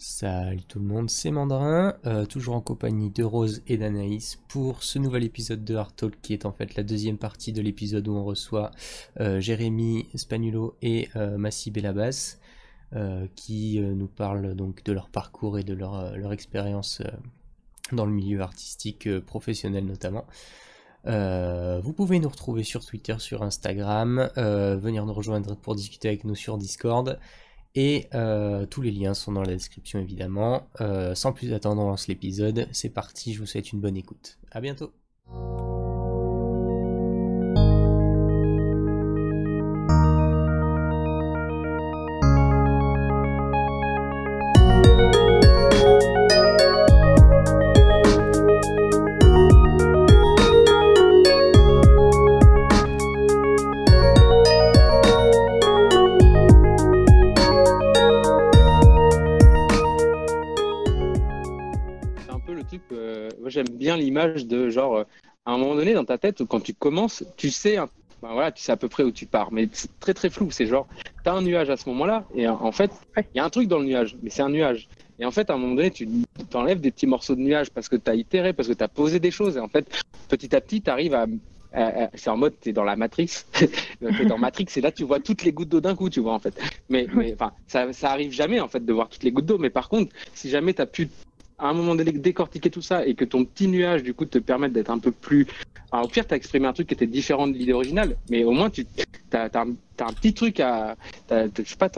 Salut tout le monde, c'est Mandrin, toujours en compagnie de Rose et d'Anaïs pour ce nouvel épisode de Hard Talk qui est en fait la deuxième partie de l'épisode où on reçoit Jérémy Spagnuolo et Massi Belabas qui nous parlent donc de leur parcours et de leur expérience dans le milieu artistique professionnel notamment. Vous pouvez nous retrouver sur Twitter, sur Instagram, venir nous rejoindre pour discuter avec nous sur Discord. Et tous les liens sont dans la description évidemment. Sans plus attendre, on lance l'épisode. C'est parti, je vous souhaite une bonne écoute. À bientôt. J'aime bien l'image de genre, à un moment donné dans ta tête, quand tu commences, tu sais, ben voilà, tu sais à peu près où tu pars, mais c'est très très flou. C'est genre, tu as un nuage à ce moment-là, et en fait, il y a un truc dans le nuage, mais c'est un nuage. Et en fait, à un moment donné, tu t'enlèves des petits morceaux de nuage parce que tu as itéré, parce que tu as posé des choses, et en fait, petit à petit, tu arrives à c'est en mode, tu es dans la Matrix, t'es dans Matrix, et là, tu vois toutes les gouttes d'eau d'un coup, tu vois, en fait. Mais enfin, ça arrive jamais, en fait, de voir toutes les gouttes d'eau, mais par contre, si jamais tu as pu à un moment donné décortiquer tout ça et que ton petit nuage du coup te permette d'être un peu plus, enfin, au pire t'as exprimé un truc qui était différent de l'idée originale, mais au moins t'as un petit truc je sais pas,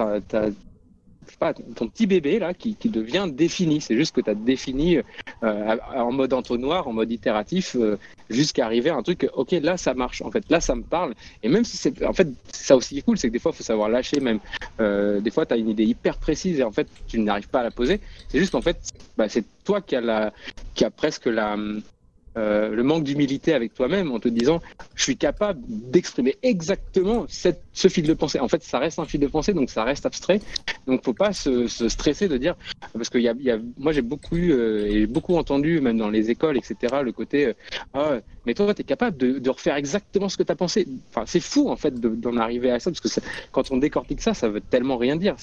ton petit bébé là qui devient défini. C'est juste que tu as défini en mode entonnoir, en mode itératif, jusqu'à arriver à un truc, ok, là ça marche, en fait, là ça me parle. Et même si c'est, en fait, ça aussi est cool, c'est que des fois il faut savoir lâcher même. Des fois tu as une idée hyper précise et en fait tu n'arrives pas à la poser. C'est juste qu'en fait, c'est toi qui a presque le manque d'humilité avec toi-même en te disant je suis capable d'exprimer exactement ce fil de pensée. En fait, ça reste un fil de pensée, donc ça reste abstrait. Donc, faut pas se stresser de dire, parce que moi j'ai beaucoup eu et beaucoup entendu, même dans les écoles, etc., le côté mais toi, tu es capable de refaire exactement ce que tu as pensé. Enfin, c'est fou en fait d'en arriver à ça, parce que quand on décortique ça, ça veut tellement rien dire.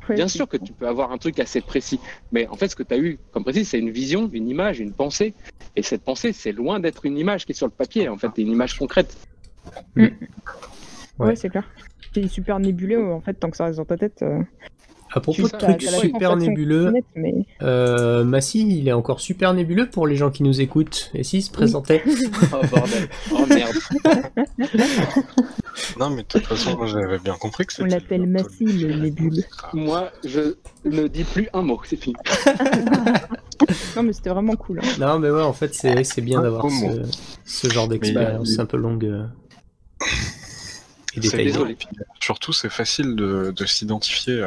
Bien sûr que tu peux avoir un truc assez précis, mais en fait, ce que tu as eu comme précis, c'est une vision, une image, une pensée. Et cette pensée, c'est loin d'être une image qui est sur le papier, en fait, c'est une image concrète. Ouais, c'est clair. C'est super nébuleux, en fait, tant que ça reste dans ta tête. À propos de trucs super nébuleux, Massi, il est encore super nébuleux pour les gens qui nous écoutent. Et s'il se présentait Oh bordel, oh merde. Non, mais de toute façon, moi j'avais bien compris que c'était. On l'appelle Massi, le nébuleux. Moi, je ne dis plus un mot, c'est fini. Non, mais c'était vraiment cool. Hein. Non, mais ouais, en fait, c'est bien d'avoir ce genre d'expérience un peu longue. C'est désolé. Surtout, c'est facile de s'identifier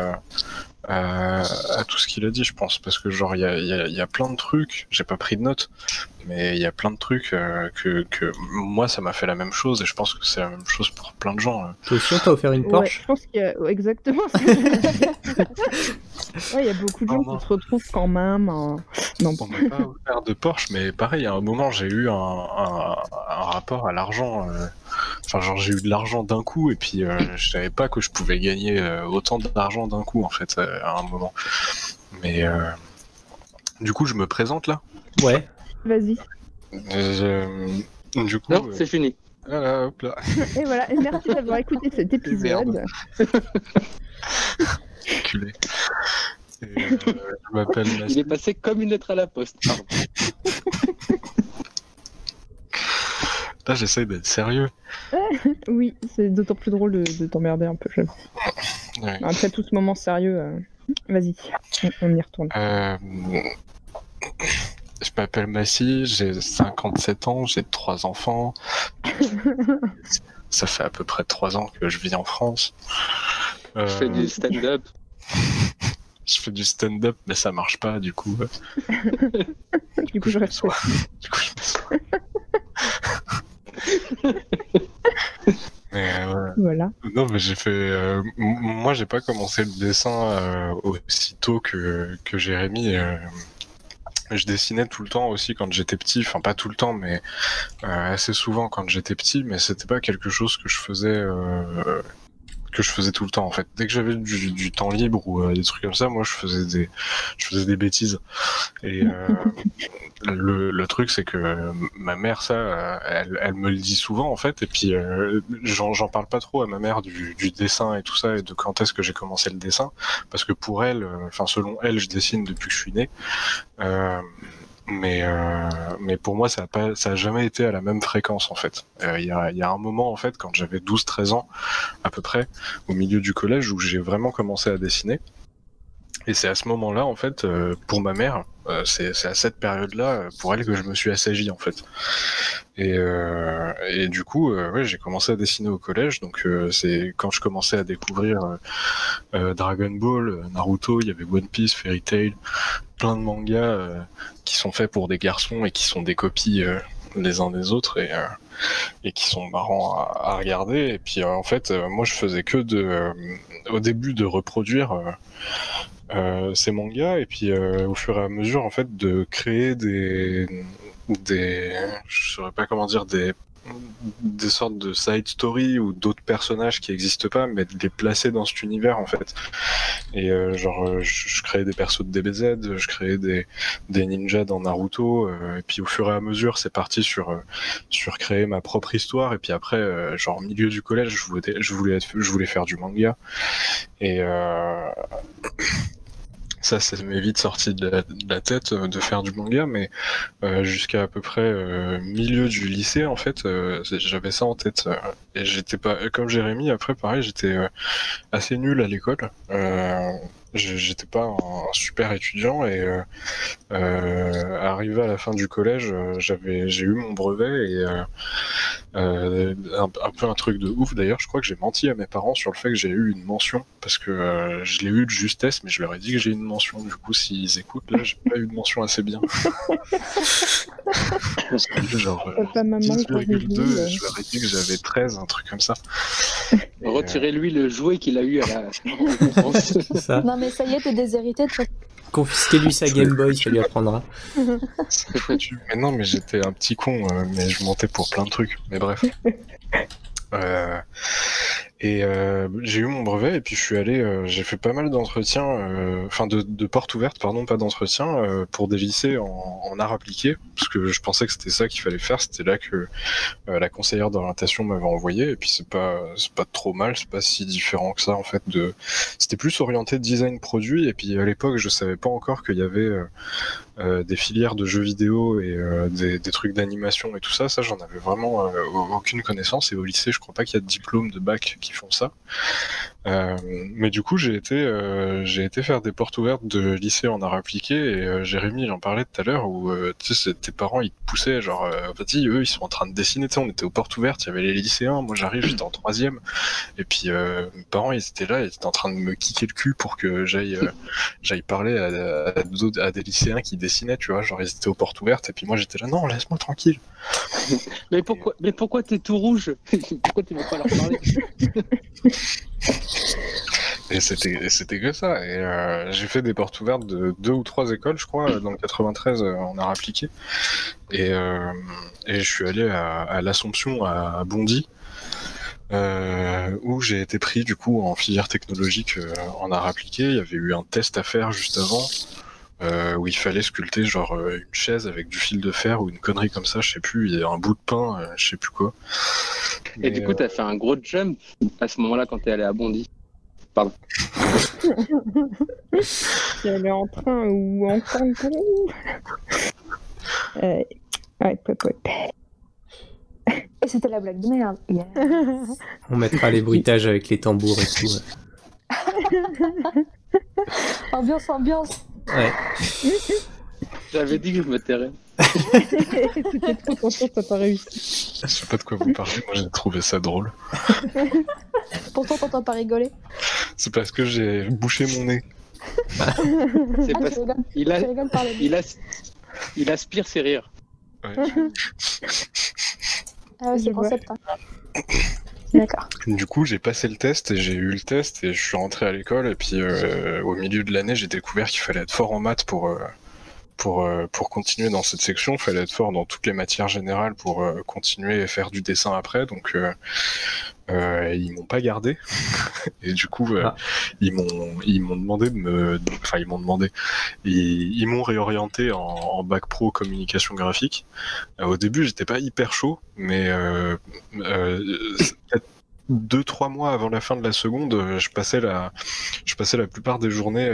à tout ce qu'il a dit, je pense, parce que genre il y a plein de trucs, j'ai pas pris de notes, mais il y a plein de trucs que moi ça m'a fait la même chose et je pense que c'est la même chose pour plein de gens. Toi aussi on t'a offert une Porsche? Je pense qu'il y a exactement. Il y a beaucoup de gens qui se retrouvent quand même. Non. On m'a pas offert de Porsche, mais pareil, à un moment j'ai eu un rapport à l'argent. Enfin, genre j'ai eu de l'argent d'un coup et puis je savais pas que je pouvais gagner autant d'argent d'un coup en fait à un moment. Mais du coup je me présente là. Ouais. Vas-y. Du coup. Non, c'est fini. Voilà, hop là. Et voilà. Et merci d'avoir écouté cet épisode. Culé. Je m'appelle Massi. Il est passé comme une lettre à la poste. Pardon. Là, j'essaye d'être sérieux. Oui, c'est d'autant plus drôle de t'emmerder un peu. Ouais. Après tout ce moment sérieux, vas-y, on y retourne. Je m'appelle Massi, j'ai 57 ans, j'ai 3 enfants. Ça fait à peu près 3 ans que je vis en France. Je fais du stand-up. Je fais du stand-up, mais ça marche pas, du coup. Du coup, je reste. Du coup, je m'assois. Mais voilà. Non, mais j'ai fait. Moi, j'ai pas commencé le dessin aussitôt que Jérémy. Je dessinais tout le temps aussi quand j'étais petit, enfin pas tout le temps, mais assez souvent quand j'étais petit, mais c'était pas quelque chose que je que je faisais tout le temps en fait. Dès que j'avais du temps libre ou des trucs comme ça, moi je faisais des bêtises. Et le truc c'est que ma mère elle me le dit souvent en fait, et puis j'en parle pas trop à ma mère du dessin et tout ça, et de quand est-ce que j'ai commencé le dessin, parce que pour elle, selon elle, je dessine depuis que je suis né. Mais pour moi, ça a jamais été à la même fréquence en fait. Il y a un moment en fait, quand j'avais 12-13 ans à peu près, au milieu du collège, où j'ai vraiment commencé à dessiner. Et c'est à ce moment-là en fait, pour ma mère, c'est à cette période-là, pour elle, que je me suis assagi en fait. Et du coup, ouais, j'ai commencé à dessiner au collège. Donc c'est quand je commençais à découvrir Dragon Ball, Naruto, il y avait One Piece, Fairy Tail, plein de mangas qui sont faits pour des garçons et qui sont des copies les uns des autres, et qui sont marrants à regarder. Et puis en fait, moi je faisais que au début de reproduire ces mangas, et puis au fur et à mesure en fait de créer je saurais pas comment dire, des sortes de side story ou d'autres personnages qui n'existent pas, mais de les placer dans cet univers en fait. Et je créais des persos de DBZ, je créais des ninjas dans Naruto, et puis au fur et à mesure c'est parti sur créer ma propre histoire. Et puis après, au milieu du collège, je voulais faire du manga, et ça m'est vite sorti de la tête de faire du manga, mais jusqu'à à peu près milieu du lycée en fait, j'avais ça en tête, et j'étais pas comme Jérémy. Après pareil, j'étais assez nul à l'école, j'étais pas un super étudiant, et arrivé à la fin du collège, j'ai eu mon brevet, et un peu un truc de ouf d'ailleurs, je crois que j'ai menti à mes parents sur le fait que j'ai eu une mention, parce que je l'ai eu de justesse, mais je leur ai dit que j'ai eu une mention. Du coup, s'ils écoutent, là, j'ai pas eu de mention assez bien. Genre 10,2, je leur ai dit que j'avais 13, un truc comme ça. Retirez-lui le jouet qu'il a eu à la conférence. Ça. Non mais ça y est, t'es déshérité de toute. Confisquez-lui sa Game Boy, ça lui apprendra. C'est foutu. Mais non, mais j'étais un petit con, mais je mentais pour plein de trucs. Mais bref. J'ai eu mon brevet, et puis je suis allé, j'ai fait pas mal d'entretiens, de portes ouvertes, pardon, pas d'entretiens, pour des lycées en arts appliqués, parce que je pensais que c'était ça qu'il fallait faire. C'était là que la conseillère d'orientation m'avait envoyé, et puis c'est pas trop mal, c'est pas si différent que ça en fait. C'était plus orienté design produit, et puis à l'époque je savais pas encore qu'il y avait des filières de jeux vidéo et des trucs d'animation et tout ça. Ça, j'en avais vraiment aucune connaissance, et au lycée je crois pas qu'il y a de diplôme de bac qui font ça. Mais du coup j'ai été faire des portes ouvertes de lycée en arts appliqués, et Jérémy il en parlait tout à l'heure, où tu sais, tes parents ils te poussaient genre vas-y, eux ils sont en train de dessiner, tu sais, on était aux portes ouvertes, il y avait les lycéens, moi j'arrive, j'étais en 3e, et puis mes parents ils étaient là, ils étaient en train de me kicker le cul pour que j'aille parler à des lycéens qui dessinaient, tu vois, genre ils étaient aux portes ouvertes, et puis moi j'étais là, non, laisse-moi tranquille. Mais pourquoi t'es tout rouge? Pourquoi tu veux pas leur parler? Et c'était que ça. Et j'ai fait des portes ouvertes de 2 ou 3 écoles, je crois, dans le 93 en arts appliqués. Et je suis allé à l'Assomption à Bondy, où j'ai été pris du coup en filière technologique en arts appliqués. Il y avait eu un test à faire juste avant, où il fallait sculpter genre une chaise avec du fil de fer ou une connerie comme ça, je sais plus, il y a un bout de pain, je sais plus quoi. Et du coup, t'as fait un gros jump à ce moment-là quand t'es allé à Bondy. Pardon. Tu allais en train ou en kangourou. Ouais, Et c'était la blague de merde. Yeah. On mettra les bruitages avec les tambours et tout. Ambiance. Ouais. J'avais dit que je me tairais. C'était trop content, t'as pas réussi. Je sais pas de quoi vous parlez, moi j'ai trouvé ça drôle. Pourtant, t'entends pas rigoler. C'est parce que j'ai bouché mon nez. C'est parce Tu rigoles par le nez. il aspire ses rires. Ouais. Ah ouais, c'est Je concept. Hein. D'accord. Du coup, j'ai passé le test, et j'ai eu le test, et je suis rentré à l'école, et puis au milieu de l'année, j'ai découvert qu'il fallait être fort en maths pour continuer dans cette section. Il fallait être fort dans toutes les matières générales pour continuer et faire du dessin après. Donc Ils m'ont pas gardé et du coup ils m'ont demandé ils m'ont réorienté en bac pro communication graphique. Au début j'étais pas hyper chaud, mais 2-3 mois avant la fin de la seconde, je passais la plupart des journées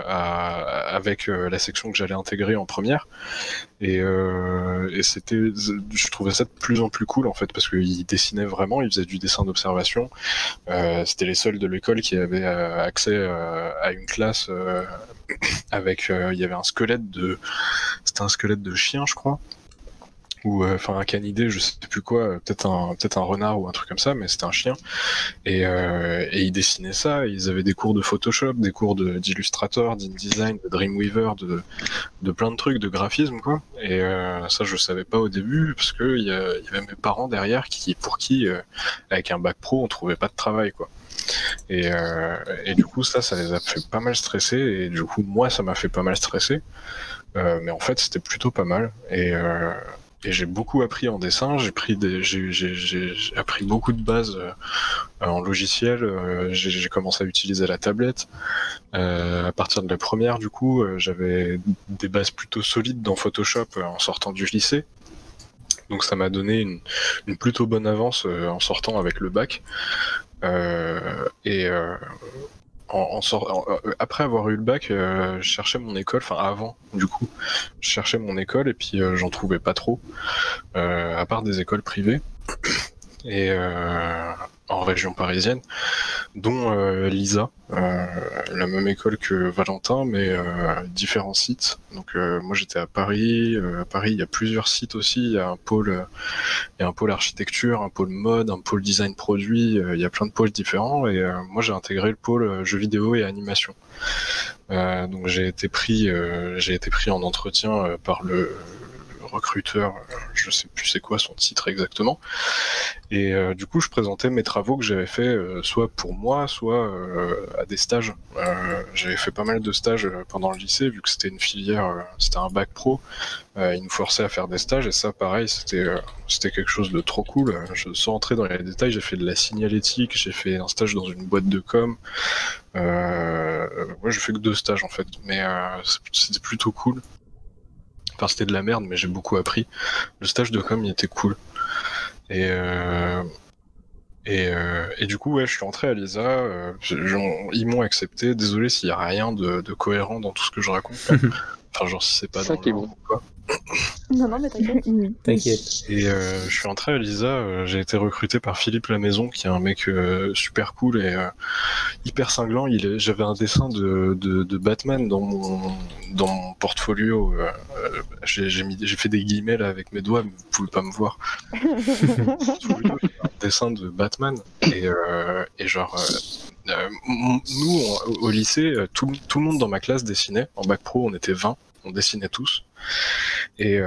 avec la section que j'allais intégrer en première, et je trouvais ça de plus en plus cool en fait, parce qu'ils dessinaient vraiment, ils faisaient du dessin d'observation. C'était les seuls de l'école qui avaient accès à une classe avec, il y avait c'était un squelette de chien, je crois. Ou enfin un canidé, je sais plus quoi, peut-être un renard ou un truc comme ça, mais c'était un chien. Et ils dessinaient ça. Ils avaient des cours de Photoshop, des cours d'Illustrator, d'InDesign, de Dreamweaver, de plein de trucs, de graphisme quoi. Et ça je savais pas au début, parce que il y avait mes parents derrière pour qui avec un bac pro on trouvait pas de travail quoi. Et du coup ça les a fait pas mal stresser, et du coup moi ça m'a fait pas mal stresser, mais en fait c'était plutôt pas mal. Et j'ai beaucoup appris en dessin, j'ai appris beaucoup de bases en logiciel, j'ai commencé à utiliser la tablette. À partir de la première, du coup, j'avais des bases plutôt solides dans Photoshop en sortant du lycée. Donc ça m'a donné une plutôt bonne avance en sortant avec le bac. Après avoir eu le bac, je cherchais mon école, enfin avant du coup, je cherchais mon école et puis j'en trouvais pas trop, à part des écoles privées, et en région parisienne, dont l'ISA, la même école que Valentin, mais différents sites. Donc moi j'étais à Paris. À Paris il y a plusieurs sites aussi, il y a un pôle architecture, un pôle mode, un pôle design produit, il y a plein de pôles différents, et moi j'ai intégré le pôle jeux vidéo et animation. Donc j'ai été pris en entretien par le recruteur, je sais plus c'est quoi son titre exactement, et du coup je présentais mes travaux que j'avais fait soit pour moi, soit à des stages. J'avais fait pas mal de stages pendant le lycée, vu que c'était une filière, c'était un bac pro, ils nous forçaient à faire des stages, et ça pareil c'était quelque chose de trop cool. Sans rentrer dans les détails, j'ai fait de la signalétique, j'ai fait un stage dans une boîte de com. Moi j'ai fait que 2 stages en fait, mais c'était plutôt cool. Enfin, c'était de la merde, mais j'ai beaucoup appris. Le stage de com, il était cool. Et du coup, ouais, je suis rentré à l'ISA. Ils m'ont accepté. Désolé s'il n'y a rien de cohérent dans tout ce que je raconte. Enfin, genre, si c'est pas ça dans qui est le bon. quoi. Non, mais t'inquiète. T'inquiète. Et je suis rentré à l'ISA, j'ai été recruté par Philippe Lamaison, qui est un mec super cool et hyper cinglant. J'avais un dessin de Batman dans mon portfolio. J'ai fait des guillemets là avec mes doigts, mais vous pouvez pas me voir. Un dessin de Batman, et genre nous au lycée, tout le monde dans ma classe dessinait. En bac pro on était 20, on dessinait tous, et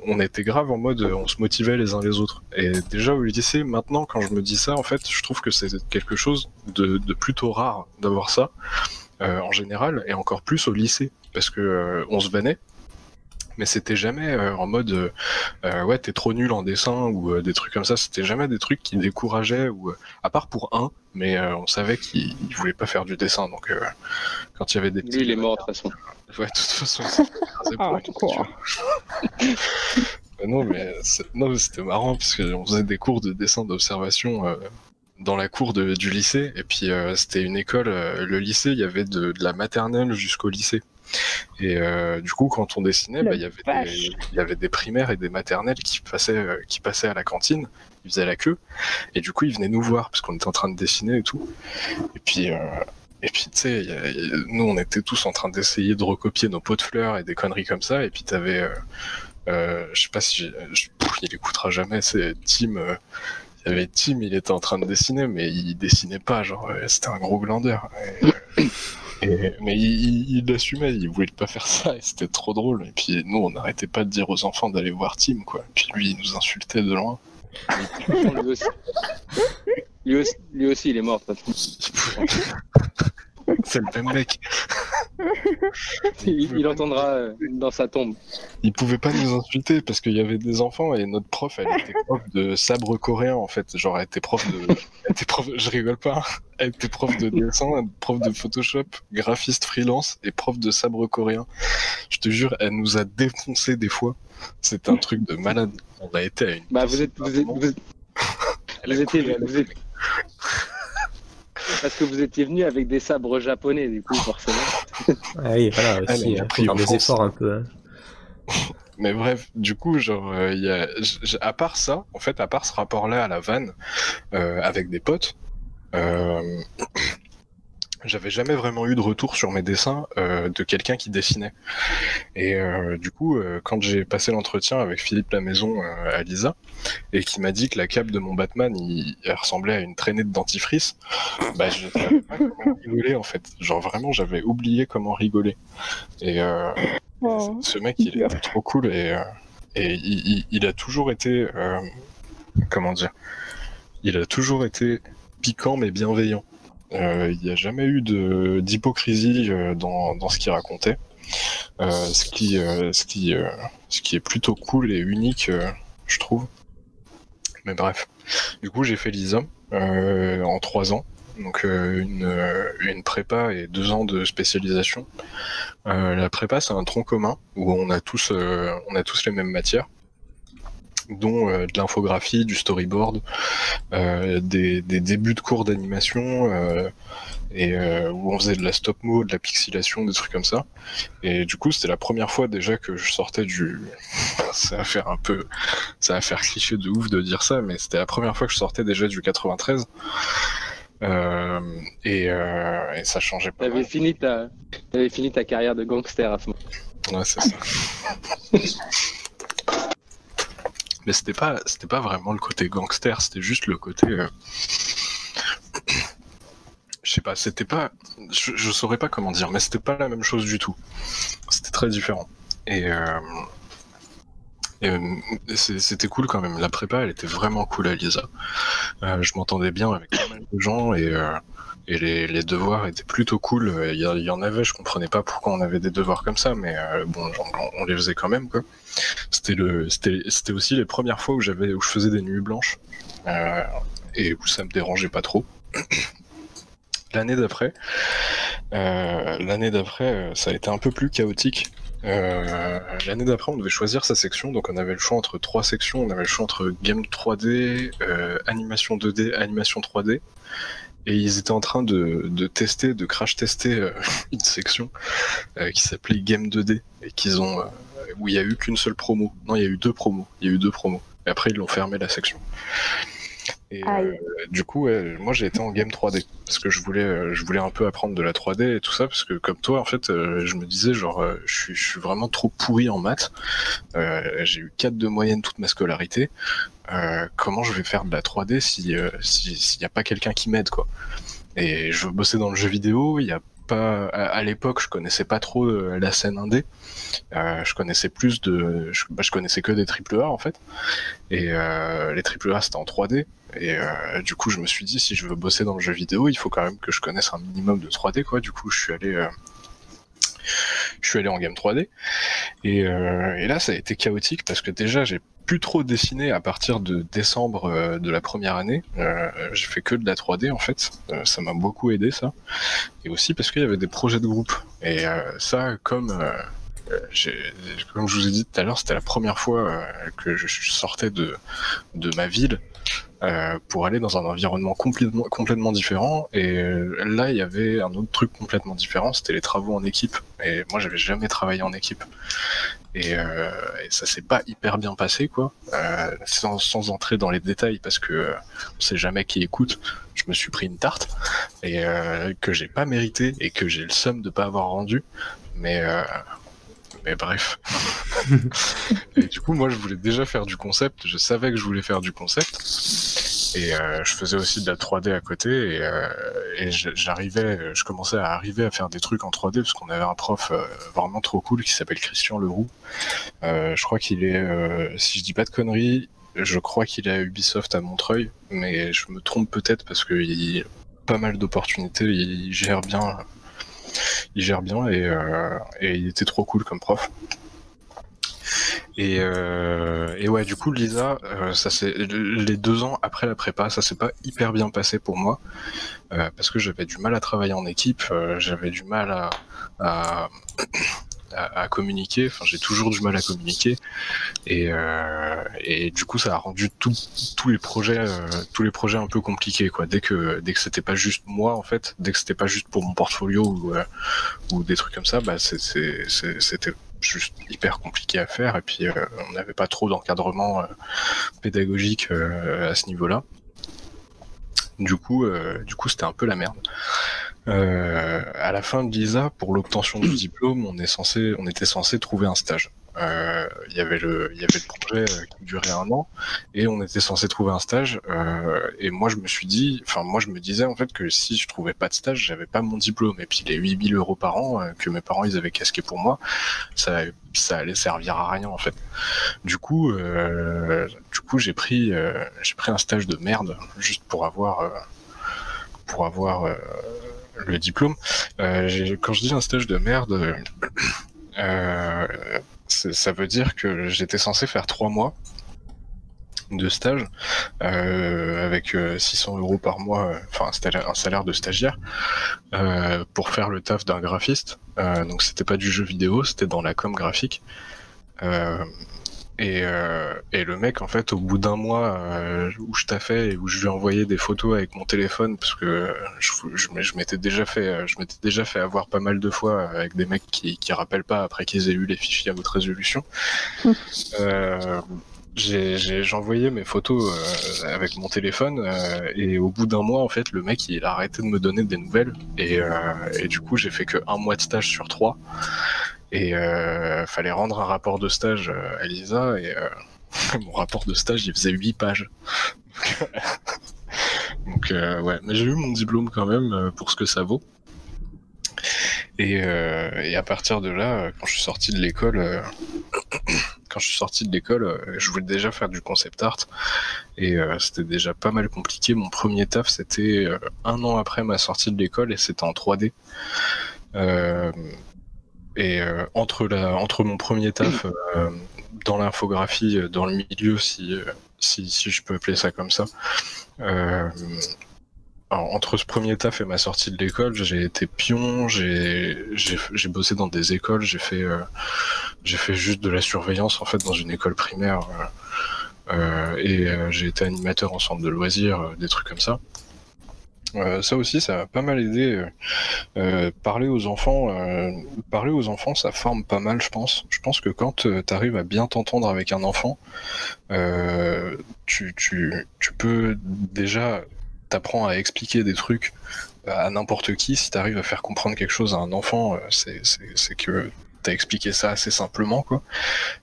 on était grave en mode on se motivait les uns les autres. Et déjà au lycée, maintenant quand je me dis ça, en fait je trouve que c'est quelque chose de plutôt rare d'avoir ça en général, et encore plus au lycée, parce que on se vannait, mais c'était jamais en mode ouais t'es trop nul en dessin, ou des trucs comme ça. C'était jamais des trucs qui décourageaient, ou à part pour un, mais on savait qu'il voulait pas faire du dessin, donc quand il y avait des petits... Lui il est mort de toute façon. Ouais, de toute façon c'est écrasé pour une culture. Non mais c'était marrant, parce qu'on faisait des cours de dessin d'observation dans la cour du lycée, et puis c'était une école, le lycée, il y avait de la maternelle jusqu'au lycée. Et du coup, quand on dessinait, il y avait des primaires et des maternelles qui passaient à la cantine, ils faisaient la queue, et du coup, ils venaient nous voir parce qu'on était en train de dessiner et tout. Et puis tu sais, nous, on était tous en train d'essayer de recopier nos pots de fleurs et des conneries comme ça. Et puis t'avais, je sais pas si il écoutera jamais, c'est Tim. Il y avait Tim, il était en train de dessiner, mais il dessinait pas, genre c'était un gros glandeur. Mais il l'assumait, il voulait pas faire ça, et c'était trop drôle. Et puis nous, on n'arrêtait pas de dire aux enfants d'aller voir Tim, quoi. Et puis lui, il nous insultait de loin. Lui aussi, il est mort de toute façon. C'est le même mec. Il entendra dans sa tombe. Il pouvait pas nous insulter parce qu'il y avait des enfants et notre prof, elle était prof de sabre coréen en fait. Genre, elle était prof de. Je rigole pas. Elle était prof de dessin, prof de Photoshop, graphiste freelance et prof de sabre coréen. Je te jure, elle nous a défoncé des fois. C'est un truc de malade. On a été à une. Bah, vous étiez. Parce que vous étiez venu avec des sabres japonais, du coup, forcément. Ah oui, voilà, aussi, a faut pris faire des offense. efforts un peu. Hein. Mais bref, du coup, genre, à part ça, en fait, à part ce rapport-là à la vanne, avec des potes, j'avais jamais vraiment eu de retour sur mes dessins de quelqu'un qui dessinait. Et du coup, quand j'ai passé l'entretien avec Philippe Lamaison à Lisa, et qui m'a dit que la cape de mon Batman, elle ressemblait à une traînée de dentifrice, bah je savais pas comment rigoler en fait. Genre vraiment, j'avais oublié comment rigoler. Et ce mec, il était trop cool et il a toujours été, comment dire, il a toujours été piquant mais bienveillant. Il n'y a jamais eu d'hypocrisie dans ce qu'il racontait. Ce qui est plutôt cool et unique, je trouve. Mais bref. Du coup, j'ai fait l'ISA en 3 ans. Donc une prépa et 2 ans de spécialisation. La prépa, c'est un tronc commun où on a tous les mêmes matières, dont de l'infographie, du storyboard, des débuts de cours d'animation, et où on faisait de la stop-mo, de la pixelation, des trucs comme ça. Et du coup, c'était la première fois déjà que je sortais du... ça va faire cliché de ouf de dire ça, mais c'était la première fois que je sortais déjà du 93. Et ça changeait pas. T'avais fini ta carrière de gangster à ce moment. Ouais, c'est ça. Mais c'était pas vraiment le côté gangster, c'était juste le côté... je sais pas, c'était pas... Je saurais pas comment dire, mais c'était pas la même chose du tout. C'était très différent. Et c'était cool quand même. La prépa, elle était vraiment cool à Lisa. Je m'entendais bien avec pas mal de gens et les devoirs étaient plutôt cool. Il y en avait, je comprenais pas pourquoi on avait des devoirs comme ça, mais bon, on les faisait quand même, quoi. C'était aussi les premières fois où je faisais des nuits blanches et où ça me dérangeait pas trop. L'année d'après, ça a été un peu plus chaotique. L'année d'après, on devait choisir sa section, donc on avait le choix entre 3 sections. On avait le choix entre game 3D, animation 2D, animation 3D. Et ils étaient en train de tester, de crash tester une section qui s'appelait Game 2D et où il y a eu qu'une seule promo. Non, il y a eu 2 promos. Et après, ils l'ont fermé la section. Et du coup, moi j'ai été en game 3D parce que je voulais un peu apprendre de la 3D et tout ça, parce que comme toi, en fait, je me disais genre, je suis vraiment trop pourri en maths. J'ai eu 4 de moyenne toute ma scolarité. Comment je vais faire de la 3D s'il y a pas quelqu'un qui m'aide, quoi. Et je veux bosser dans le jeu vidéo. Il y a pas, à l'époque, je connaissais pas trop la scène indé. Je connaissais je connaissais que des AAA en fait. Et les AAA c'était en 3D. Et du coup, je me suis dit, si je veux bosser dans le jeu vidéo, il faut quand même que je connaisse un minimum de 3D, quoi. Du coup, je suis allé en game 3D. Et là, ça a été chaotique parce que déjà, j'ai plus trop dessiné à partir de décembre de la première année. J'ai fait que de la 3D en fait. Ça m'a beaucoup aidé, ça. Et aussi parce qu'il y avait des projets de groupe. Et ça, comme je vous ai dit tout à l'heure, c'était la première fois que je sortais de ma ville pour aller dans un environnement complètement différent. Et là, il y avait un autre truc complètement différent, c'était les travaux en équipe. Et moi, j'avais jamais travaillé en équipe. Et ça s'est pas hyper bien passé, quoi. Sans entrer dans les détails, parce que on sait jamais qui écoute. Je me suis pris une tarte et que j'ai pas mérité et que j'ai le seum de pas avoir rendu. Mais bref. Et du coup, moi, je voulais déjà faire du concept. Je savais que je voulais faire du concept. Et je faisais aussi de la 3D à côté. Et je commençais à arriver à faire des trucs en 3D parce qu'on avait un prof vraiment trop cool qui s'appelle Christian Leroux. Je crois qu'il est, si je dis pas de conneries, je crois qu'il est à Ubisoft à Montreuil. Mais je me trompe peut-être parce qu'il a pas mal d'opportunités. Il gère bien il gère bien et il était trop cool comme prof. Et ouais, du coup, Lisa, ça c'est les 2 ans après la prépa, ça s'est pas hyper bien passé pour moi parce que j'avais du mal à travailler en équipe, j'avais du mal à communiquer. Enfin, j'ai toujours du mal à communiquer et du coup, ça a rendu tous les projets un peu compliqués, quoi. Dès que c'était pas juste moi, en fait, dès que c'était pas juste pour mon portfolio ou des trucs comme ça, bah c'était juste hyper compliqué à faire, et puis on n'avait pas trop d'encadrement pédagogique à ce niveau-là. Du coup, c'était un peu la merde. À la fin de l'ISA, pour l'obtention du diplôme, on était censé trouver un stage. Il y avait le projet qui durait 1 an, et on était censé trouver un stage. Et moi, je me disais en fait que si je trouvais pas de stage, j'avais pas mon diplôme. Et puis les 8 000 € par an que mes parents ils avaient casqué pour moi, ça allait servir à rien en fait. Du coup, j'ai pris un stage de merde juste pour avoir le diplôme. Quand je dis un stage de merde, ça veut dire que j'étais censé faire 3 mois de stage avec 600 € par mois, enfin un salaire de stagiaire, pour faire le taf d'un graphiste. Donc c'était pas du jeu vidéo, c'était dans la com graphique. Et le mec, en fait, au bout d'1 mois où je taffais et où je lui envoyais des photos avec mon téléphone, parce que je m'étais déjà fait avoir pas mal de fois avec des mecs qui rappellent pas après qu'ils aient eu les fichiers à haute résolution. J'envoyais mes photos avec mon téléphone et au bout d'1 mois, en fait, le mec il a arrêté de me donner des nouvelles et du coup j'ai fait que 1 mois de stage sur 3. Et fallait rendre un rapport de stage à Lisa, et mon rapport de stage il faisait 8 pages. Donc ouais, mais j'ai eu mon diplôme quand même pour ce que ça vaut. Et à partir de là, quand je suis sorti de l'école, je voulais déjà faire du concept art, et c'était déjà pas mal compliqué. Mon premier taf, c'était 1 an après ma sortie de l'école, et c'était en 3D. Et entre mon premier taf dans l'infographie, dans le milieu, si je peux appeler ça comme ça, entre ce premier taf et ma sortie de l'école, j'ai été pion, j'ai bossé dans des écoles, j'ai fait juste de la surveillance en fait dans une école primaire, et j'ai été animateur en centre de loisirs, des trucs comme ça. Ça aussi, ça m'a pas mal aidé. Parler aux enfants, ça forme pas mal, je pense. Je pense que quand t'arrives à bien t'entendre avec un enfant, tu peux déjà t'apprends à expliquer des trucs à n'importe qui. Si t'arrives à faire comprendre quelque chose à un enfant, c'est que t'as expliqué ça assez simplement, quoi.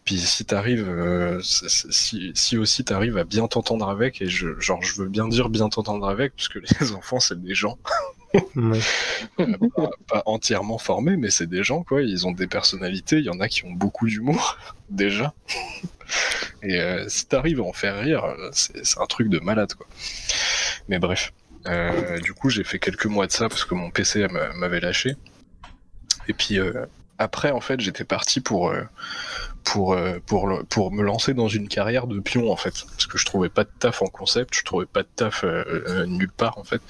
Puis si t'arrives, si aussi t'arrives à bien t'entendre avec, et je veux bien dire bien t'entendre avec, parce que les enfants c'est des gens, Ouais. pas entièrement formés, mais c'est des gens, quoi. Ils ont des personnalités, il y en a qui ont beaucoup d'humour déjà. Et si t'arrives à en faire rire, c'est un truc de malade, quoi. Mais bref, du coup j'ai fait quelques mois de ça parce que mon PC m'avait lâché. Et puis après, en fait, j'étais parti pour me lancer dans une carrière de pion, en fait, parce que je trouvais pas de taf en concept, je trouvais pas de taf nulle part, en fait.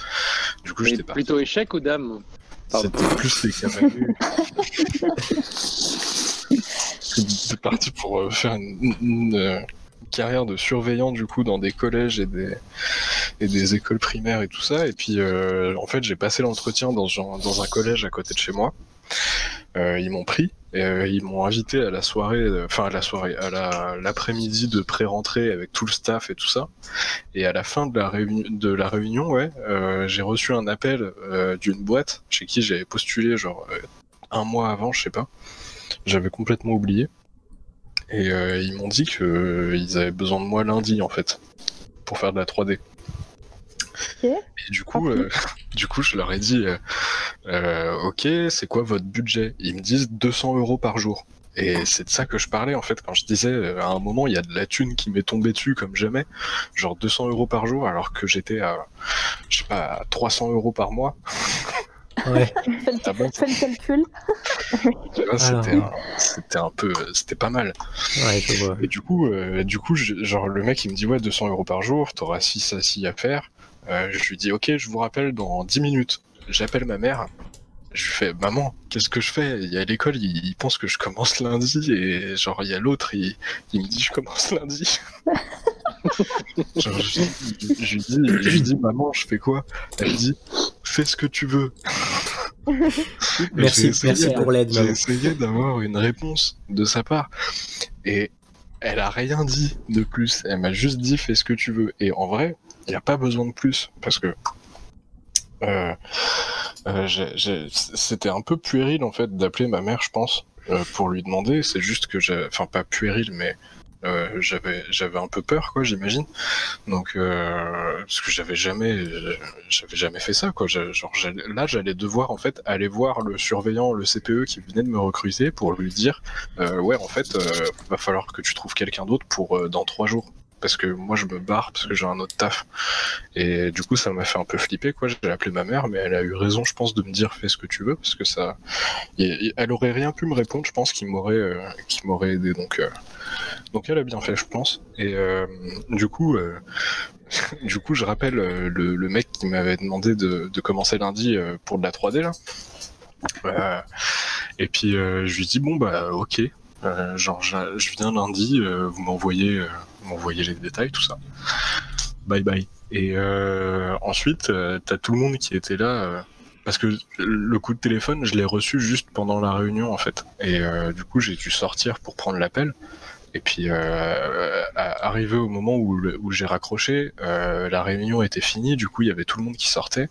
Du coup, j'étais parti. Plutôt échec ou dame? C'était plus les cavaliers. J'étais parti pour faire une carrière de surveillant, du coup, dans des collèges et des écoles primaires et tout ça. Et puis, en fait, j'ai passé l'entretien dans un collège à côté de chez moi. Ils m'ont pris, et ils m'ont invité à la soirée, à l'après-midi de pré-rentrée avec tout le staff et tout ça. Et à la fin de la réunion, ouais, j'ai reçu un appel d'une boîte chez qui j'avais postulé genre 1 mois avant, je sais pas. J'avais complètement oublié. Et ils m'ont dit qu'ils avaient besoin de moi lundi, en fait, pour faire de la 3D. Okay. Et du coup, je leur ai dit ok, c'est quoi votre budget? Ils me disent 200 € par jour. Et c'est de ça que je parlais, en fait, quand je disais à un moment il y a de la thune qui m'est tombée dessus comme jamais, genre 200 € par jour, alors que j'étais à, je sais pas, à 300 € par mois. Ouais. Fais le calcul. Tu vois, c'était pas mal. Ouais, je vois. Et du coup, genre le mec il me dit ouais 200 € par jour, t'auras ci à faire. Je lui dis ok, je vous rappelle dans 10 minutes. J'appelle ma mère. Je lui fais maman, qu'est-ce que je fais? Il y a l'école, il pense que je commence lundi et genre il y a l'autre, il me dit je commence lundi. Genre, je lui dis maman, je fais quoi? Elle me dit fais ce que tu veux. Merci pour l'aide, J'ai maman. essayé d'avoir une réponse de sa part et elle a rien dit de plus. Elle m'a juste dit fais ce que tu veux. Et en vrai, il n'y a pas besoin de plus parce que c'était un peu puéril en fait d'appeler ma mère, je pense, pour lui demander. C'est juste que enfin pas puéril, mais j'avais un peu peur, quoi, j'imagine. Donc parce que j'avais jamais fait ça, quoi. Là, j'allais devoir en fait aller voir le surveillant, le CPE qui venait de me recruter pour lui dire ouais, en fait, va falloir que tu trouves quelqu'un d'autre pour dans 3 jours. Parce que moi je me barre parce que j'ai un autre taf. Et du coup ça m'a fait un peu flipper, quoi. J'ai appelé ma mère, mais elle a eu raison, je pense, de me dire fais ce que tu veux, parce que ça, elle aurait rien pu me répondre, je pense, qui m'aurait aidé. Donc elle a bien fait, je pense. Et du coup je rappelle le mec qui m'avait demandé de commencer lundi pour de la 3D là. Et puis je lui dis bon bah ok. Genre je viens lundi, vous m'envoyez les détails, tout ça. Bye bye. Et ensuite, t'as tout le monde qui était là, parce que le coup de téléphone, je l'ai reçu juste pendant la réunion en fait. Et du coup, j'ai dû sortir pour prendre l'appel. Et puis, arrivé au moment où j'ai raccroché, la réunion était finie. Du coup, il y avait tout le monde qui sortait.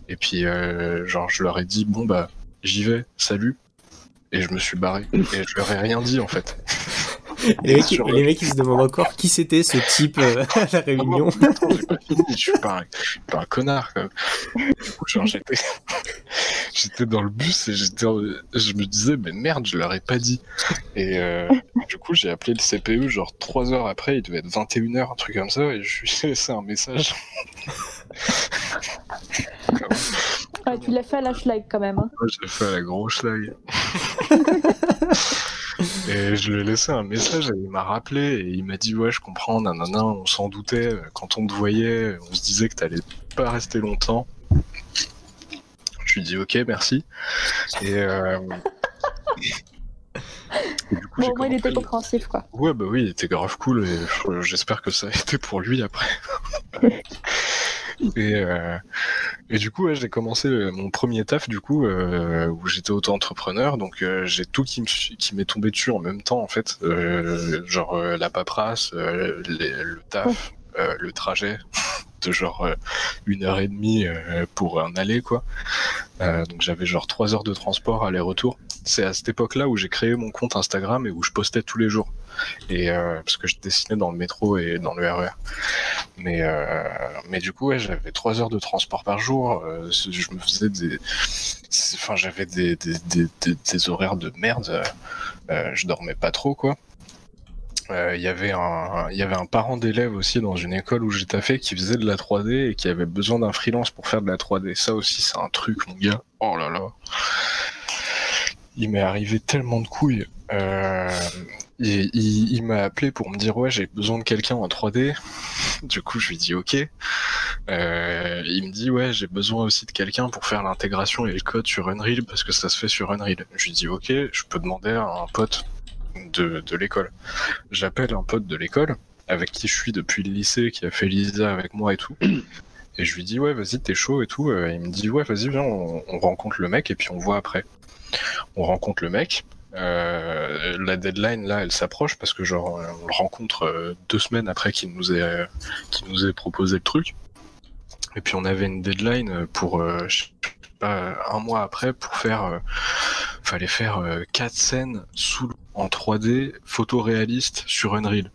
Et puis, genre, je leur ai dit bon bah, j'y vais, salut. Et je me suis barré. Et je leur ai rien dit en fait. Et les mecs ils se demandent encore qui c'était ce type à la réunion. Attends, j'ai pas fini, je suis pas un connard quand même. Du coup, genre, j'étais dans le bus et je me disais mais merde, je leur ai pas dit. Et du coup j'ai appelé le CPE genre 3 heures après, il devait être 21h, un truc comme ça, et je lui ai laissé un message. Ouais, tu l'as fait à la schlag quand même. Hein. Ouais, je l'ai fait à la grosse schlag. Et je lui ai laissé un message et il m'a rappelé et il m'a dit ouais je comprends, nanana, on s'en doutait, quand on te voyait, on se disait que t'allais pas rester longtemps. Je lui ai dit ok merci. Et du coup, bon, au moins il était compréhensif quoi. Ouais bah oui, il était grave cool et j'espère que ça a été pour lui après. Et du coup, ouais, j'ai commencé mon premier taf, du coup, où j'étais auto-entrepreneur, donc j'ai tout qui m'est tombé dessus en même temps, en fait. Genre la paperasse, le taf, le trajet, de genre 1h30 pour un aller, quoi. Donc j'avais genre 3 heures de transport aller-retour. C'est à cette époque-là où j'ai créé mon compte Instagram et où je postais tous les jours. Et parce que je dessinais dans le métro et dans le RER. Mais du coup, ouais, j'avais 3 heures de transport par jour. Je me faisais j'avais des horaires de merde. Je dormais pas trop, quoi. Il y avait un parent d'élève aussi dans une école où j'ai taffé qui faisait de la 3D et qui avait besoin d'un freelance pour faire de la 3D. Ça aussi, c'est un truc, mon gars. Oh là là. Il m'est arrivé tellement de couilles. Il m'a appelé pour me dire ouais, j'ai besoin de quelqu'un en 3D. Du coup, je lui dis ok. Il me dit ouais, j'ai besoin aussi de quelqu'un pour faire l'intégration et le code sur Unreal parce que ça se fait sur Unreal. Je lui dis ok, je peux demander à un pote de l'école. J'appelle un pote de l'école avec qui je suis depuis le lycée, qui a fait l'ISA avec moi et tout. Et je lui dis ouais, vas-y, t'es chaud et tout. Il me dit ouais, vas-y, viens, on rencontre le mec et puis on voit après. On rencontre le mec. La deadline là, elle s'approche parce que genre on le rencontre 2 semaines après qu'il nous ait proposé le truc. Et puis on avait une deadline pour je sais pas, 1 mois après pour faire fallait faire 4 scènes en 3D photoréaliste sur Unreal.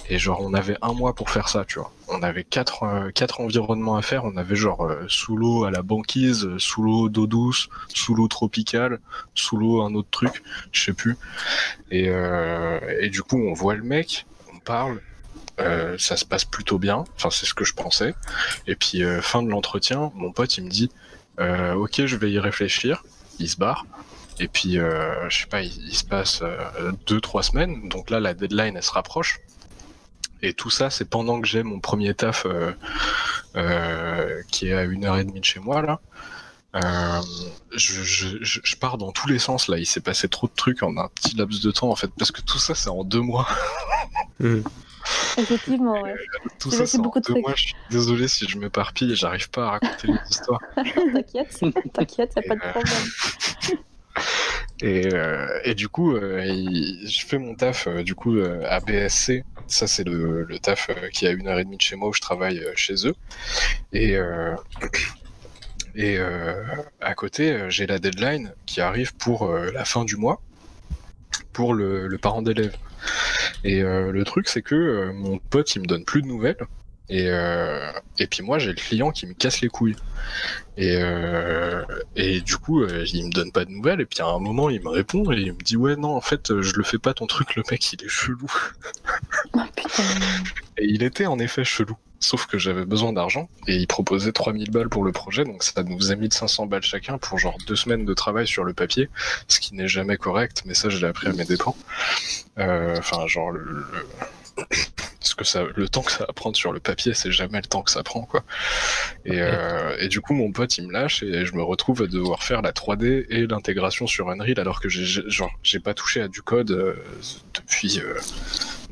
Et genre on avait 1 mois pour faire ça, tu vois. On avait 4 environnements à faire. On avait genre sous l'eau à la banquise, sous l'eau d'eau douce, sous l'eau tropicale, sous l'eau un autre truc, je sais plus. Et du coup on voit le mec, on parle, ça se passe plutôt bien. Enfin c'est ce que je pensais. Et puis fin de l'entretien, mon pote il me dit ok, je vais y réfléchir. Il se barre. Et puis, je sais pas, il se passe 2-3 semaines. Donc là, la deadline, elle se rapproche. Et tout ça, c'est pendant que j'ai mon premier taf qui est à 1h30 de chez moi, là. Je pars dans tous les sens, là. Il s'est passé trop de trucs en un petit laps de temps, en fait. Parce que tout ça, c'est en 2 mois. Effectivement, ouais. Tout ça, c'est en 2 mois. Je suis désolé si je m'éparpille et j'arrive pas à raconter les histoires. T'inquiète, y a pas de problème. Et du coup, je fais mon taf du coup à BSC. Ça, c'est le taf qui est à 1h30 de chez moi où je travaille chez eux. Et à côté, j'ai la deadline qui arrive pour la fin du mois pour le parent d'élève. Et le truc, c'est que mon pote, il me donne plus de nouvelles. Et puis moi, j'ai le client qui me casse les couilles. Et du coup, il me donne pas de nouvelles. Et puis à un moment, il me répond et il me dit ouais, non, en fait, je le fais pas ton truc. Le mec, il est chelou. Oh putain. Et il était en effet chelou. Sauf que j'avais besoin d'argent et il proposait 3000 balles pour le projet, donc ça nous faisait 1500 balles chacun pour genre 2 semaines de travail sur le papier, ce qui n'est jamais correct, mais ça je l'ai appris à mes dépens. Enfin, genre le temps que ça va prendre sur le papier, c'est jamais le temps que ça prend, quoi. Et du coup, mon pote il me lâche et je me retrouve à devoir faire la 3D et l'intégration sur Unreal alors que j'ai pas touché à du code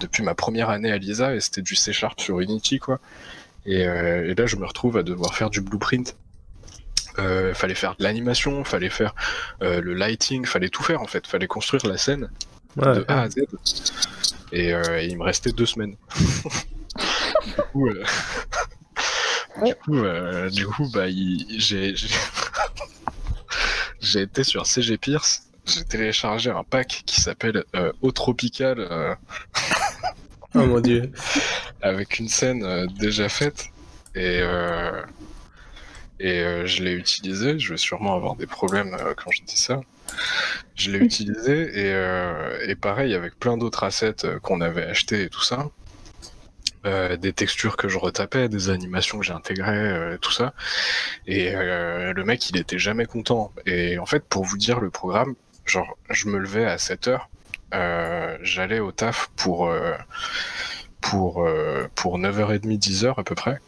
depuis ma première année à l'ISA et c'était du C# sur Unity, quoi. Et là, je me retrouve à devoir faire du blueprint. Fallait faire de l'animation, fallait faire le lighting, fallait tout faire en fait, fallait construire la scène de A à Z. Et il me restait 2 semaines. Du coup, bah, j'ai été sur CG Pierce. J'ai téléchargé un pack qui s'appelle Eau Tropicale. Oh mon dieu. Avec une scène déjà faite. Et je l'ai utilisé. Je vais sûrement avoir des problèmes quand je dis ça. Je l'ai utilisé et pareil avec plein d'autres assets qu'on avait achetés et tout ça. Des textures que je retapais, des animations que j'ai intégrées, tout ça. Et le mec, il était jamais content. Et en fait, pour vous dire le programme, genre, je me levais à 7h, j'allais au taf pour 9h30, 10h à peu près.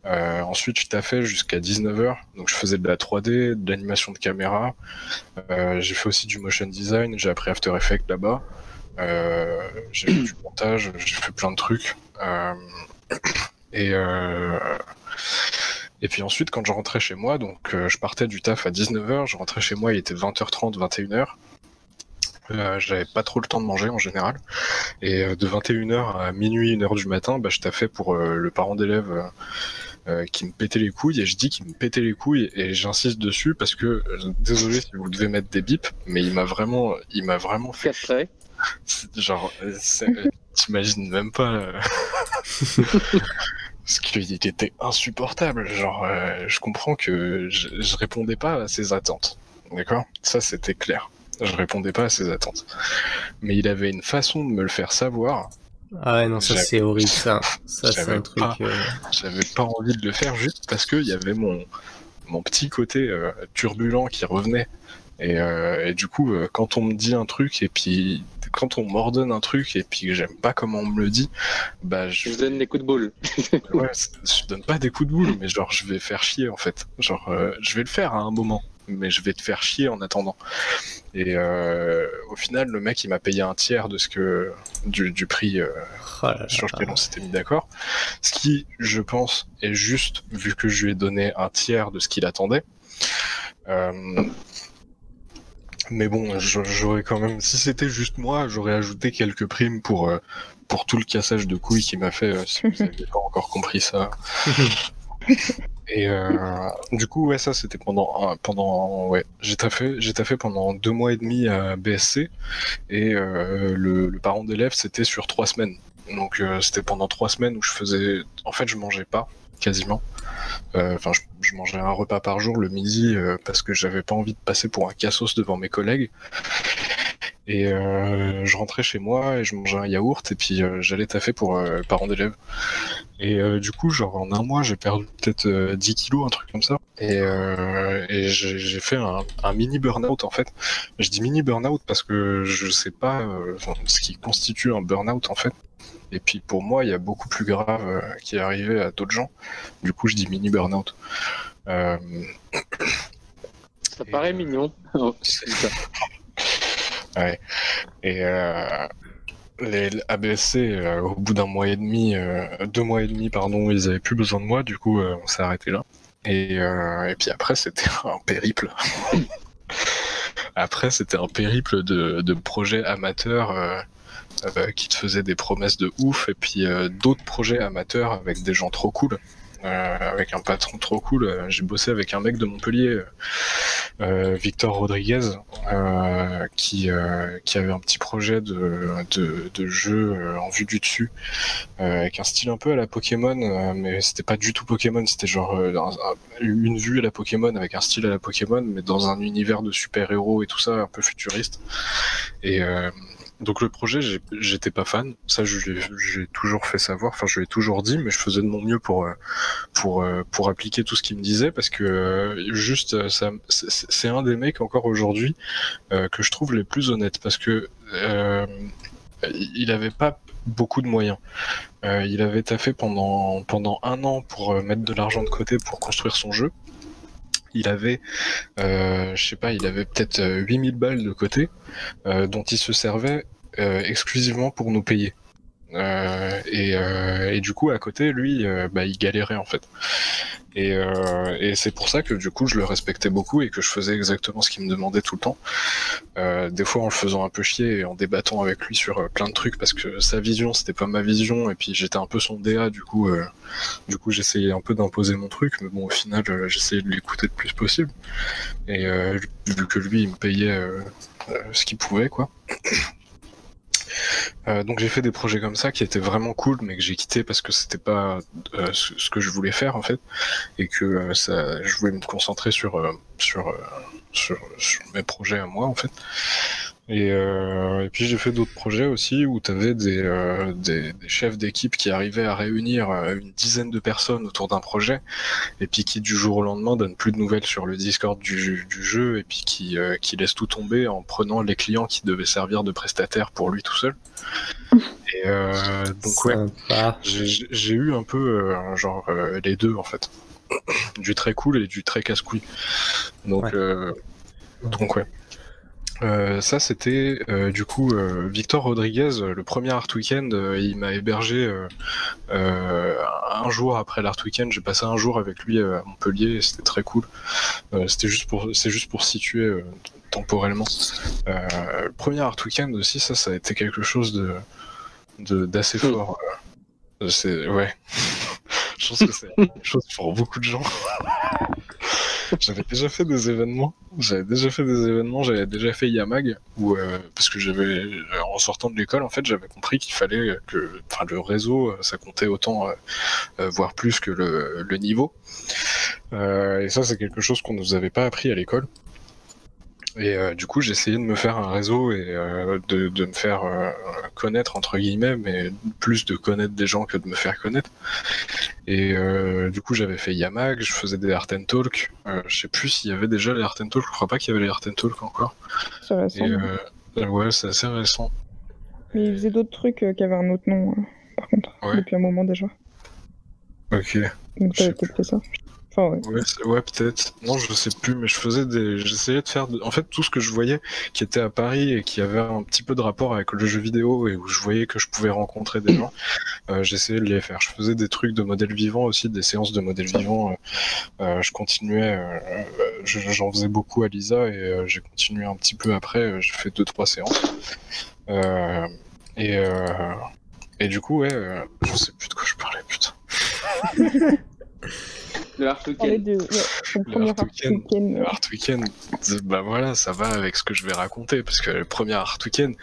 Ensuite, je taffais jusqu'à 19h, donc je faisais de la 3D, de l'animation de caméra. J'ai fait aussi du motion design, j'ai appris After Effects là-bas. J'ai fait du montage, j'ai fait plein de trucs. Et puis ensuite, quand je rentrais chez moi, donc je partais du taf à 19h, je rentrais chez moi, il était 20h30, 21h. J'avais pas trop le temps de manger en général. Et de 21h à minuit, 1h du matin, bah, je taffais pour le parent d'élève qui me pétait les couilles. Et je dis qu'il me pétait les couilles et j'insiste dessus parce que, désolé si vous devez mettre des bips, mais il m'a vraiment fait... Castré. Genre, t'imagines même pas... Parce qu'il était insupportable. Genre, je comprends que je répondais pas à ses attentes. D'accord ? Ça, c'était clair. Je répondais pas à ses attentes. Mais il avait une façon de me le faire savoir. Ah ouais, non, ça c'est horrible, ça. Ça, c'est un truc... J'avais pas envie de le faire juste parce qu'il y avait mon petit côté turbulent qui revenait. Et du coup, quand on me dit un truc et puis quand on m'ordonne un truc et puis que j'aime pas comment on me le dit, bah je donne des coups de boule. Ouais, je donne pas des coups de boule, mais genre je vais faire chier en fait. Genre je vais le faire à un moment, mais je vais te faire chier en attendant. Et au final, le mec il m'a payé un tiers de du prix sur lequel on s'était mis d'accord. Ce qui, je pense, est juste vu que je lui ai donné un tiers de ce qu'il attendait. Mais bon, j'aurais quand même, si c'était juste moi, j'aurais ajouté quelques primes pour tout le cassage de couilles qu'il m'a fait, si vous n'avez pas encore compris ça. Et du coup, ouais, ça c'était ouais, j'ai taffé pendant 2 mois et demi à BSC, et le parent d'élève c'était sur 3 semaines. Donc c'était pendant 3 semaines où je mangeais pas, quasiment. Enfin, je mangeais un repas par jour le midi parce que j'avais pas envie de passer pour un cassos devant mes collègues. Et je rentrais chez moi et je mangeais un yaourt et puis j'allais taffer pour parents d'élèves. Et du coup, genre en un mois, j'ai perdu peut-être 10 kilos, un truc comme ça. Et j'ai fait un mini burn-out en fait. Je dis mini burn-out parce que je sais pas ce qui constitue un burn-out en fait. Et puis pour moi, il y a beaucoup plus grave qui est arrivé à d'autres gens. Du coup, je dis mini burn-out. Ça paraît mignon. Oh, c'est ça. Ouais. Et les ABSC, au bout d'un mois et demi, 2 mois et demi, pardon, ils avaient plus besoin de moi, du coup, on s'est arrêté là. Et puis après, c'était un périple. Après, c'était un périple de projets amateurs qui te faisaient des promesses de ouf, et puis d'autres projets amateurs avec des gens trop cool. Avec un patron trop cool. J'ai bossé avec un mec de Montpellier, Victor Rodriguez, qui avait un petit projet de jeu en vue du dessus, avec un style un peu à la Pokémon, mais c'était pas du tout Pokémon, c'était genre une vue à la Pokémon avec un style à la Pokémon, mais dans un univers de super-héros et tout ça, un peu futuriste. Et donc le projet, j'étais pas fan, ça j'ai toujours fait savoir, enfin je l'ai toujours dit, mais je faisais de mon mieux pour appliquer tout ce qu'il me disait, parce que juste ça, c'est un des mecs encore aujourd'hui que je trouve les plus honnêtes, parce que il avait pas beaucoup de moyens. Il avait taffé pendant un an pour mettre de l'argent de côté pour construire son jeu. Il avait, je sais pas, il avait peut-être 8000 balles de côté, dont il se servait exclusivement pour nous payer. Et du coup, à côté, lui, il galérait en fait. Et c'est pour ça que du coup, je le respectais beaucoup et que je faisais exactement ce qu'il me demandait tout le temps. Des fois, en le faisant un peu chier et en débattant avec lui sur plein de trucs, parce que sa vision, c'était pas ma vision, et puis j'étais un peu son DA, du coup, j'essayais un peu d'imposer mon truc, mais bon, au final, j'essayais de l'écouter le plus possible. Et vu que lui, il me payait ce qu'il pouvait, quoi. Donc j'ai fait des projets comme ça qui étaient vraiment cool, mais que j'ai quitté parce que c'était pas ce que je voulais faire en fait, et que je voulais me concentrer sur mes projets à moi en fait. Et puis j'ai fait d'autres projets aussi où t'avais des chefs d'équipe qui arrivaient à réunir une dizaine de personnes autour d'un projet, et puis qui du jour au lendemain donnent plus de nouvelles sur le Discord du jeu, et puis qui laissent tout tomber en prenant les clients qui devaient servir de prestataires pour lui tout seul. Et donc ouais, j'ai eu un peu les deux en fait, du très cool et du très casse-couille. Donc ouais. Ça c'était du coup Victor Rodriguez, le premier Art Weekend, il m'a hébergé un jour après l'Art Weekend. J'ai passé un jour avec lui à Montpellier, et c'était très cool. C'est juste pour situer temporellement. Le premier Art Weekend aussi, ça a été quelque chose d'assez fort. Ouais. Je pense que c'est quelque chose pour beaucoup de gens. J'avais déjà fait des événements, j'avais déjà fait Yamag, où, parce que en sortant de l'école, en fait, j'avais compris qu'il fallait que le réseau, ça comptait autant, voire plus que le niveau. Et ça, c'est quelque chose qu'on nous avait pas appris à l'école. Et du coup, j'ai essayé de me faire un réseau et de me faire connaître, entre guillemets, mais plus de connaître des gens que de me faire connaître. Et du coup, j'avais fait Yamag, je faisais des Art and Talk. Je sais plus s'il y avait déjà les Art and Talk, je crois pas qu'il y avait les Art and Talk encore. C'est récent. Et, ouais, c'est assez récent. Mais il faisait d'autres trucs qui avaient un autre nom, par contre, depuis un moment déjà. Ok. Donc t'avais peut-être fait ça. Enfin, ouais, peut-être. Non, je sais plus, mais j'essayais de faire en fait tout ce que je voyais qui était à Paris et qui avait un petit peu de rapport avec le jeu vidéo et où je voyais que je pouvais rencontrer des gens. J'essayais de les faire. Je faisais des trucs de modèles vivants aussi, des séances de modèles vivants. Je continuais, j'en faisais beaucoup à Lisa et j'ai continué un petit peu après. J'ai fait 2-3 séances. Et du coup, je sais plus de quoi je parlais, putain. Le Art Parler Weekend. de son premier Art Weekend. Le Art Weekend, bah voilà, ça va avec ce que je vais raconter, parce que le premier Art Weekend,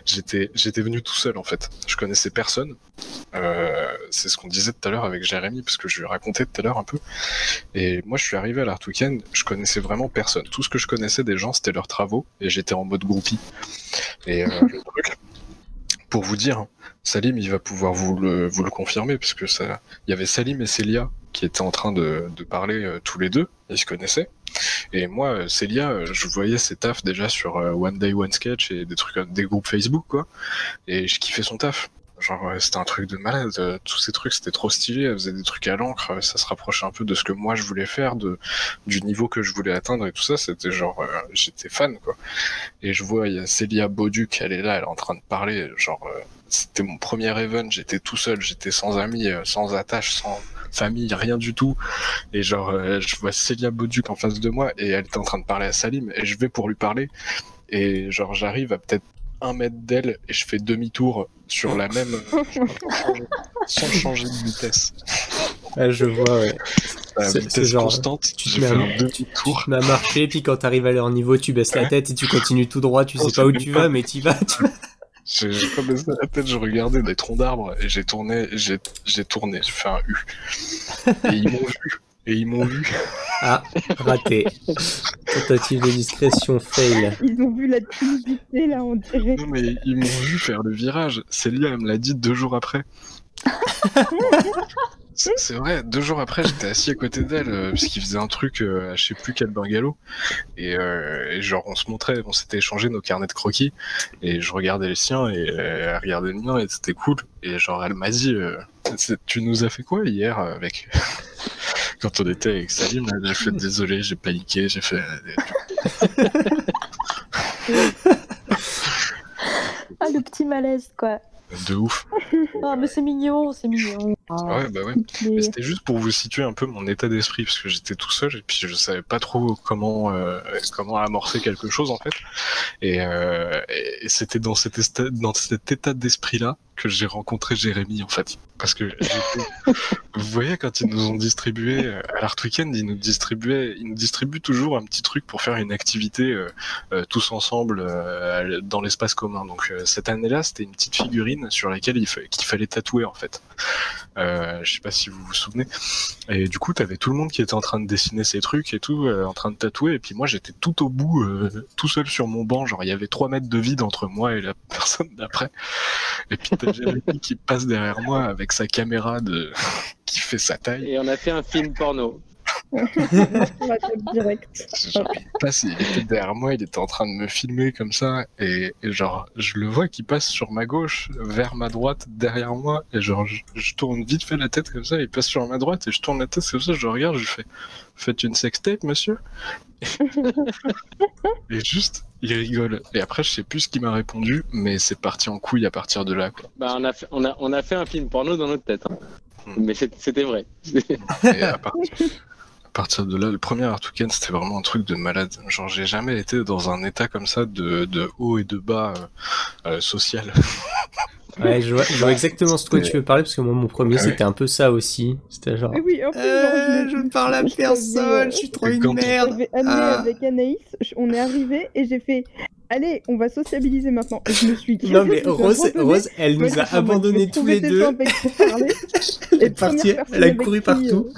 j'étais venu tout seul en fait. Je connaissais personne. C'est ce qu'on disait tout à l'heure avec Jérémy, parce que je lui racontais tout à l'heure un peu. Et moi, je suis arrivé à l'Art Weekend, je connaissais vraiment personne. Tout ce que je connaissais des gens, c'était leurs travaux, et j'étais en mode groupie. Et le truc, pour vous dire, Salim, il va pouvoir vous le confirmer, parce que ça, il y avait Salim et Célia qui étaient en train de parler tous les deux, ils se connaissaient. Et moi, Célia, je voyais ses tafs déjà sur One Day One Sketch et des trucs, des groupes Facebook, quoi. Et je kiffais son taf. Genre, c'était un truc de malade. Tous ces trucs, c'était trop stylé. Elle faisait des trucs à l'encre. Ça se rapprochait un peu de ce que moi je voulais faire, du niveau que je voulais atteindre et tout ça. C'était genre, j'étais fan, quoi. Et je vois, il y a Célia Bauduc, elle est là, elle est en train de parler. Genre, c'était mon premier event. J'étais tout seul, j'étais sans amis, sans attache, sans famille, rien du tout. Et genre, je vois Célia Bauduc en face de moi et elle était en train de parler à Salim et je vais pour lui parler. Et genre, j'arrive à peut-être 1 mètre d'elle et je fais demi-tour sur la même sans changer de vitesse. Ah, je vois, ouais. C'est genre constante, tu te mets à marcher, puis quand t'arrives à leur niveau, tu baisses la tête et tu continues tout droit, tu sais pas où tu vas, mais tu vas. J'ai pas baissé la tête, je regardais des troncs d'arbres et j'ai tourné, j'ai fait un U. Et ils m'ont vu. Ah, raté. Tentative de discrétion, fail. Ils ont vu la timidité là, on dirait. Non mais ils m'ont vu faire le virage. Célia, elle me l'a dit 2 jours après. C'est vrai, 2 jours après, j'étais assis à côté d'elle parce qu'il faisait un truc à je sais plus quel bungalow et genre on se montrait, on s'était échangé nos carnets de croquis et je regardais les siens et elle regardait le mien et c'était cool et genre elle m'a dit tu nous as fait quoi hier avec quand on était avec Salim, j'ai fait désolé, j'ai paniqué, j'ai fait Ah, le petit malaise, quoi. de ouf. Ah, mais c'est mignon, c'est mignon. Ah. Ouais, bah ouais. Mais c'était juste pour vous situer un peu mon état d'esprit, parce que j'étais tout seul et puis je savais pas trop comment amorcer quelque chose en fait. Et c'était dans cet état d'esprit-là que j'ai rencontré Jérémy en fait. Parce que vous voyez, quand ils nous ont distribué à l'Art Weekend, ils nous distribuent toujours un petit truc pour faire une activité tous ensemble dans l'espace commun. Donc cette année-là, c'était une petite figurine sur laquelle qu'il fallait tatouer en fait. Je sais pas si vous vous souvenez. Et du coup, t'avais tout le monde qui était en train de dessiner ses trucs et tout, en train de tatouer. Et puis moi, j'étais tout au bout, tout seul sur mon banc. Genre, il y avait 3 mètres de vide entre moi et la personne d'après. Et puis t'as Jérémy qui passe derrière moi avec sa caméra qui fait sa taille. Et on a fait un film porno. Direct. Genre, il était derrière moi, il était en train de me filmer comme ça, et genre, je le vois qui passe sur ma gauche, vers ma droite, derrière moi, et genre, je tourne vite fait la tête comme ça, il passe sur ma droite, et je tourne la tête comme ça, je le regarde, je fais, faites une sextape, monsieur? Et juste, il rigole. Et après, je sais plus ce qu'il m'a répondu, mais c'est parti en couille à partir de là, quoi. Bah, on a fait un film porno dans notre tête, hein. Mais c'était vrai. Et à partir de là, le premier Art Weekend, c'était vraiment un truc de malade. Genre, j'ai jamais été dans un état comme ça de haut et de bas social. Ouais, je vois exactement ce que tu veux parler, parce que moi, mon premier, c'était un peu ça aussi. C'était genre, oui, en fait, je ne parle à personne, je suis trop une merde. Avec Anaïs, on est arrivé et j'ai fait... Allez, on va sociabiliser maintenant. Et je me suis non mais Rose, elle nous a abandonnés tous les deux. Elle est partie, elle a couru partout.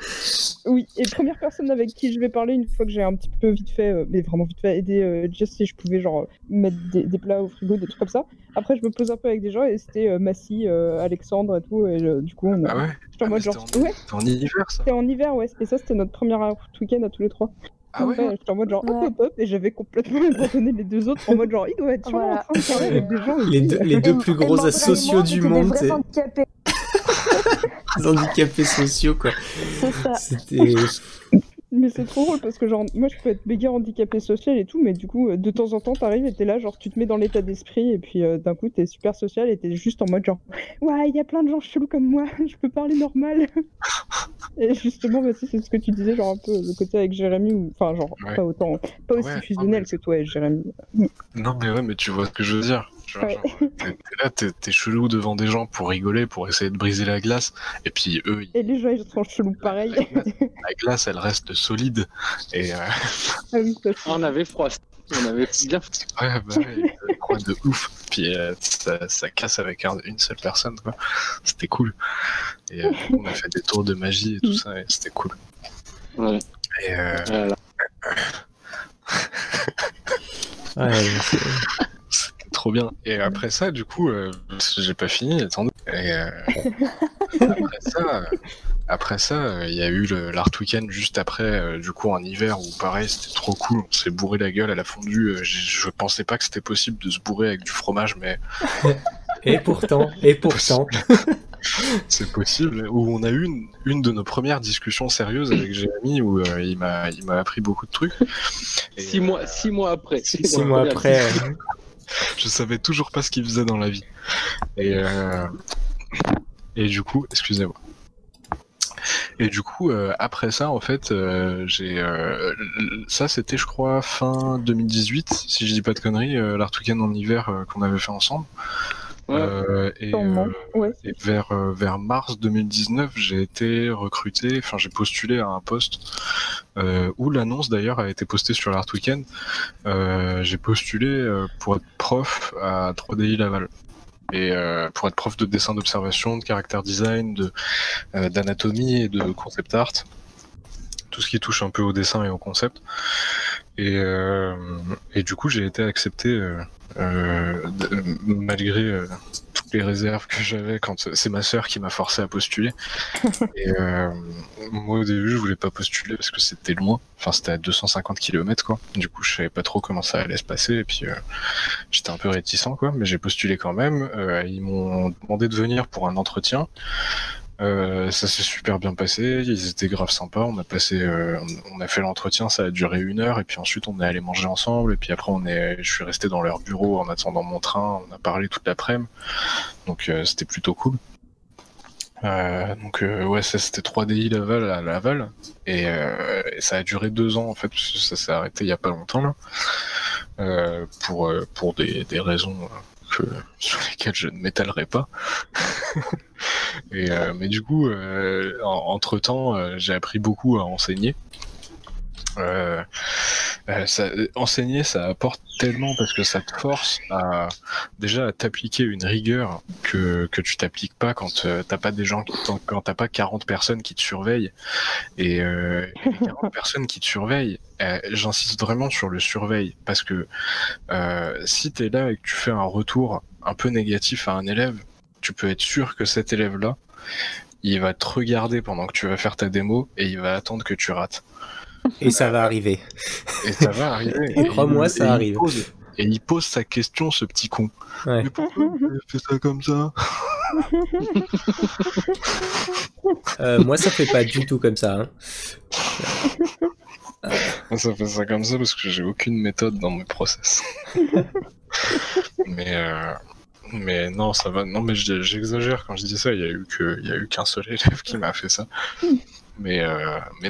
Oui, et première personne avec qui je vais parler une fois que j'ai un petit peu vite fait, mais vraiment vite fait, aider Jess si je pouvais genre mettre des plats au frigo, des trucs comme ça. Après, je me pose un peu avec des gens et c'était Massy, Alexandre et tout. Et du coup, on a... Ah ouais. J'étais en mode genre... Ouais. C'était en hiver ça. C'était en hiver, ouais. Et ça, c'était notre premier week-end à tous les 3. Ah ouais. J'étais en mode genre hop, et j'avais complètement abandonné les deux autres en mode genre il doit être sûrement en train de parler avec des gens. Les deux plus gros asociaux du monde. Des handicapés. Les handicapés sociaux, quoi. C'est ça. C'était... Mais c'est trop drôle parce que genre moi je peux être méga handicapé social et tout, mais du coup de temps en temps t'arrives et t'es là genre tu te mets dans l'état d'esprit et puis d'un coup t'es super social et t'es juste en mode genre ouais il y a plein de gens chelous comme moi, je peux parler normal. Et justement bah, c'est ce que tu disais genre un peu le côté avec Jérémy ou enfin genre pas aussi fusionnel que toi et Jérémy. Non mais ouais mais tu vois ce que je veux dire. Tu vois, Ouais. genre, t'es là, t'es chelou devant des gens pour rigoler, pour essayer de briser la glace, et puis eux, Et les gens, ils sont chelous pareil. la glace, elle reste solide, et Ah oui, ça c'est. On avait froid. On avait bien. ouais, bah ouais, il avait froid de ouf, puis ça casse avec une seule personne, quoi. C'était cool. Et du coup, on a fait des tours de magie et tout ça, et c'était cool. Ouais. Et Voilà. Ouais, c'était trop bien. Et après ça, du coup, j'ai pas fini, attendez. Et après ça, il y a eu l'Art Weekend juste après, du coup en hiver, où pareil, c'était trop cool. On s'est bourré la gueule à la fondue. Je pensais pas que c'était possible de se bourrer avec du fromage, mais et pourtant. c'est possible. Où on a eu une de nos premières discussions sérieuses avec Jérémy, où il m'a appris beaucoup de trucs. Et, 6 mois après. 6 mois après. je savais toujours pas ce qu'il faisait dans la vie. Et du coup, excusez-moi. Et du coup, après ça, en fait, ça c'était, je crois, fin 2018, si je dis pas de conneries, l'Art Weekend en hiver qu'on avait fait ensemble. Ouais. Ouais. Et vers mars 2019, j'ai été recruté, enfin j'ai postulé à un poste où l'annonce d'ailleurs a été postée sur l'Art Weekend. J'ai postulé pour être prof à 3DI Laval. Et pour être prof de dessin d'observation, de character design, d'anatomie et de concept art. Tout ce qui touche un peu au dessin et au concept. Et du coup, j'ai été accepté malgré toutes les réserves que j'avais quand c'est ma sœur qui m'a forcé à postuler. Et moi, au début, je voulais pas postuler parce que c'était loin. Enfin, c'était à 250 km, quoi. Du coup, je savais pas trop comment ça allait se passer. Et puis, j'étais un peu réticent, quoi. Mais j'ai postulé quand même. Ils m'ont demandé de venir pour un entretien. Ça s'est super bien passé, ils étaient grave sympas, on a fait l'entretien, ça a duré 1 heure, et puis ensuite on est allé manger ensemble, et puis après je suis resté dans leur bureau en attendant mon train, on a parlé toute l'après-midi, donc c'était plutôt cool. Ouais, ça c'était 3DI Laval à Laval, et ça a duré 2 ans en fait, parce que ça s'est arrêté il y a pas longtemps là, pour des raisons sur lesquelles je ne m'étalerai pas. Mais du coup, entre-temps, j'ai appris beaucoup à enseigner. Enseigner, ça apporte tellement parce que ça te force déjà à t'appliquer une rigueur que tu t'appliques pas quand t'as pas quand t'as pas 40 personnes qui te surveillent. Et les 40 personnes qui te surveillent, j'insiste vraiment sur le surveille parce que si t'es là et que tu fais un retour un peu négatif à un élève, tu peux être sûr que cet élève-là, il va te regarder pendant que tu vas faire ta démo et il va attendre que tu rates. Et ça va arriver. Et ça va arriver. Et crois-moi, ça arrive. Et il pose sa question, ce petit con. Ouais. Mais pourquoi vous avez fait ça comme ça? Moi, ça fait pas du tout comme ça. Moi, ça fait ça comme ça parce que j'ai aucune méthode dans mes process. Mais non, ça va. Non, mais j'exagère quand je dis ça. Il y a eu qu'un seul élève qui m'a fait ça. Mais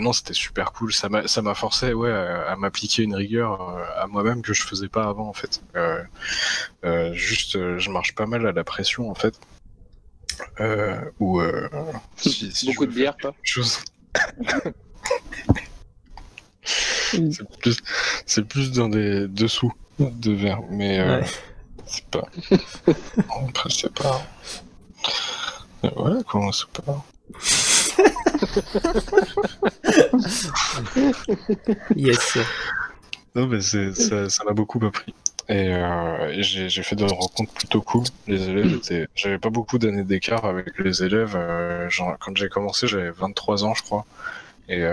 non, c'était super cool. Ça m'a forcé, à m'appliquer une rigueur à moi-même que je faisais pas avant, en fait. Je marche pas mal à la pression, en fait. Beaucoup de bière, pas. C'est plus dans des dessous de verre, mais Ouais. c'est pas. Après, c'est pas. Voilà, comment c'est pas. Yes. Non, mais ça m'a beaucoup appris. Et j'ai fait des rencontres plutôt cool. Les élèves j'avais pas beaucoup d'années d'écart avec les élèves. Quand j'ai commencé, j'avais 23 ans, je crois. Et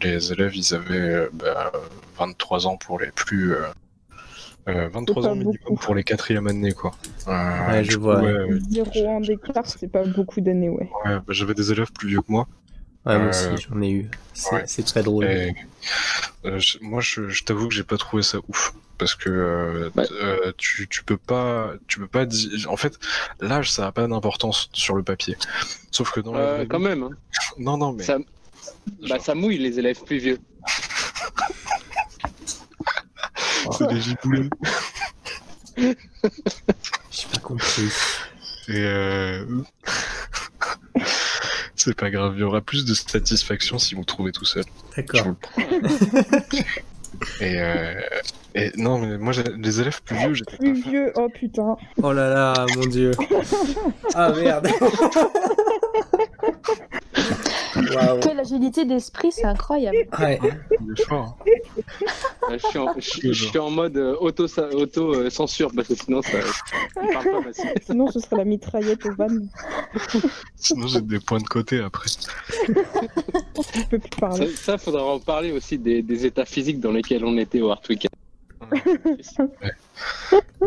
les élèves, ils avaient 23 ans pour les plus. 23 ans minimum beaucoup. Pour les 4e années, quoi. Ouais, je vois. 0 ans d'écart, c'est pas beaucoup d'années, ouais. Ouais, j'avais des élèves plus vieux que moi. Ouais, moi aussi, j'en ai eu. C'est très drôle. Et, moi, je t'avoue que j'ai pas trouvé ça ouf. Parce que tu peux pas dire. En fait, l'âge, ça a pas d'importance sur le papier. Sauf que dans la vraie vie... quand même. Hein. Non, mais. Ça mouille les élèves plus vieux. C'est des giboulets. J'ai pas compris. Et c'est pas grave, il y aura plus de satisfaction si vous trouvez tout seul. Je D'accord. vous le promets. Et non, mais moi, les élèves plus vieux, j'étais Plus pas fan. vieux, oh putain. Oh là là, mon dieu. Ah merde. Waouh. Quelle agilité d'esprit, c'est incroyable. Ouais. Il est fort. Je suis en mode auto-censure parce que sinon ça il parle pas facile. Sinon, ce serait la mitraillette au van. Sinon, j'ai des points de côté après. Je peux plus parler. Ça, faudra en parler aussi des états physiques dans lesquels on était au Art Weekend.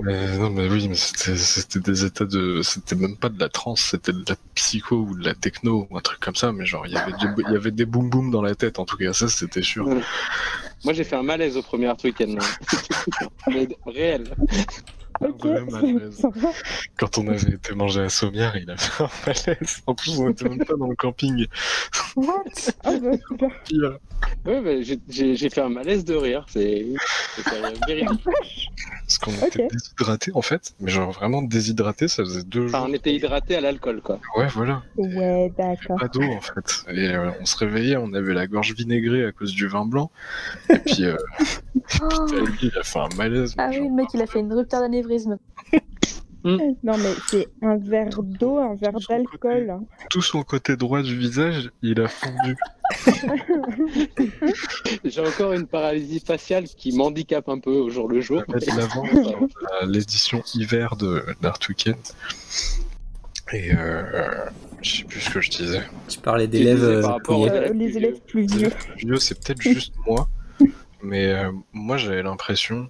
Mais non, mais oui, mais c'était des états de. C'était même pas de la trance, c'était de la psycho ou de la techno ou un truc comme ça, mais genre, il y avait des boum boum dans la tête, en tout cas, ça c'était sûr. Moi j'ai fait un malaise au premier Art Weekend. Mais réel. Ok, Un vrai malaise. sympa. Quand on avait été manger à Sommières, il a fait un malaise. En plus, on était même pas dans le camping. What? Ah bah super. Pire. Ouais, mais j'ai fait un malaise de rire. C'est véridique. Parce qu'on Ok. était déshydratés en fait, mais genre vraiment déshydratés, ça faisait 2 jours. Enfin, on était hydraté à l'alcool, quoi. Ouais, voilà. Ouais, d'accord. Pas d'eau en fait. Et on se réveillait, on avait la gorge vinaigrée à cause du vin blanc. Et puis, Oh. lui, il a fait un malaise. Ah mais oui, genre, le mec, il a fait une rupture d'anévrisme. Non mais c'est un verre d'eau, un verre Son côté. d'alcool. tout son côté droit du visage, il a fondu. J'ai encore une paralysie faciale qui m'handicape un peu au jour le jour. On va mettre l'avant à l'édition hiver de d'Art Weekend. Et je sais plus ce que je disais. Tu parlais d'élèves disais par rapport pouillés. aux- Les élèves plus vieux. Vieux, c'est peut-être juste moi, mais moi j'avais l'impression.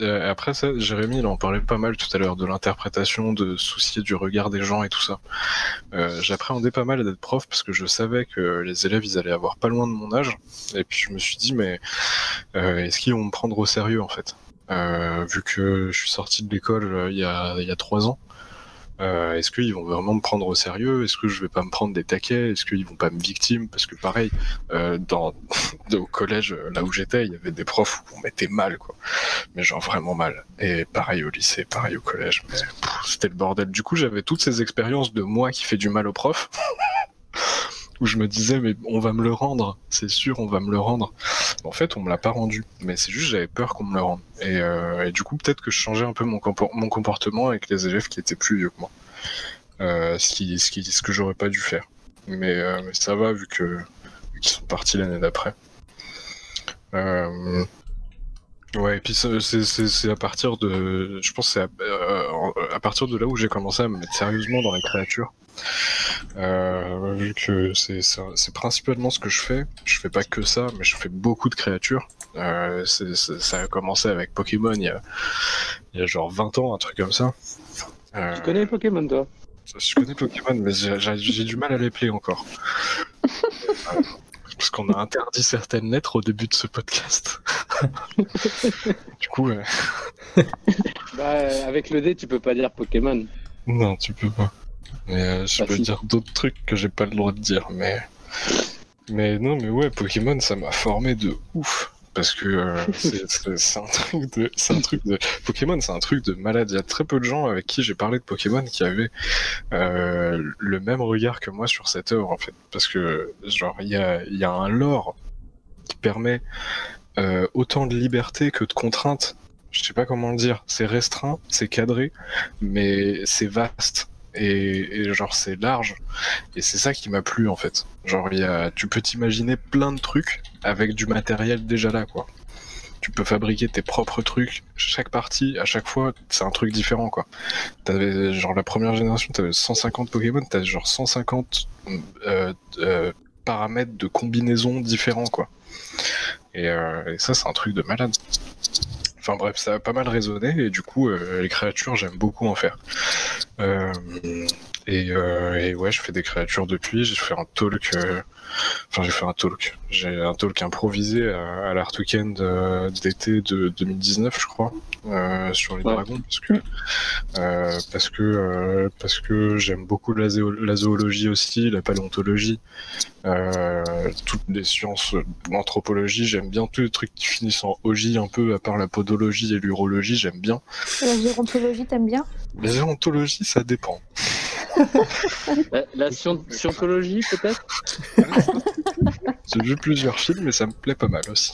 Après ça, Jérémy il en parlait pas mal tout à l'heure de l'interprétation, de soucier du regard des gens et tout ça. J'appréhendais pas mal d'être prof parce que je savais que les élèves ils allaient avoir pas loin de mon âge, et puis je me suis dit mais est-ce qu'ils vont me prendre au sérieux en fait, vu que je suis sorti de l'école il y a 3 ans. Est-ce qu'ils vont vraiment me prendre au sérieux? Est-ce que je vais pas me prendre des taquets? Est-ce qu'ils vont pas me victime? Parce que pareil, au collège, là où j'étais, il y avait des profs où on mettait mal, quoi. Mais genre vraiment mal. Et pareil au lycée, pareil au collège. Mais c'était le bordel. Du coup, j'avais toutes ces expériences de moi qui fait du mal aux profs. Où je me disais, mais on va me le rendre, c'est sûr, on va me le rendre. En fait, on me l'a pas rendu, mais c'est juste j'avais peur qu'on me le rende. Et du coup, peut-être que je changeais un peu mon comportement avec les élèves qui étaient plus vieux que moi. Ce que j'aurais pas dû faire. Mais ça va, vu qu'ils sont partis l'année d'après. Ouais, et puis c'est à partir de... Je pense que c'est à partir de là où j'ai commencé à me mettre sérieusement dans les créatures. Vu que c'est principalement ce que je fais pas que ça, mais je fais beaucoup de créatures. Ça a commencé avec Pokémon il y a genre 20 ans, un truc comme ça. Tu connais Pokémon, toi? Je connais Pokémon, mais j'ai du mal à les plaire encore. Parce qu'on a interdit certaines lettres au début de ce podcast. Du coup, Bah, avec le D, tu peux pas dire Pokémon. non, tu peux pas. Mais je Bah, peux si. dire d'autres trucs que j'ai pas le droit de dire, mais non, mais ouais, Pokémon, ça m'a formé de ouf. Parce que c'est un truc de Pokémon, c'est un truc de malade. Il y a très peu de gens avec qui j'ai parlé de Pokémon qui avaient le même regard que moi sur cette œuvre en fait. Parce que genre il y a un lore qui permet autant de liberté que de contraintes. Je sais pas comment le dire. C'est restreint, c'est cadré, mais c'est vaste. Et genre c'est large, et c'est ça qui m'a plu en fait. Genre tu peux t'imaginer plein de trucs avec du matériel déjà là quoi. Tu peux fabriquer tes propres trucs, chaque partie, à chaque fois, c'est un truc différent quoi. T'avais genre la première génération, t'avais 150 Pokémon, t'avais genre 150 paramètres de combinaisons différents quoi. Et ça c'est un truc de malade. Enfin bref, ça a pas mal résonné et du coup les créatures j'aime beaucoup en faire. Et ouais, je fais des créatures depuis. J'ai fait un talk. J'ai un talk improvisé à l'Art Weekend d'été de 2019, je crois, sur les dragons, parce que j'aime beaucoup la zoologie aussi, la paléontologie, toutes les sciences, l'anthropologie. J'aime bien tous les trucs qui finissent en ogie un peu, à part la podologie et l'urologie, j'aime bien. La gérontologie, t'aimes bien? La gérontologie, ça dépend. La scientologie, peut-être. J'ai vu plusieurs films, mais ça me plaît pas mal aussi.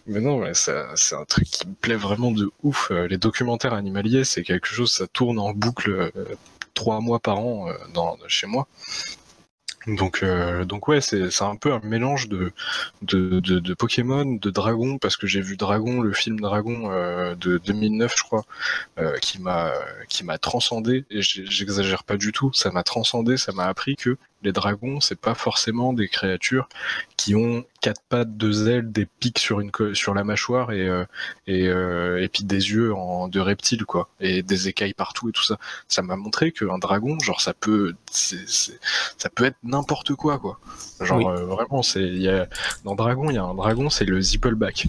Mais non, mais c'est un truc qui me plaît vraiment de ouf. Les documentaires animaliers, c'est quelque chose, ça tourne en boucle 3 mois par an chez moi. Donc ouais, c'est un peu un mélange de Pokémon, de Dragon, parce que j'ai vu Dragon, le film Dragon de 2009, je crois, qui m'a transcendé, et j'exagère pas du tout, ça m'a transcendé, ça m'a appris que les dragons, c'est pas forcément des créatures qui ont 4 pattes, 2 ailes, des pics sur la mâchoire et puis des yeux de reptiles, quoi, et des écailles partout et tout ça. Ça m'a montré qu'un dragon, genre, ça peut être n'importe quoi. Genre, oui. Vraiment, dans Dragon, il y a un dragon, c'est le Zippleback.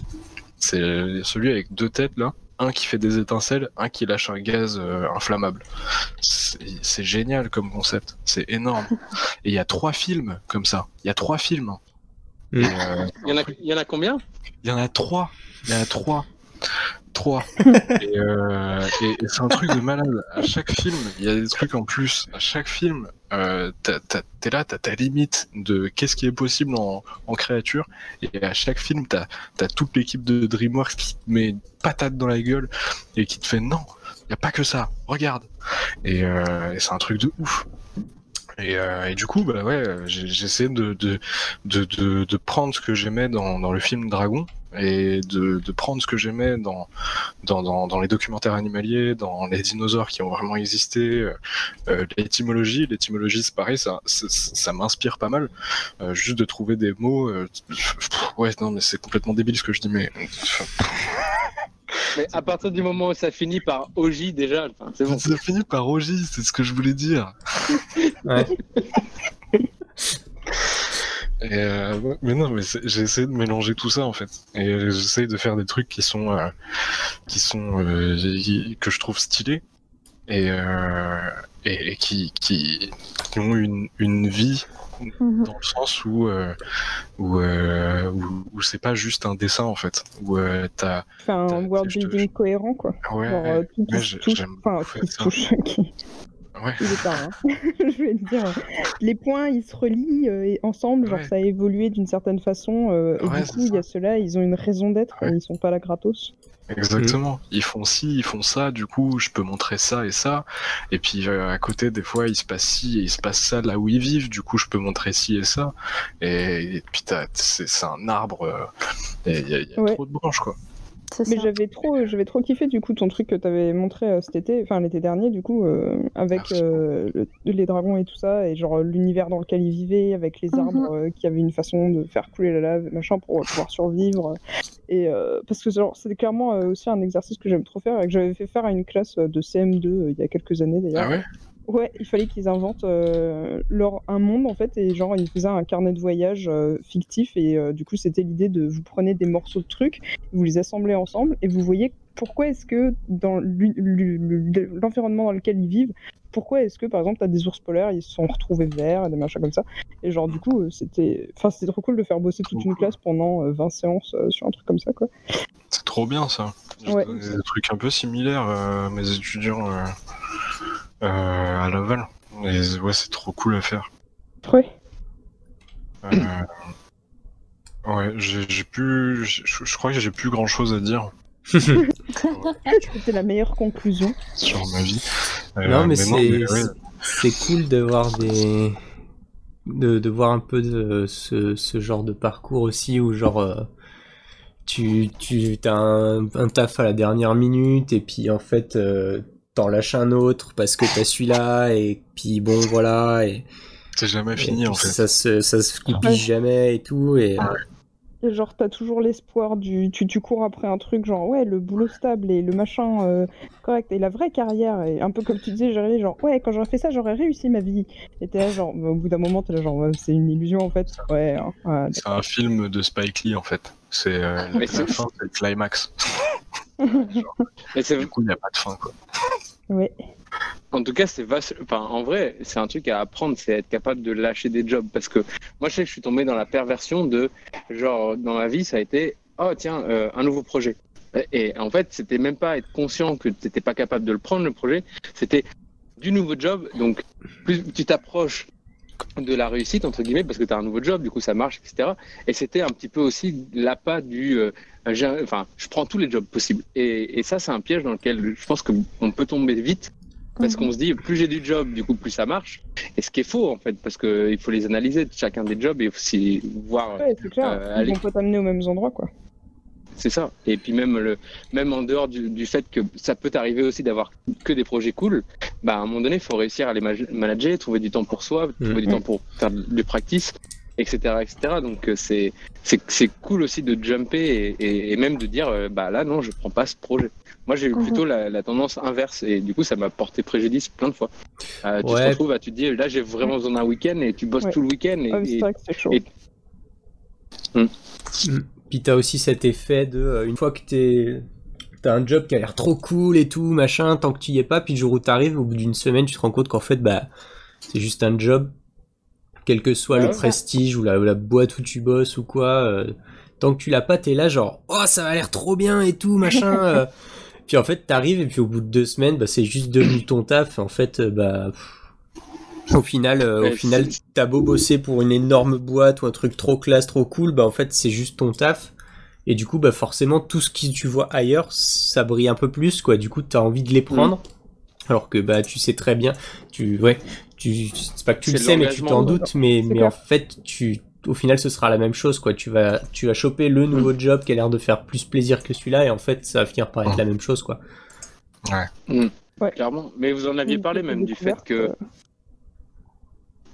C'est celui avec 2 têtes, là. Un qui fait des étincelles, un qui lâche un gaz inflammable. C'est génial comme concept, c'est énorme. Et il y a 3 films comme ça. Il y a 3 films. Il y en a combien? Il y en a 3. Il y en a 3. 3. Et c'est un truc de malade. À chaque film, il y a des trucs en plus. À chaque film, t'es là, t'as ta limite de qu'est-ce qui est possible en créature. Et à chaque film, t'as toute l'équipe de DreamWorks qui te met une patate dans la gueule et qui te fait non, y a pas que ça, regarde. Et c'est un truc de ouf. Et du coup, bah ouais, j'essaie de prendre ce que j'aimais dans le film Dragon et de prendre ce que j'aimais dans les documentaires animaliers, dans les dinosaures qui ont vraiment existé, l'étymologie, c'est pareil, ça m'inspire pas mal, juste de trouver des mots. Ouais, non, mais c'est complètement débile ce que je dis, mais. Mais à partir du moment où ça finit par Oji, déjà, c'est bon. Ça finit par Oji, c'est ce que je voulais dire. Ouais. Mais non, mais j'ai essayé de mélanger tout ça en fait, et j'essaye de faire des trucs qui sont que je trouve stylés et qui ont une vie. Dans le sens où c'est pas juste un dessin en fait, où t'as un world building cohérent, quoi. Ouais, genre, tout qui se touche, Ouais. Il est pas, hein. Je vais te dire, les points ils se relient ensemble, genre ça a évolué d'une certaine façon, et du coup il y a ceux-là, ils ont une raison d'être, ils sont pas là gratos. Exactement, ils font ci, ils font ça, du coup je peux montrer ça et ça, et puis à côté des fois il se passe ci et il se passe ça là où ils vivent, du coup je peux montrer ci et ça, et puis c'est un arbre, et il y a trop de branches quoi. Mais j'avais trop kiffé du coup ton truc que t'avais montré cet été, enfin l'été dernier du coup, avec les dragons et tout ça, et genre l'univers dans lequel ils vivaient, avec les arbres qui avaient une façon de faire couler la lave, machin, pour pouvoir survivre. Et parce que genre c'était clairement aussi un exercice que j'aime trop faire et que j'avais fait faire à une classe de CM2 il y a quelques années d'ailleurs. Ah ouais? Ouais, il fallait qu'ils inventent un monde en fait, et genre ils faisaient un carnet de voyage fictif, et du coup c'était l'idée de vous prenez des morceaux de trucs, vous les assemblez ensemble et vous voyez pourquoi est-ce que dans l'environnement dans lequel ils vivent, pourquoi est-ce que par exemple t'as des ours polaires, ils se sont retrouvés verts et des machins comme ça, et genre du coup c'était trop cool de faire bosser toute une classe pendant 20 séances sur un truc comme ça quoi. C'est trop bien ça. Ouais. Des trucs un peu similaires mes étudiants à Laval. Et ouais, c'est trop cool à faire. Ouais. Ouais, je crois que j'ai plus grand chose à dire. C'était la meilleure conclusion sur ma vie. Non, mais c'est cool d'avoir de voir un peu de ce genre de parcours aussi, où genre tu as un taf à la dernière minute et puis en fait t'en lâches un autre parce que t'as celui-là, et puis bon voilà, et c'est jamais fini en fait. Ça se goupille jamais et tout, et Et genre, t'as toujours l'espoir tu cours après un truc, genre, ouais, le boulot stable et le machin correct. Et la vraie carrière, et un peu comme tu disais, j'arrivais genre, ouais, quand j'aurais fait ça, j'aurais réussi ma vie. Et t'es là, genre, au bout d'un moment, t'es là, genre, ouais, c'est une illusion en fait. Ouais, hein, ouais, C'est un film de Spike Lee en fait. C'est Mais la c'est- fin, c'est le climax. Mais c'est Du coup, il n'y a pas de fin quoi. ouais. En tout cas, enfin, en vrai, c'est un truc à apprendre, c'est être capable de lâcher des jobs. Parce que moi, je sais que je suis tombé dans la perversion de, genre, dans ma vie, ça a été, oh tiens, un nouveau projet. Et en fait, c'était même pas être conscient que tu n'étais pas capable de le prendre, le projet. C'était du nouveau job. Donc, plus tu t'approches de la réussite, entre guillemets, parce que tu as un nouveau job, du coup, ça marche, etc. Et c'était un petit peu aussi l'appât enfin, je prends tous les jobs possibles. Et ça, c'est un piège dans lequel je pense qu'on peut tomber vite. Parce qu'on se dit, plus j'ai du job, du coup, plus ça marche. Et ce qui est faux, en fait, parce qu'il faut les analyser, chacun des jobs, et aussi voir. Ouais, c'est clair. aller- Ils vont pas t'amener aux mêmes endroits, quoi. C'est ça. Et puis même en dehors du fait que ça peut t'arriver aussi d'avoir que des projets cool, bah, à un moment donné, il faut réussir à les manager, trouver du temps pour soi, trouver du temps pour faire du practice, etc., etc. Donc c'est cool aussi de jumper et même de dire, bah là, non, je prends pas ce projet. Moi, j'ai eu plutôt la tendance inverse et du coup, ça m'a porté préjudice plein de fois. Tu te Ouais. retrouves à te dire, là, j'ai vraiment besoin d'un week-end et tu bosses Ouais. tout le week-end. Ah, mais c'est vrai que c'est chaud. et- Puis t'as aussi cet effet de une fois que t'as un job qui a l'air trop cool et tout, machin, tant que tu y es pas, puis le jour où t'arrives, au bout d'une semaine, tu te rends compte qu'en fait, bah, c'est juste un job, quel que soit le Ouais. prestige ou la boîte où tu bosses ou quoi, tant que tu l'as pas, t'es là genre, oh, ça a l'air trop bien et tout, machin. Puis en fait, t'arrives et puis au bout de 2 semaines, bah, c'est juste devenu ton taf. En fait, bah, au final, t'as beau bosser pour une énorme boîte ou un truc trop classe, trop cool, bah en fait, c'est juste ton taf. Et du coup, bah forcément, tout ce que tu vois ailleurs, ça brille un peu plus, quoi. Du coup, t'as envie de les prendre. Alors que bah tu sais très bien, c'est pas que tu le C'est sais, mais tu l'engagement, t'en ouais. doutes, mais clair. en fait, au final, ce sera la même chose, quoi. Tu vas choper le nouveau job qui a l'air de faire plus plaisir que celui-là, et en fait, ça va finir par être la même chose, quoi. Clairement. Mais vous en aviez Une parlé petite même du fait découverte, que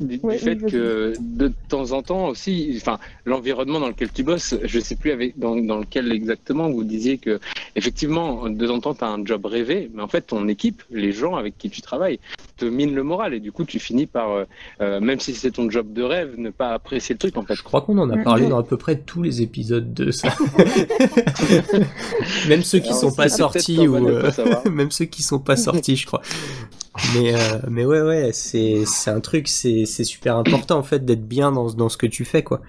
du Ouais, fait vas-y. que de temps en temps aussi, enfin l'environnement dans lequel tu bosses, je sais plus dans lequel exactement, vous disiez que effectivement de temps en temps tu as un job rêvé, mais en fait ton équipe, les gens avec qui tu travailles, te minent le moral et du coup tu finis par, même si c'est ton job de rêve, ne pas apprécier le truc en fait. Je crois qu'on en a parlé dans à peu près tous les épisodes de ça. Même ceux qui Alors, sont c'est pas peut-être sortis, pas ou mal de savoir. même ceux qui sont pas sortis, je crois. Mais ouais, c'est un truc, c'est super important en fait d'être bien dans ce que tu fais, quoi.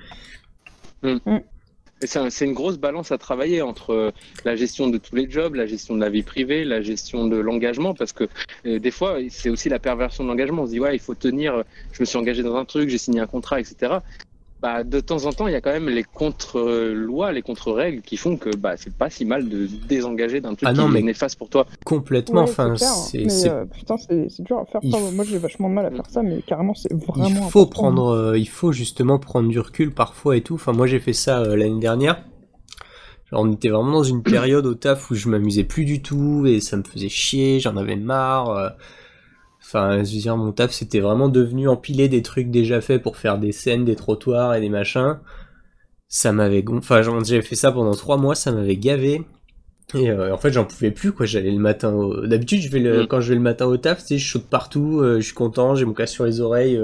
Et c'est une grosse balance à travailler entre la gestion de tous les jobs, la gestion de la vie privée, la gestion de l'engagement, parce que des fois, c'est aussi la perversion de l'engagement. On se dit, ouais, il faut tenir, je me suis engagé dans un truc, j'ai signé un contrat, etc. Bah, de temps en temps, il y a quand même les contre-lois, les contre-règles qui font que bah, c'est pas si mal de désengager d'un truc Ah non, qui mais est néfaste pour toi. complètement, Ouais, enfin, c'est clair, mais putain, c'est dur à faire. Il Moi, j'ai vachement de mal à faire ça, mais carrément, c'est il vraiment faut important. il faut justement prendre du recul parfois et tout. Enfin, moi j'ai fait ça l'année dernière. Genre, on était vraiment dans une période au taf où je m'amusais plus du tout et ça me faisait chier, j'en avais marre. Enfin, je veux dire, mon taf c'était vraiment devenu empiler des trucs déjà faits pour faire des scènes, des trottoirs et des machins. Ça m'avait enfin, j'avais fait ça pendant 3 mois, ça m'avait gavé. Et en fait, j'en pouvais plus, quoi. J'allais le matin d'habitude, quand je vais le matin au taf, tu sais, je saute partout, je suis content, j'ai mon casque sur les oreilles,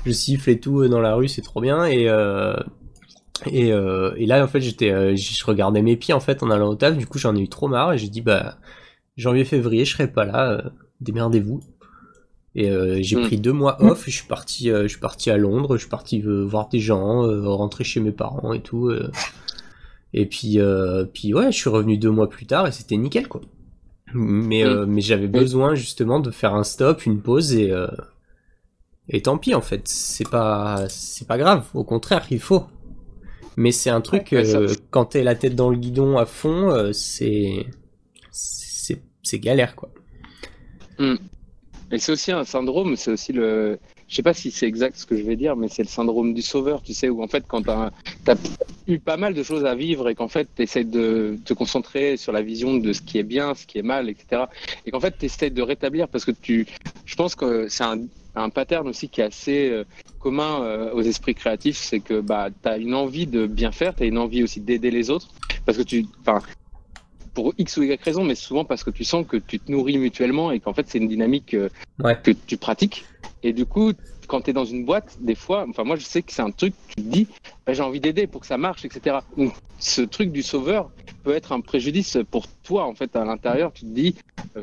je siffle et tout dans la rue, c'est trop bien. Et là, en fait, je regardais mes pieds, en fait, en allant au taf. Du coup, j'en ai eu trop marre et j'ai dit, bah, janvier-février, je serai pas là, démerdez-vous. Et j'ai pris 2 mois off, je suis parti à Londres, je suis parti voir des gens, rentrer chez mes parents et tout. Et puis ouais, je suis revenu 2 mois plus tard et c'était nickel, quoi. Mais j'avais besoin justement de faire un stop, une pause et tant pis, en fait, c'est pas grave, au contraire, il faut. Mais c'est un truc, quand t'es la tête dans le guidon à fond, c'est galère, quoi. Et c'est aussi un syndrome, c'est aussi le... Je sais pas si c'est exact ce que je vais dire, mais c'est le syndrome du sauveur, tu sais, où en fait, quand t'as eu pas mal de choses à vivre et qu'en fait, t'essaies de te concentrer sur la vision de ce qui est bien, ce qui est mal, etc. Et qu'en fait, t'essaies de rétablir parce que je pense que c'est un pattern aussi qui est assez commun aux esprits créatifs, c'est que tu as une envie de bien faire, tu as une envie aussi d'aider les autres, parce que pour X ou Y raison, mais souvent parce que tu sens que tu te nourris mutuellement et qu'en fait c'est une dynamique que tu pratiques. Et du coup, quand tu es dans une boîte, des fois, moi je sais que c'est un truc, tu te dis, j'ai envie d'aider pour que ça marche, etc. Donc ce truc du sauveur peut être un préjudice pour toi, en fait, à l'intérieur. Tu te dis,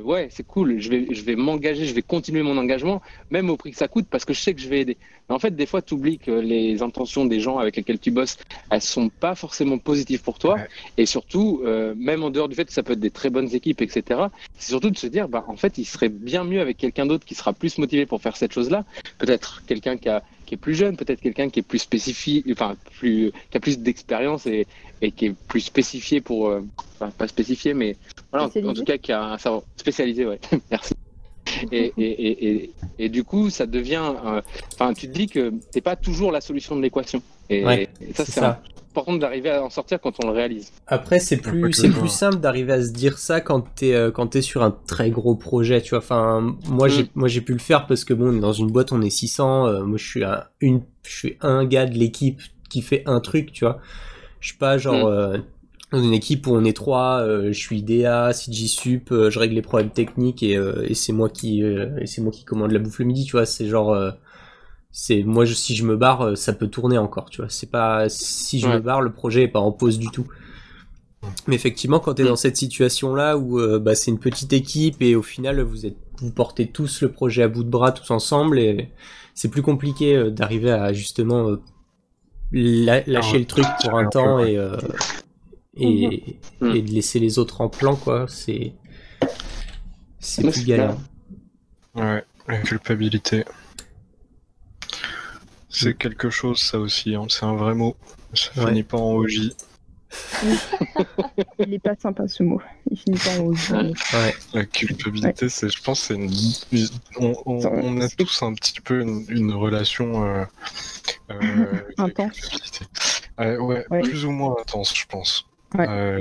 ouais, c'est cool, je vais m'engager, je vais continuer mon engagement, même au prix que ça coûte, parce que je sais que je vais aider. Mais en fait, des fois, tu oublies que les intentions des gens avec lesquels tu bosses, elles sont pas forcément positives pour toi. Ouais. Et surtout, même en dehors du fait que ça peut être des très bonnes équipes, etc., c'est surtout de se dire, en fait, il serait bien mieux avec quelqu'un d'autre qui sera plus motivé pour faire cette chose-là. Peut-être quelqu'un qui est plus jeune, peut-être quelqu'un qui est plus spécifique, qui a plus d'expérience et qui est plus spécifié pour, pas spécifié, mais voilà, en tout cas qui a un savoir spécialisé, ouais. Merci. Et du coup, ça devient, tu te dis que t'es pas toujours la solution de l'équation. Et ça, c'est important d'arriver à en sortir quand on le réalise. Après, c'est plus simple d'arriver à se dire ça quand t'es sur un très gros projet, tu vois. Enfin, moi, j'ai pu le faire parce que bon, dans une boîte, on est 600. Moi, je suis un gars de l'équipe qui fait un truc, tu vois. Je suis pas genre dans une équipe où on est 3. Je suis DA, CG Sup, je règle les problèmes techniques et c'est moi qui commande la bouffe le midi, tu vois. C'est genre moi, si je me barre, ça peut tourner encore, tu vois. C'est pas si je me barre, le projet est pas en pause du tout. Mais effectivement, quand t'es dans cette situation-là où c'est une petite équipe et au final vous portez tous le projet à bout de bras tous ensemble, et c'est plus compliqué d'arriver à justement lâcher le truc pour un temps et de laisser les autres en plan, quoi. C'est plus galère. Ouais, la culpabilité. C'est quelque chose, ça aussi, hein. C'est un vrai mot. Ça finit pas en OJ. Il est pas sympa, ce mot. Il finit pas en OJ. Ouais. La culpabilité, je pense, on a tous un petit peu une relation intense. Plus ou moins intense, je pense. Ouais.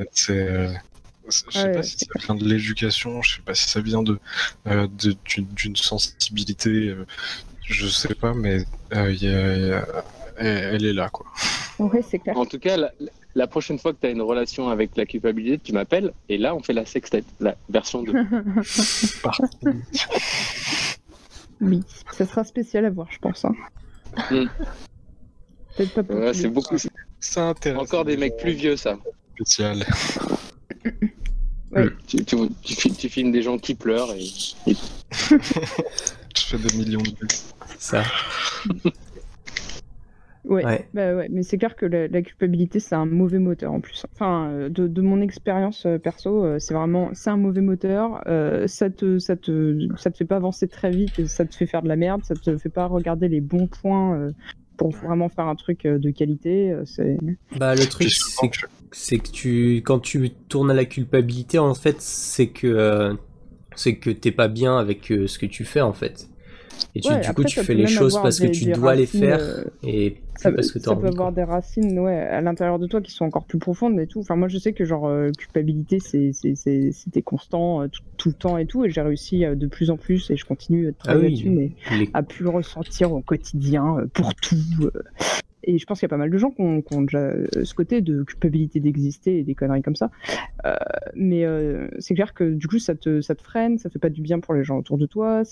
Je sais pas si ça vient de l'éducation, je sais pas si ça vient d'une sensibilité, je sais pas, mais elle est là, quoi. Ouais, c'est clair. En tout cas, la prochaine fois que tu as une relation avec la culpabilité, tu m'appelles et là on fait la sextape, la version 2. Oui, ça sera spécial à voir, je pense. Hein. Peut-être pas pour c'est beaucoup. Ça intéresse. Encore des mecs plus vieux, ça. Spécial. Ouais. Tu filmes des gens qui pleurent et... Je fais des millions de vues. Ça. Ouais. Mais c'est clair que la culpabilité, c'est un mauvais moteur en plus. Enfin, de mon expérience perso, c'est un mauvais moteur. Ça te fait pas avancer très vite et ça te fait faire de la merde. Ça te fait pas regarder les bons points pour vraiment faire un truc de qualité. Le truc, c'est que quand tu tournes à la culpabilité, en fait, c'est que t'es pas bien avec ce que tu fais, en fait. Et du coup, tu fais les choses parce que tu dois les faire et parce que tu as envie. Ça peut avoir des racines à l'intérieur de toi qui sont encore plus profondes et tout. Enfin, moi, je sais que culpabilité, c'était constant tout le temps et tout. Et j'ai réussi de plus en plus et je continue de travailler là-dessus, mais à plus le ressentir au quotidien pour tout. Et je pense qu'il y a pas mal de gens qui ont déjà ce côté de culpabilité d'exister et des conneries comme ça. Mais c'est clair que du coup, ça te freine, ça fait pas du bien pour les gens autour de toi,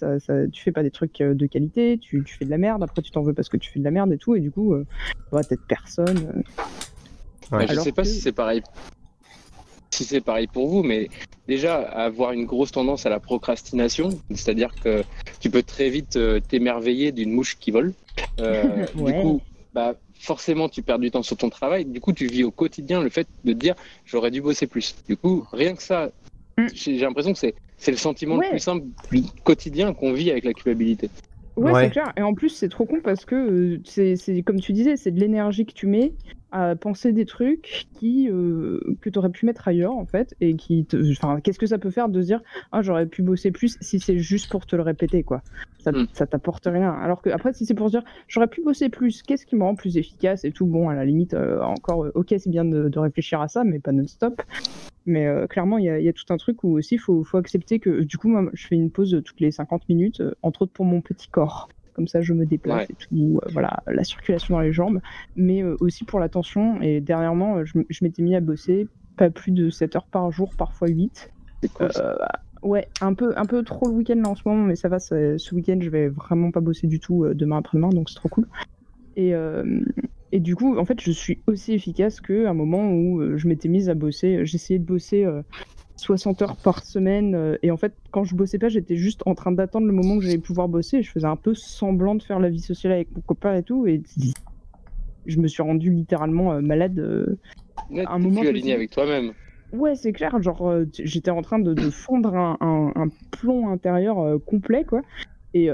tu fais pas des trucs de qualité, tu fais de la merde, après tu t'en veux parce que tu fais de la merde et tout, et du coup, t'aides personne. Je sais pas si c'est pareil. Si c'est pareil pour vous, mais déjà avoir une grosse tendance à la procrastination, c'est-à-dire que tu peux très vite t'émerveiller d'une mouche qui vole. Du coup, forcément, tu perds du temps sur ton travail. Du coup, tu vis au quotidien le fait de te dire j'aurais dû bosser plus. Du coup, rien que ça, j'ai l'impression que c'est le sentiment le plus simple, plus quotidien qu'on vit avec la culpabilité. Ouais, c'est clair. Et en plus, c'est trop con parce que c'est comme tu disais, c'est de l'énergie que tu mets à penser des trucs que tu aurais pu mettre ailleurs, en fait, et qu'est-ce que ça peut faire de se dire j'aurais pu bosser plus si c'est juste pour te le répéter, quoi. Ça t'apporte rien. Alors que après, si c'est pour se dire j'aurais pu bosser plus, qu'est-ce qui me rend plus efficace et tout, bon, à la limite, encore, ok, c'est bien de réfléchir à ça, mais pas non-stop. Mais clairement, il y a tout un truc où aussi il faut accepter que du coup, moi, je fais une pause toutes les 50 minutes, entre autres pour mon petit corps. comme ça je me déplace et tout, voilà, la circulation dans les jambes, mais aussi pour la tension. Et dernièrement, je m'étais mis à bosser pas plus de 7 heures par jour, parfois 8. C'est cool. Ouais, un peu trop le week-end là en ce moment, mais ça va, ce week-end je vais vraiment pas bosser du tout demain après-demain, donc c'est trop cool. Et du coup, en fait, je suis aussi efficace qu'à un moment où je m'étais mise à bosser, j'essayais de bosser 60 heures par semaine, et en fait, quand je bossais pas, j'étais juste en train d'attendre le moment que j'allais pouvoir bosser, et je faisais un peu semblant de faire la vie sociale avec mon copain et tout, et je me suis rendu littéralement malade à un moment. Tu es aligné avec toi-même. Ouais, c'est clair, genre j'étais en train de fondre un plomb intérieur complet, quoi. Et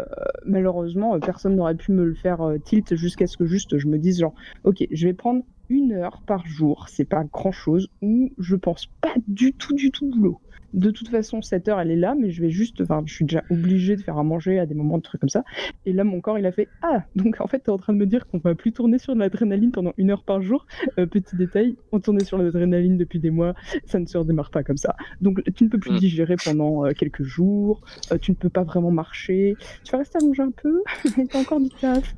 malheureusement, personne n'aurait pu me le faire tilt jusqu'à ce que juste je me dise genre, ok, je vais prendre 1 heure par jour, c'est pas grand chose, où je pense pas du tout boulot. De toute façon, cette heure elle est là, mais je suis déjà obligée de faire à manger à des moments de trucs comme ça. Et là, mon corps il a fait ah, donc en fait, t'es en train de me dire qu'on va plus tourner sur de l'adrénaline pendant 1 heure par jour. Petit détail, on tournait sur l'adrénaline depuis des mois, ça ne se redémarre pas comme ça. Donc tu ne peux plus digérer pendant quelques jours, tu ne peux pas vraiment marcher, tu vas rester allongé un peu, t'as encore du taf,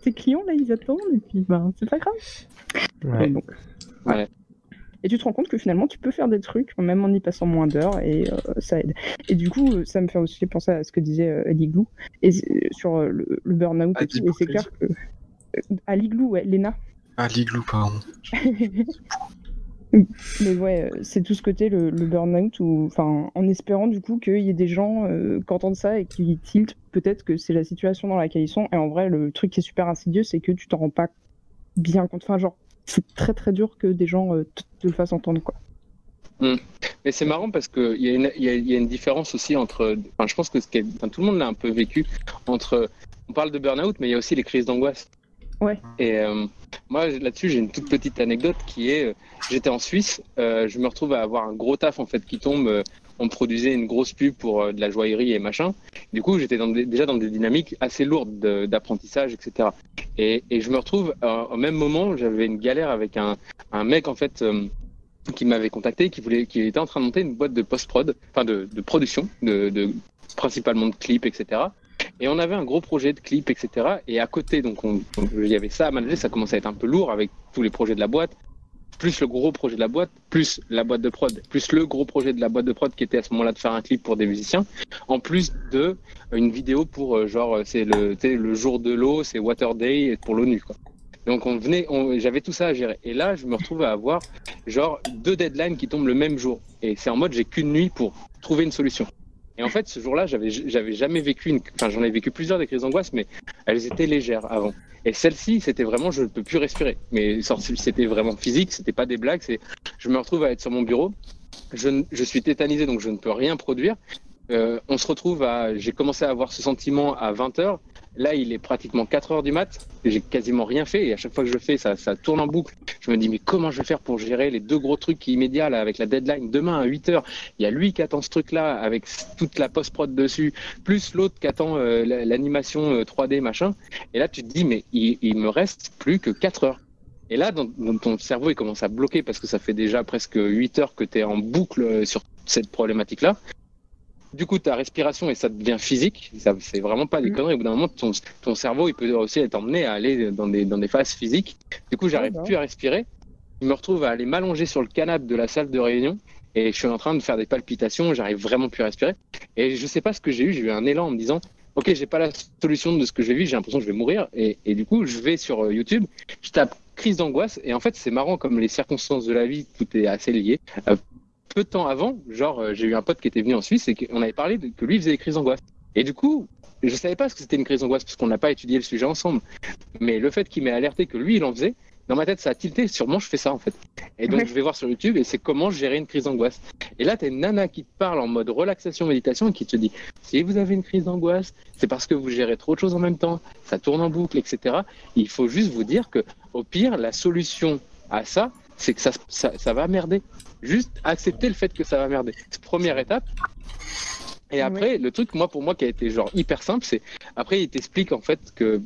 tes clients là ils attendent, et puis c'est pas grave. Ouais. Donc, ouais. Et tu te rends compte que finalement tu peux faire des trucs même en y passant moins d'heures, et ça aide. Et du coup ça me fait aussi penser à ce que disait Aliglou et sur le burn-out et tout. Et c'est clair que Aliglou, ouais, Léna. Aliglou, pardon. Mais ouais, c'est tout ce côté le burn-out, en espérant du coup qu'il y ait des gens qui entendent ça et qui tiltent peut-être que c'est la situation dans laquelle ils sont. Et en vrai, le truc qui est super insidieux, c'est que tu t'en rends pas bien compte. Enfin, genre, c'est très très dur que des gens te le fassent entendre, quoi. Mais c'est marrant parce qu'il y a une différence aussi entre. Je pense que tout le monde l'a un peu vécu. On parle de burn-out, mais il y a aussi les crises d'angoisse. Ouais. Et moi, là-dessus, j'ai une toute petite anecdote qui est j'étais en Suisse, je me retrouve à avoir un gros taf en fait qui tombe. On produisait une grosse pub pour de la joaillerie et machin. Du coup, j'étais déjà dans des dynamiques assez lourdes d'apprentissage, etc. Et je me retrouve au même moment, j'avais une galère avec un mec en fait qui m'avait contacté, qui était en train de monter une boîte de post-prod, enfin de production, principalement de clips, etc. Et on avait un gros projet de clips, etc. Et à côté, donc il y avait ça à manager, ça commençait à être un peu lourd avec tous les projets de la boîte, plus le gros projet de la boîte, plus la boîte de prod, plus le gros projet de la boîte de prod qui était à ce moment-là de faire un clip pour des musiciens, en plus de une vidéo pour c'est le jour de l'eau, c'est Water Day pour l'ONU, quoi. Donc j'avais tout ça à gérer. Et là, je me retrouve à avoir genre 2 deadlines qui tombent le même jour. Et c'est en mode j'ai qu'une nuit pour trouver une solution. Et en fait, ce jour-là, j'avais jamais vécu j'en ai vécu plusieurs des crises d'angoisse, mais elles étaient légères avant. Et celle-ci, c'était vraiment, je ne peux plus respirer. Mais c'était vraiment physique, c'était pas des blagues. Je me retrouve à être sur mon bureau, je suis tétanisé, donc je ne peux rien produire. On se retrouve j'ai commencé à avoir ce sentiment à 20h. Là, il est pratiquement 4h du mat. J'ai quasiment rien fait. Et à chaque fois que je le fais, ça tourne en boucle. Je me dis, mais comment je vais faire pour gérer les 2 gros trucs immédiats là, avec la deadline demain à 8h? Il y a lui qui attend ce truc-là avec toute la post-prod dessus, plus l'autre qui attend l'animation 3D, machin. Et là, tu te dis, mais il me reste plus que 4 heures. Et là, dans ton cerveau, il commence à bloquer parce que ça fait déjà presque 8 heures que tu es en boucle sur cette problématique-là. Du coup, ta respiration, et ça devient physique, c'est vraiment pas des conneries. Au bout d'un moment, ton cerveau, il peut aussi être emmené à aller dans des phases physiques. Du coup, j'arrive plus à respirer. Je me retrouve à aller m'allonger sur le canapé de la salle de réunion et je suis en train de faire des palpitations, j'arrive vraiment plus à respirer. Et je sais pas ce que j'ai eu un élan en me disant ok, j'ai pas la solution de ce que j'ai vu, j'ai l'impression que je vais mourir. Et du coup, je vais sur YouTube, je tape crise d'angoisse, et en fait, c'est marrant comme les circonstances de la vie, tout est assez lié. Peu de temps avant, j'ai eu un pote qui était venu en Suisse et qu'on avait parlé que lui faisait des crises d'angoisse. Et du coup, je savais pas ce que c'était une crise d'angoisse parce qu'on n'a pas étudié le sujet ensemble. Mais le fait qu'il m'ait alerté que lui, il en faisait, dans ma tête, ça a tilté. Sûrement, je fais ça en fait. Et donc, je vais voir sur YouTube et c'est comment gérer une crise d'angoisse. Et là, tu as une nana qui te parle en mode relaxation, méditation et qui te dit si vous avez une crise d'angoisse, c'est parce que vous gérez trop de choses en même temps, ça tourne en boucle, etc. Il faut juste vous dire que, au pire, la solution à ça, c'est que ça va merder. Juste accepter le fait que ça va merder. C'est la première étape. Et après, le truc, pour moi, qui a été genre hyper simple, c'est après, il t'explique en fait que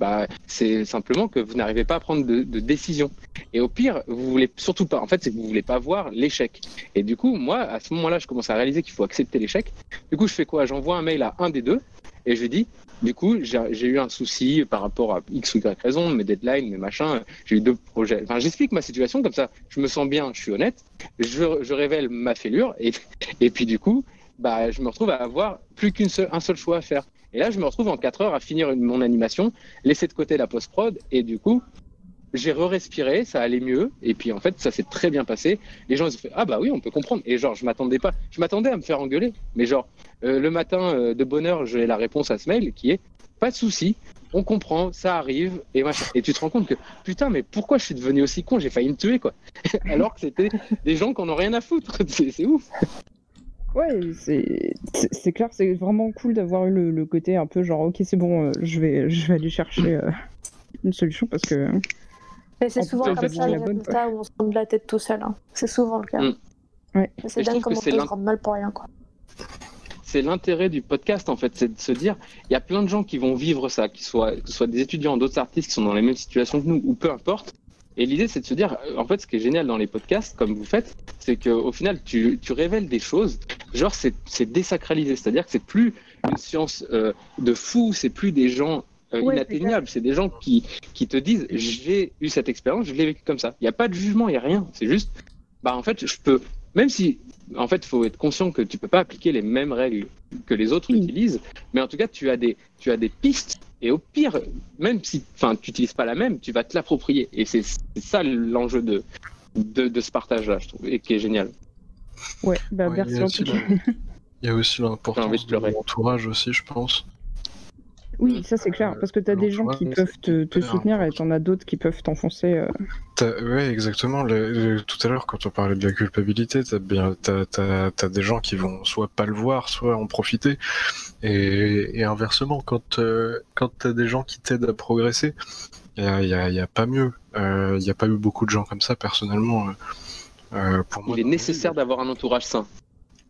c'est simplement que vous n'arrivez pas à prendre de décision. Et au pire, vous voulez surtout pas. En fait, c'est que vous voulez pas voir l'échec. Et du coup, moi, à ce moment-là, je commence à réaliser qu'il faut accepter l'échec. Du coup, je fais quoi? J'envoie un mail à un des deux. Et je lui dis, du coup, j'ai eu un souci par rapport à X ou Y raison, mes deadlines, mes machins, j'ai eu 2 projets. Enfin, j'explique ma situation comme ça, je me sens bien, je suis honnête, je révèle ma fêlure, et puis du coup, bah, je me retrouve à avoir plus un seul choix à faire. Et là, je me retrouve en 4 heures à finir mon animation, laisser de côté la post-prod, et du coup, j'ai re-respiré, ça allait mieux, et puis en fait, ça s'est très bien passé. Les gens ils ont fait ah bah oui, on peut comprendre. Et genre, je m'attendais à me faire engueuler, mais genre le matin de bonne heure, j'ai la réponse à ce mail qui est pas de souci, on comprend, ça arrive, et machin. Et tu te rends compte que putain, mais pourquoi je suis devenu aussi con, j'ai failli me tuer quoi. Alors que c'était des gens qui en ont rien à foutre, c'est ouf. Ouais, c'est clair, c'est vraiment cool d'avoir eu le côté un peu genre ok c'est bon, je vais aller chercher une solution parce que. Mais c'est souvent comme ça les résultats où on se prend de la tête tout seul. Hein. C'est souvent le cas. Ouais. C'est dingue comment on peut se rendre mal pour rien. Quoi. C'est l'intérêt du podcast en fait, c'est de se dire, il y a plein de gens qui vont vivre ça, que ce soit des étudiants, d'autres artistes qui sont dans les mêmes situations que nous, ou peu importe. Et l'idée c'est de se dire, en fait ce qui est génial dans les podcasts, comme vous faites, c'est qu'au final tu révèles des choses, genre c'est désacralisé, c'est-à-dire que c'est plus une science de fou, c'est plus des gens... inatteignables, c'est des gens qui te disent j'ai eu cette expérience, je l'ai vécu comme ça. Il n'y a pas de jugement, il n'y a rien. C'est juste, bah en fait, je peux, même si, en fait, il faut être conscient que tu peux pas appliquer les mêmes règles que les autres utilisent, mais en tout cas, tu as des pistes, et au pire, même si tu n'utilises pas la même, tu vas te l'approprier. Et c'est ça l'enjeu de ce partage-là, je trouve, et qui est génial. Ouais, bah merci en tout cas. Il y a aussi l'importance de l'entourage aussi, je pense. Oui, ça c'est clair, parce que tu as des gens qui peuvent te soutenir et tu en as d'autres qui peuvent t'enfoncer. Ouais, exactement. Tout à l'heure, quand on parlait de la culpabilité, t'as des gens qui vont soit pas le voir, soit en profiter. Et inversement, quand t'as des gens qui t'aident à progresser, y a pas mieux. Y a pas eu beaucoup de gens comme ça, personnellement. Pour moi, il est nécessaire d'avoir un entourage sain.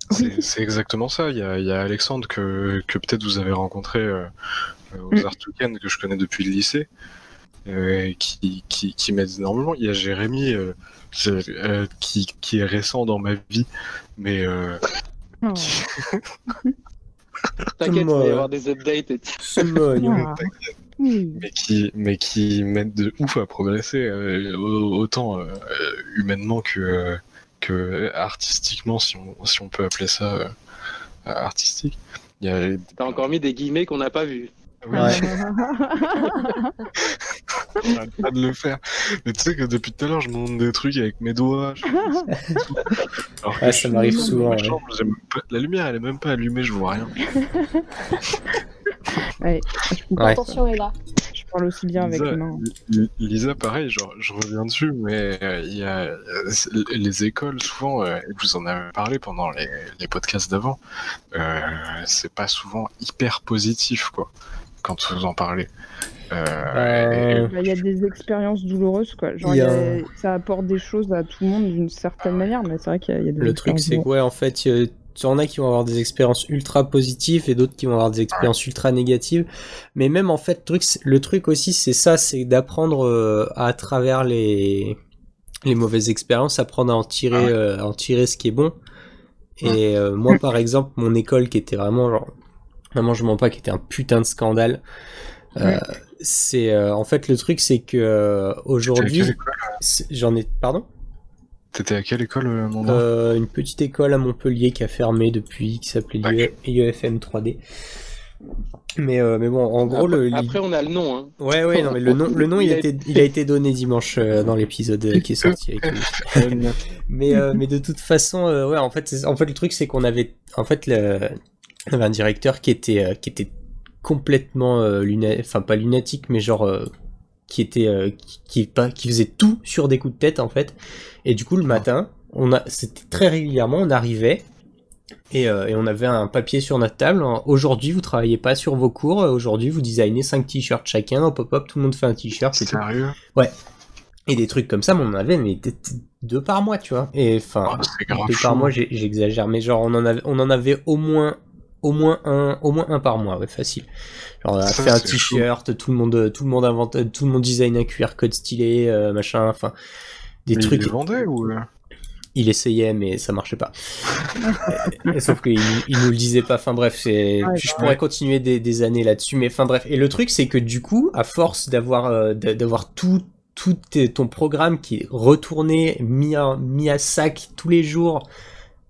C'est exactement ça. Il y a Alexandre que peut-être vous avez rencontré aux Art Weekend, que je connais depuis le lycée, qui m'aide énormément. Il y a Jérémy qui est récent dans ma vie, mais t'inquiète, il va y avoir des updates. Mais qui m'aide de ouf à progresser, autant humainement que artistiquement, si on peut appeler ça artistique. T'as encore mis des guillemets qu'on n'a pas vus. Ouais. J'arrête pas de le faire. Mais tu sais que depuis tout à l'heure, je monte des trucs avec mes doigts. Alors que ça m'arrive souvent. La lumière, elle est même pas allumée, je vois rien. L'attention est là. Je parle aussi bien avec les mains. Lisa, pareil, genre, je reviens dessus, mais il y a les écoles, souvent, vous en avez parlé pendant les podcasts d'avant, c'est pas souvent hyper positif, quoi, quand vous en parlez. Il y a des expériences douloureuses, quoi. Genre, ça apporte des choses à tout le monde d'une certaine manière, mais c'est vrai qu'il y a des Le truc, c'est que, ouais, en fait, il y en a qui vont avoir des expériences ultra positives et d'autres qui vont avoir des expériences ultra négatives. Mais même, en fait, le truc aussi, c'est ça, c'est d'apprendre à travers les mauvaises expériences, apprendre à en tirer ce qui est bon. Et moi, par exemple, mon école qui était vraiment, genre, vraiment, je mens pas, qui était un putain de scandale. C'est en fait le truc c'est que aujourd'hui pardon. T'étais à quelle école Une petite école à Montpellier qui a fermé depuis, qui s'appelait IEFM 3D. Mais bon, en gros après on a le nom. Hein. Ouais, non mais le nom il a été donné dimanche dans l'épisode qui est sorti avec lui. mais de toute façon ouais en fait le truc c'est qu'on avait on avait un directeur qui était complètement enfin pas lunatique mais genre qui faisait tout sur des coups de tête en fait, et du coup le matin c'était très régulièrement on arrivait et on avait un papier sur notre table, aujourd'hui vous travaillez pas sur vos cours, aujourd'hui vous designez 5 t-shirts chacun, hop tout le monde fait un t-shirt, c'est sérieux tout. Ouais, et des trucs comme ça mais on en avait 2 par mois tu vois, et enfin 2 par mois j'exagère mais genre on en avait au moins un par mois, ouais, facile. Genre, on a fait un t-shirt, chaud. Tout le monde invente, tout le monde design un QR code stylé, machin, enfin, des trucs. Ils les vendaient ou Il essayait, mais ça marchait pas. Sauf qu'il nous le disait pas. Enfin bref, je pourrais continuer des années là-dessus, mais enfin bref. Et le truc, c'est que du coup, à force d'avoir tout ton programme qui est retourné, mis à sac tous les jours,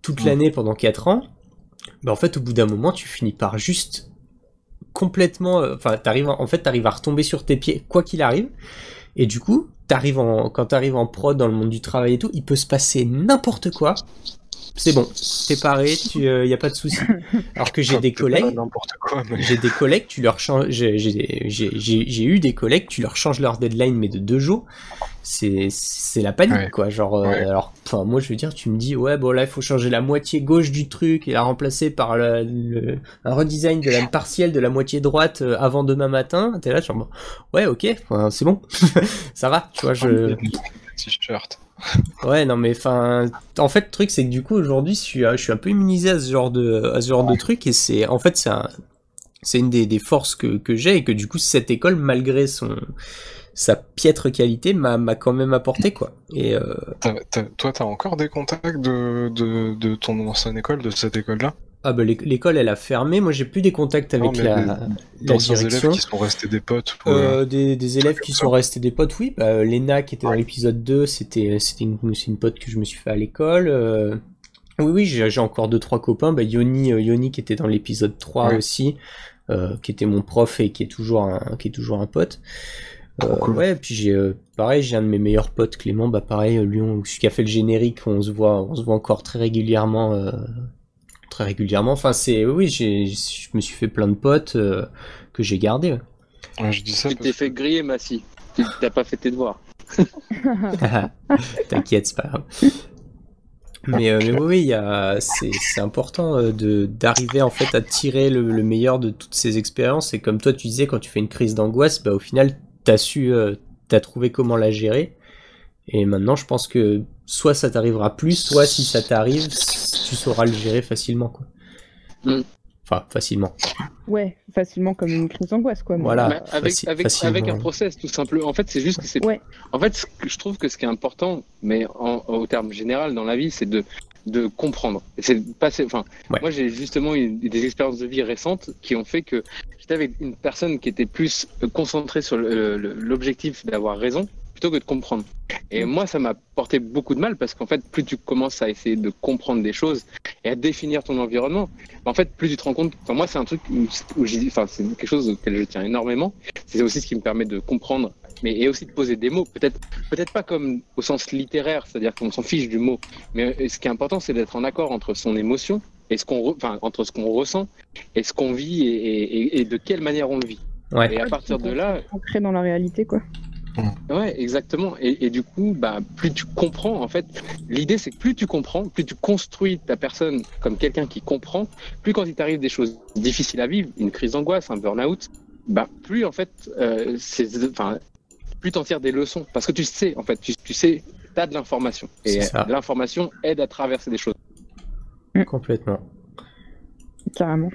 toute l'année pendant 4 ans, bah en fait, au bout d'un moment, tu finis par juste complètement... Enfin, t'arrives à retomber sur tes pieds, quoi qu'il arrive. Et du coup, quand t'arrives en prod dans le monde du travail et tout, il peut se passer n'importe quoi. C'est bon, t'es paré, y a pas de souci. Alors que j'ai des collègues, tu leur changes, j'ai eu des collègues, tu leur changes leur deadline mais de 2 jours. C'est la panique, quoi. Genre, alors, enfin, moi je veux dire, tu me dis, ouais, bon là, il faut changer la moitié gauche du truc et la remplacer par un redesign de la partielle de la moitié droite avant demain matin. T'es là, genre, bon, ouais, ok, c'est bon, ça va, tu vois, T-shirt. Ouais, non, mais enfin, en fait, le truc, c'est que du coup, aujourd'hui, je suis un peu immunisé à ce genre de truc, et c'est une des forces que j'ai, et que du coup, cette école, malgré sa piètre qualité, m'a quand même apporté, quoi. Et toi, t'as encore des contacts de ton ancienne école, de cette école-là? Ah bah l'école elle a fermé, moi j'ai plus des contacts avec la direction. Élèves qui sont restés des potes des élèves qui sont restés des potes, oui. Bah, Léna qui était dans l'épisode 2, c'est une pote que je me suis fait à l'école. Oui, j'ai encore 2-3 copains. Bah, Yoni qui était dans l'épisode 3 aussi, qui était mon prof et qui est toujours un pote. Cool. Ouais, puis j'ai un de mes meilleurs potes, Clément, bah pareil, lui, celui qui a fait le générique, on se voit encore très régulièrement. Enfin, je me suis fait plein de potes que j'ai gardés. Ouais, je dis ça. Tu t'es fait griller, Massy. Tu t'as pas fait tes devoirs. T'inquiète, c'est pas grave. Mais oui, c'est important d'arriver en fait à tirer le meilleur de toutes ces expériences. Et comme toi, tu disais, quand tu fais une crise d'angoisse, bah au final, t'as trouvé comment la gérer. Et maintenant, je pense que soit ça t'arrivera plus, soit si ça t'arrive, tu sauras le gérer facilement, quoi. Enfin, facilement. Ouais, facilement comme une crise d'angoisse, quoi. Voilà. Avec un process, tout simplement. En fait, c'est juste que c'est. Ouais. En fait, je trouve que ce qui est important, mais au terme général dans la vie, c'est de comprendre. Moi, j'ai justement eu des expériences de vie récentes qui ont fait que j'étais avec une personne qui était plus concentrée sur l'objectif d'avoir raison plutôt que de comprendre. Et moi, ça m'a porté beaucoup de mal parce qu'en fait, plus tu commences à essayer de comprendre des choses et à définir ton environnement, en fait, plus tu te rends compte. Enfin, moi, c'est un truc c'est quelque chose auquel je tiens énormément. C'est aussi ce qui me permet de comprendre, et aussi de poser des mots. Peut-être pas comme au sens littéraire, c'est-à-dire qu'on s'en fiche du mot. Mais ce qui est important, c'est d'être en accord entre son émotion et entre ce qu'on ressent et ce qu'on vit et de quelle manière on le vit. Ouais. Et à partir de là, ancré dans la réalité, quoi. Ouais, exactement. Et du coup, plus tu comprends, en fait, l'idée c'est que plus tu comprends, plus tu construis ta personne comme quelqu'un qui comprend, plus quand il t'arrive des choses difficiles à vivre, une crise d'angoisse, un burn-out, plus en fait, plus t'en tires des leçons. Parce que tu sais, en fait, tu sais, t'as de l'information. Et l'information aide à traverser des choses. Complètement. Carrément.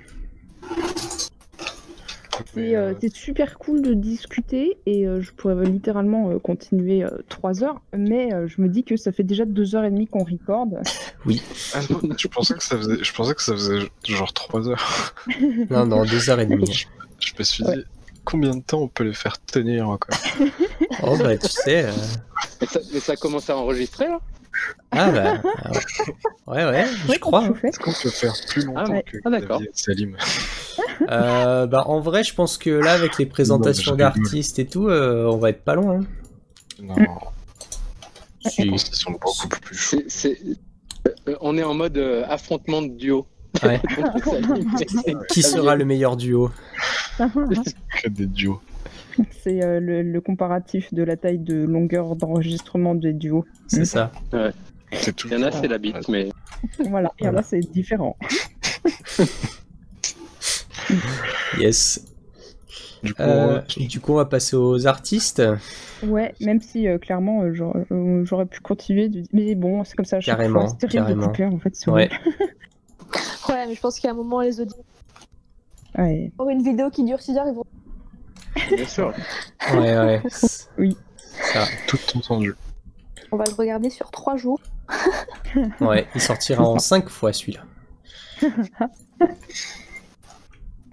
C'est super cool de discuter et je pourrais littéralement continuer 3 heures, mais je me dis que ça fait déjà 2h30 qu'on recorde. Oui. Ah non, je pensais que ça faisait genre 3 heures. Non, 2h30. Je me suis dit, combien de temps on peut les faire tenir encore? Oh bah tu sais... Mais ça commence à enregistrer là? Ah bah... Ouais, je crois. Est-ce qu'on peut faire plus longtemps que Xavier et Salim? En vrai, je pense que là, avec les présentations d'artistes et tout, on va être pas loin. Hein. Non. Je pense qu'ils sont beaucoup plus chauds. On est en mode affrontement de duo. Ouais. Qui sera le meilleur duo? Que des duos. C'est le comparatif de la taille de longueur d'enregistrement des duos. C'est ça. Ouais. Il y en a, c'est la bite, mais... Voilà, il y en a, c'est différent. Yes. Du coup, on va passer aux artistes. Ouais, même si clairement j'aurais pu continuer, mais bon, c'est comme ça. Carrément. C'est terrible de couper, en fait. Ouais, mais je pense qu'à un moment, les auditeurs. Ouais. Pour une vidéo qui dure 6 heures, ils vont. Bien sûr. Ouais. Oui. Ça. Tout entendu. On va le regarder sur 3 jours. Ouais, il sortira en 5 fois celui-là.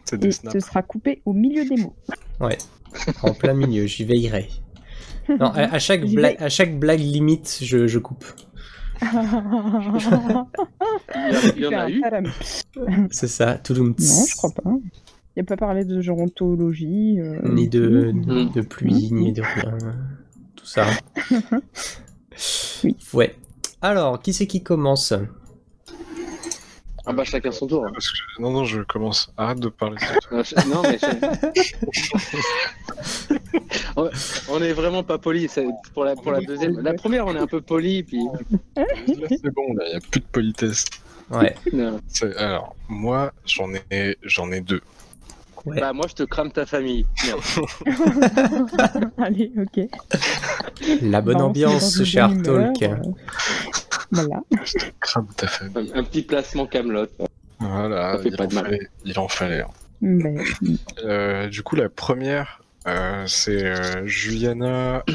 C'est des Et snaps. ce sera coupé au milieu des mots. Ouais, en plein milieu, j'y veillerai. Non, à chaque, J'y blague, à chaque blague limite, je coupe. Il y en a eu. C'est ça, touloum. Non, je crois pas. Il n'y a pas parlé de gérontologie. Ni de pluie, ni de rien. Tout ça. Oui. Ouais. Alors, qui c'est qui commence? Ah bah chacun son tour. Parce que... Non, je commence. Arrête de parler. Non, mais on est vraiment pas poli. Pour la deuxième. La première, on est un peu poli, puis. Là, c'est bon, là, il n'y a plus de politesse. Ouais. Non. Alors, moi, j'en ai 2. Ouais. Bah moi, je te crame ta famille. Merde. Allez, ok. La bonne Non, ambiance c'est dans chez une bonne Art Talk. humeur, Voilà. Crame ta famille. Un petit placement Camelot. Voilà, Ça fait pas de mal. il en fallait. Hein. Mais... Du coup, la première, c'est Juliana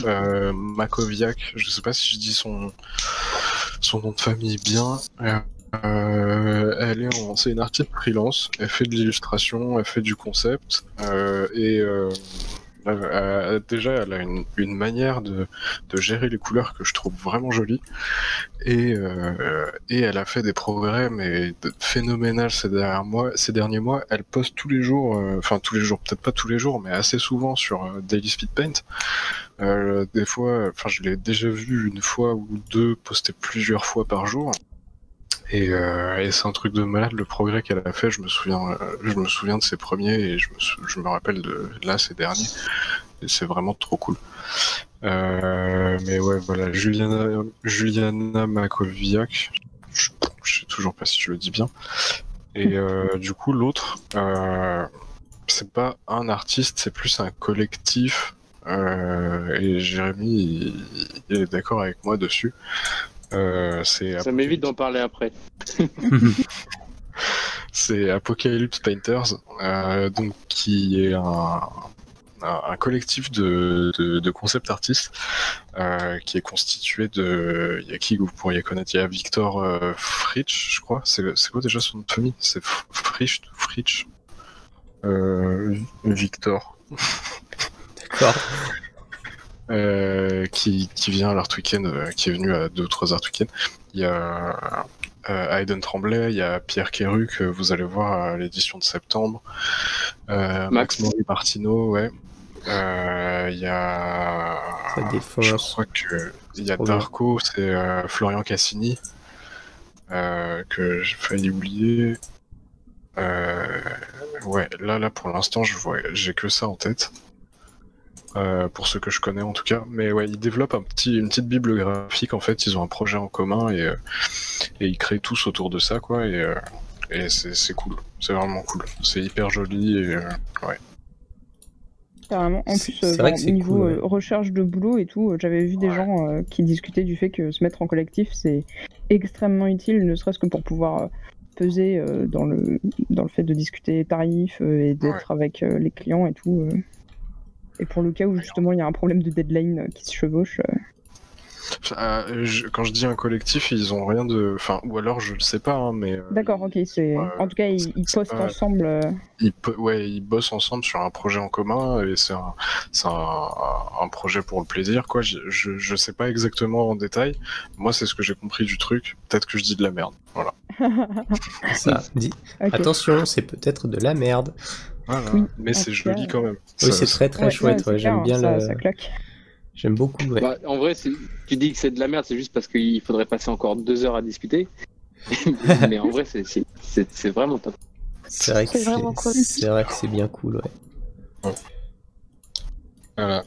Makoviak. Je sais pas si je dis son nom de famille bien. C'est une artiste freelance. Elle fait de l'illustration, elle fait du concept. Déjà, elle a une manière de gérer les couleurs que je trouve vraiment jolie. Et elle a fait des progrès mais phénoménales ces derniers mois. Elle poste tous les jours, enfin tous les jours, peut-être pas tous les jours, mais assez souvent sur Daily Speed Paint. Des fois, enfin je l'ai déjà vu une fois ou deux poster plusieurs fois par jour. Et c'est un truc de malade le progrès qu'elle a fait. Je me souviens de ses premiers et je me rappelle de là ces derniers. Et c'est vraiment trop cool. Mais ouais, voilà, Juliana Makoviak. Je sais toujours pas si je le dis bien. Et du coup, l'autre, c'est pas un artiste, c'est plus un collectif. Et Jérémy, il est d'accord avec moi dessus. Ça m'évite d'en parler après. C'est Apocalypse Painters, donc qui est un collectif de concept artistes qui est constitué de... Il y a qui vous pourriez connaître? Il y a Victor Fritsch, je crois. C'est quoi déjà son nom de famille? C'est Fritsch. Victor. D'accord. Qui vient à l'Art Weekend, qui est venu à 2 ou 3 Art Weekend. Il y a Hayden Tremblay, il y a Pierre Quéru que vous allez voir à l'édition de septembre. Max-Marie Martineau, ouais. Il y Ça a... défonce. Je crois que il y a Trop Darko, c'est Florian Cassini, que j'ai failli oublier. Ouais, là pour l'instant, j'ai que ça en tête. Pour ceux que je connais en tout cas, mais ouais, ils développent une petite bible graphique en fait, ils ont un projet en commun et ils créent tous autour de ça quoi, et c'est cool, c'est vraiment cool, c'est hyper joli et ouais. Carrément. En plus, C'est vrai que c'est niveau cool, ouais. recherche de boulot et tout, j'avais vu des gens qui discutaient du fait que se mettre en collectif, c'est extrêmement utile, ne serait-ce que pour pouvoir peser dans le fait de discuter tarifs et d'être avec les clients et tout. Et pour le cas où justement il y a un problème de deadline qui se chevauche. Quand je dis un collectif, ils ont rien de... Enfin, ou alors je le sais pas, hein, mais... D'accord, ok, c'est... En tout cas, ils postent ensemble... ils bossent ensemble sur un projet en commun, et c'est un projet pour le plaisir, quoi. Je sais pas exactement en détail. Moi, c'est ce que j'ai compris du truc. Peut-être que je dis de la merde, voilà. Ça, dit. Ok. Attention, c'est peut-être de la merde. Voilà. Oui, Mais c'est en tout joli cas, quand même. Oui, c'est très très chouette, c'est ouais, j'aime clair, bien ça claque. J'aime beaucoup, ouais. Bah, en vrai, tu dis que c'est de la merde, c'est juste parce qu'il faudrait passer encore 2 heures à discuter. Mais en vrai, c'est vraiment top. C'est vrai que C'est vraiment cool. c'est vrai que c'est bien cool, ouais. Voilà.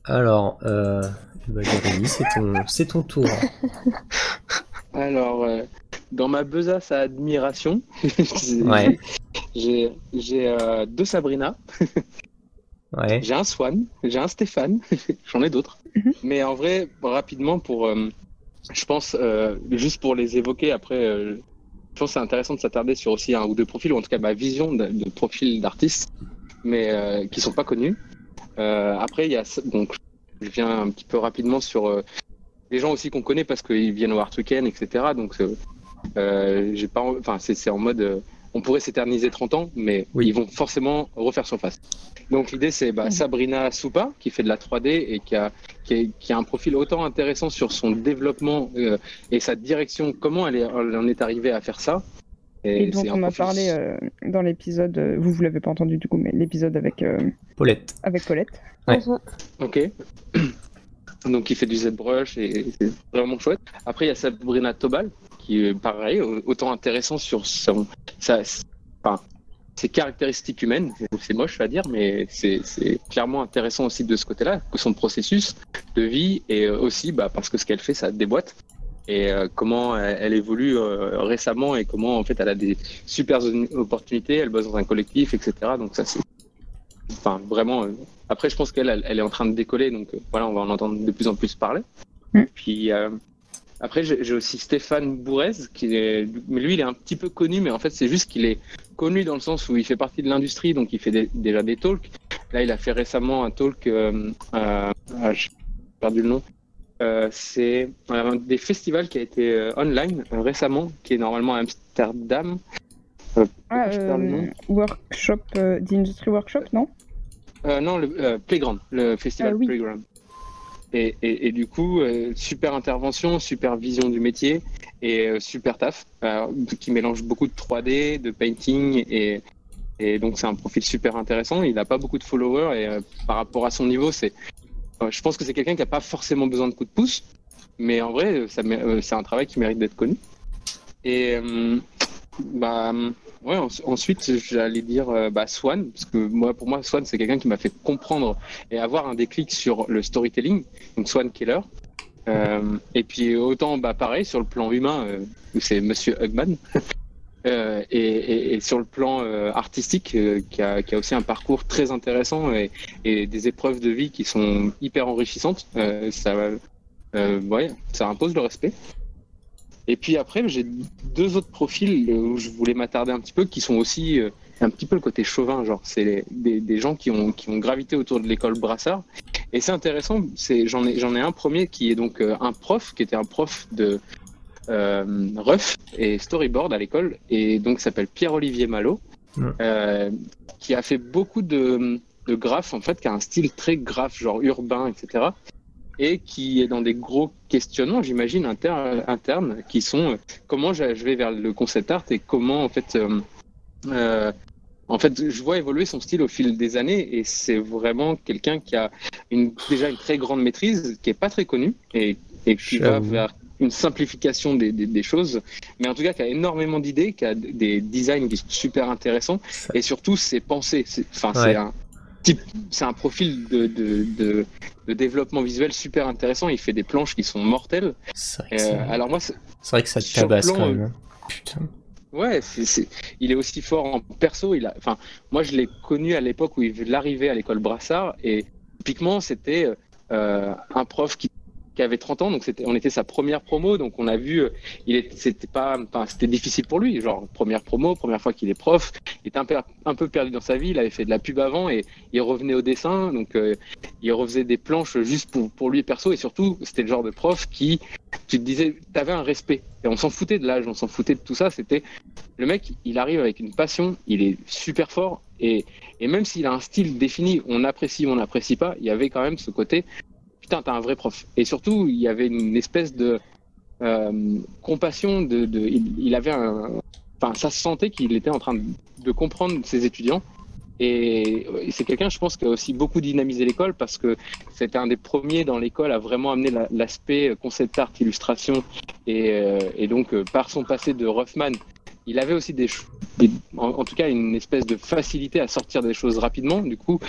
Alors, bah, Jérémy, c'est ton tour. Alors, dans ma besace à admiration, Ouais. j'ai 2 Sabrina, Ouais. j'ai un Swan, j'ai un Stéphane, j'en ai d'autres. Mais en vrai, rapidement, je pense, juste pour les évoquer, après, je pense que c'est intéressant de s'attarder sur aussi 1 ou 2 profils, ou en tout cas ma vision de profil d'artistes, mais qui sont pas connus. Après, il y a donc je viens un petit peu rapidement sur les gens aussi qu'on connaît parce qu'ils viennent au Art Weekend, etc. Donc, j'ai pas, enfin, c'est en mode, on pourrait s'éterniser 30 ans, mais ils vont forcément refaire surface. Donc, l'idée, c'est Sabrina Soupa qui fait de la 3D et qui a un profil autant intéressant sur son développement et sa direction, comment elle en est arrivée à faire ça. Et dont on a parlé dans l'épisode, vous l'avez pas entendu du coup, mais l'épisode avec Paulette. Avec Paulette. Ouais. Ok. Donc il fait du ZBrush et c'est vraiment chouette. Après il y a Sabrina Tobal qui est pareil, autant intéressant sur ses caractéristiques humaines. C'est moche à dire, mais c'est clairement intéressant aussi de ce côté-là, que son processus de vie et aussi parce que ce qu'elle fait, ça déboîte. Et comment elle évolue récemment et comment en fait elle a des super opportunités, elle bosse dans un collectif, etc. Donc ça c'est, vraiment. Après je pense qu'elle est en train de décoller, donc voilà, on va en entendre de plus en plus parler. Puis après j'ai aussi Stéphane Bourrez mais lui il est un petit peu connu, mais en fait c'est juste qu'il est connu dans le sens où il fait partie de l'industrie, donc il fait déjà des talks. Là il a fait récemment un talk, j'ai perdu le nom. C'est un des festivals qui a été online récemment, qui est normalement à Amsterdam. Workshop, The Industry Workshop, non? Non, le Playground, le festival Playground. Et du coup, super intervention, super vision du métier et super taf, qui mélange beaucoup de 3D, de painting et donc c'est un profil super intéressant. Il n'a pas beaucoup de followers et par rapport à son niveau, je pense que c'est quelqu'un qui n'a pas forcément besoin de coups de pouce, mais en vrai, c'est un travail qui mérite d'être connu. Et ensuite, j'allais dire Swan, parce que pour moi, Swan, c'est quelqu'un qui m'a fait comprendre et avoir un déclic sur le storytelling, donc Swan Keller. Et puis autant, pareil, sur le plan humain, où c'est Monsieur Hugman. Et sur le plan artistique, qui a aussi un parcours très intéressant et des épreuves de vie qui sont hyper enrichissantes, ça impose le respect. Et puis après, j'ai deux autres profils où je voulais m'attarder un petit peu, qui sont aussi un petit peu le côté chauvin, genre c'est des gens qui ont gravité autour de l'école Brassard. Et c'est intéressant, j'en ai un premier qui est donc un prof, qui était un prof de Rough et Storyboard à l'école, et donc s'appelle Pierre-Olivier Malo, qui a fait beaucoup de graphes, en fait, qui a un style très graphe, genre urbain, etc. Et qui est dans des gros questionnements, j'imagine, internes, qui sont comment je vais vers le concept art et comment, en fait, je vois évoluer son style au fil des années, et c'est vraiment quelqu'un qui a déjà une très grande maîtrise, qui est pas très connu, et qui va vers une simplification des choses, mais en tout cas qui a énormément d'idées, qui a des designs qui sont super intéressants, et surtout ses pensées. C'est un profil de développement visuel super intéressant. Il fait des planches qui sont mortelles. Alors moi, c'est vrai que ça te tabasse quand même. Putain. Ouais, il est aussi fort en perso. Moi, je l'ai connu à l'époque où il arrivait à l'école Brassard, et typiquement, c'était un prof qui avait 30 ans, donc on était sa première promo, donc on a vu, c'était difficile pour lui, genre première promo, première fois qu'il est prof, il était un peu perdu dans sa vie, il avait fait de la pub avant et il revenait au dessin, donc il refaisait des planches juste pour lui perso, et surtout c'était le genre de prof qui, tu te disais, t'avais un respect, et on s'en foutait de l'âge, on s'en foutait de tout ça, c'était le mec, il arrive avec une passion, il est super fort, et même s'il a un style défini, on apprécie ou on n'apprécie pas, il y avait quand même ce côté, putain, t'as un vrai prof. Et surtout, il y avait une espèce de compassion, il avait ça se sentait qu'il était en train de comprendre ses étudiants. Et c'est quelqu'un, je pense, qui a aussi beaucoup dynamisé l'école, parce que c'était un des premiers dans l'école à vraiment amener l'aspect concept art, illustration. Et donc, par son passé de Roughman, il avait aussi en tout cas une espèce de facilité à sortir des choses rapidement. Du coup,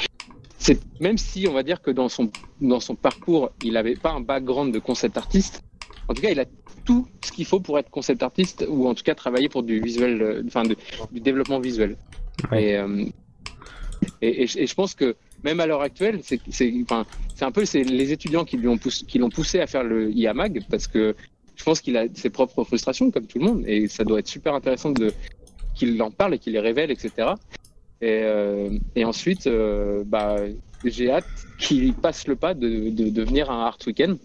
même si on va dire que dans son parcours, il n'avait pas un background de concept artiste, en tout cas, il a tout ce qu'il faut pour être concept artiste, ou en tout cas travailler pour du visuel, du développement visuel. Ouais. Et je pense que même à l'heure actuelle, c'est un peu les étudiants qui l'ont poussé à faire le IAMAG, parce que je pense qu'il a ses propres frustrations, comme tout le monde, et ça doit être super intéressant qu'il en parle et qu'il les révèle, etc. Et ensuite, j'ai hâte qu'il passe le pas de devenir un Art Weekend.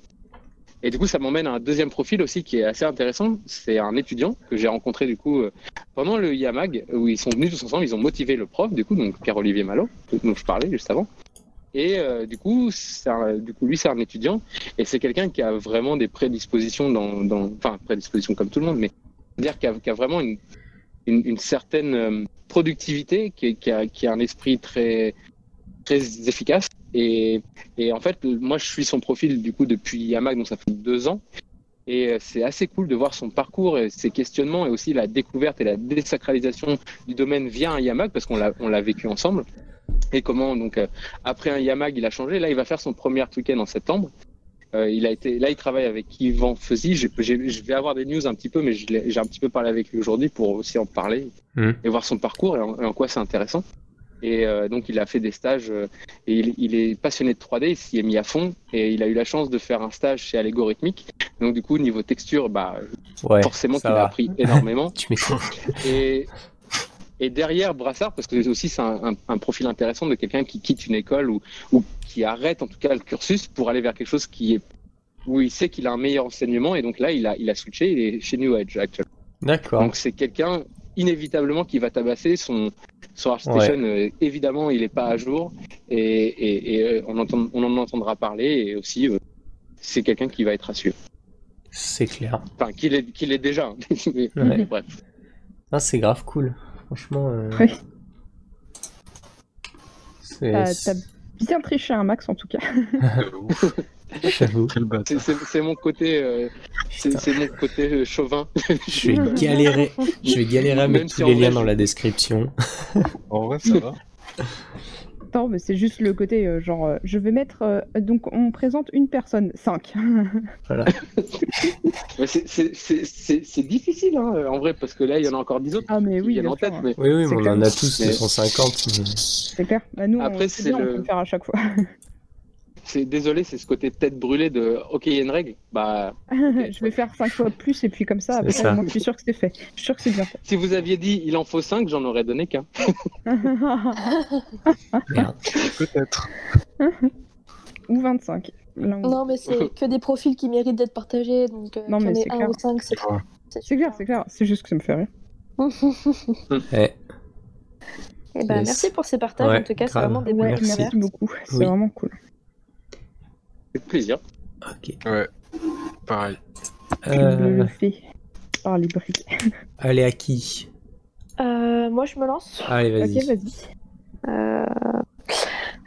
Et du coup, ça m'emmène à un deuxième profil aussi qui est assez intéressant. C'est un étudiant que j'ai rencontré du coup pendant le YAMAG, où ils sont venus tous ensemble, ils ont motivé le prof, du coup, donc Pierre-Olivier Malo, dont je parlais juste avant. Et du coup, lui, c'est un étudiant, et c'est quelqu'un qui a vraiment des prédispositions enfin, prédispositions comme tout le monde, mais c'est-à-dire qui a vraiment une certaine productivité, qui a un esprit très, très efficace. Et en fait, moi, je suis son profil du coup depuis YAMAG, donc ça fait 2 ans. Et c'est assez cool de voir son parcours et ses questionnements et aussi la découverte et la désacralisation du domaine via un YAMAG, parce qu'on l'a vécu ensemble. Et comment, donc, après un YAMAG, il a changé. Là, il va faire son premier week-end en septembre. Il travaille avec Yvan Feuzy. Je vais avoir des news un petit peu, mais j'ai un petit peu parlé avec lui aujourd'hui pour aussi en parler et voir son parcours et en quoi c'est intéressant. Et donc, il a fait des stages et il est passionné de 3D, il s'y est mis à fond et il a eu la chance de faire un stage chez Allegorithmic. Donc, du coup, niveau texture, forcément qu'il a appris énormément. Tu m'étonnes. Et derrière Brassard, parce que aussi c'est un profil intéressant de quelqu'un qui quitte une école ou qui arrête en tout cas le cursus pour aller vers quelque chose où il sait qu'il a un meilleur enseignement. Et donc là, il a switché, il est chez New Edge actuellement. D'accord. Donc c'est quelqu'un inévitablement qui va tabasser son ArtStation. Évidemment, il n'est pas à jour et on en entendra parler. Et aussi, c'est quelqu'un qui va être à suivre. C'est clair. Enfin, qu'il est déjà. Mais bref. Ah, c'est grave cool. Franchement. T'as bien triché un max en tout cas. J'avoue. C'est mon côté, c'est mon côté chauvin. Je vais galérer à mettre tous les liens dans la description. En vrai, ça va. Non, mais c'est juste le côté je vais mettre. Donc, on présente une personne, 5. Voilà. C'est difficile, hein, en vrai, parce que là, il y en a encore 10 autres. Ah, mais oui, qui viennent en tête. Mais... Oui, mais on clair. en a tous 250. Mais... C'est clair. Bah, nous, après, on peut le faire à chaque fois. Désolé, c'est ce côté tête brûlée de OK, il y a une règle. Je vais faire 5 fois plus et puis comme ça, après, moi, je suis sûr que c'est fait. Je suis sûr que c'est bien fait. Si vous aviez dit il en faut 5, j'en aurais donné qu'un. Merde. Peut-être. Ou 25. Non, mais c'est que des profils qui méritent d'être partagés. Donc, non, mais c'est 1 ou 5, c'est clair. C'est clair. C'est juste que ça me fait rire. Et merci pour ces partages. En tout cas, c'est vraiment des bonnes merci beaucoup. C'est vraiment cool. Avec plaisir. Ok. Ouais, pareil. Je le fais par les briques. Allez, à qui? Moi, je me lance. Allez, vas-y. Ok, vas-y.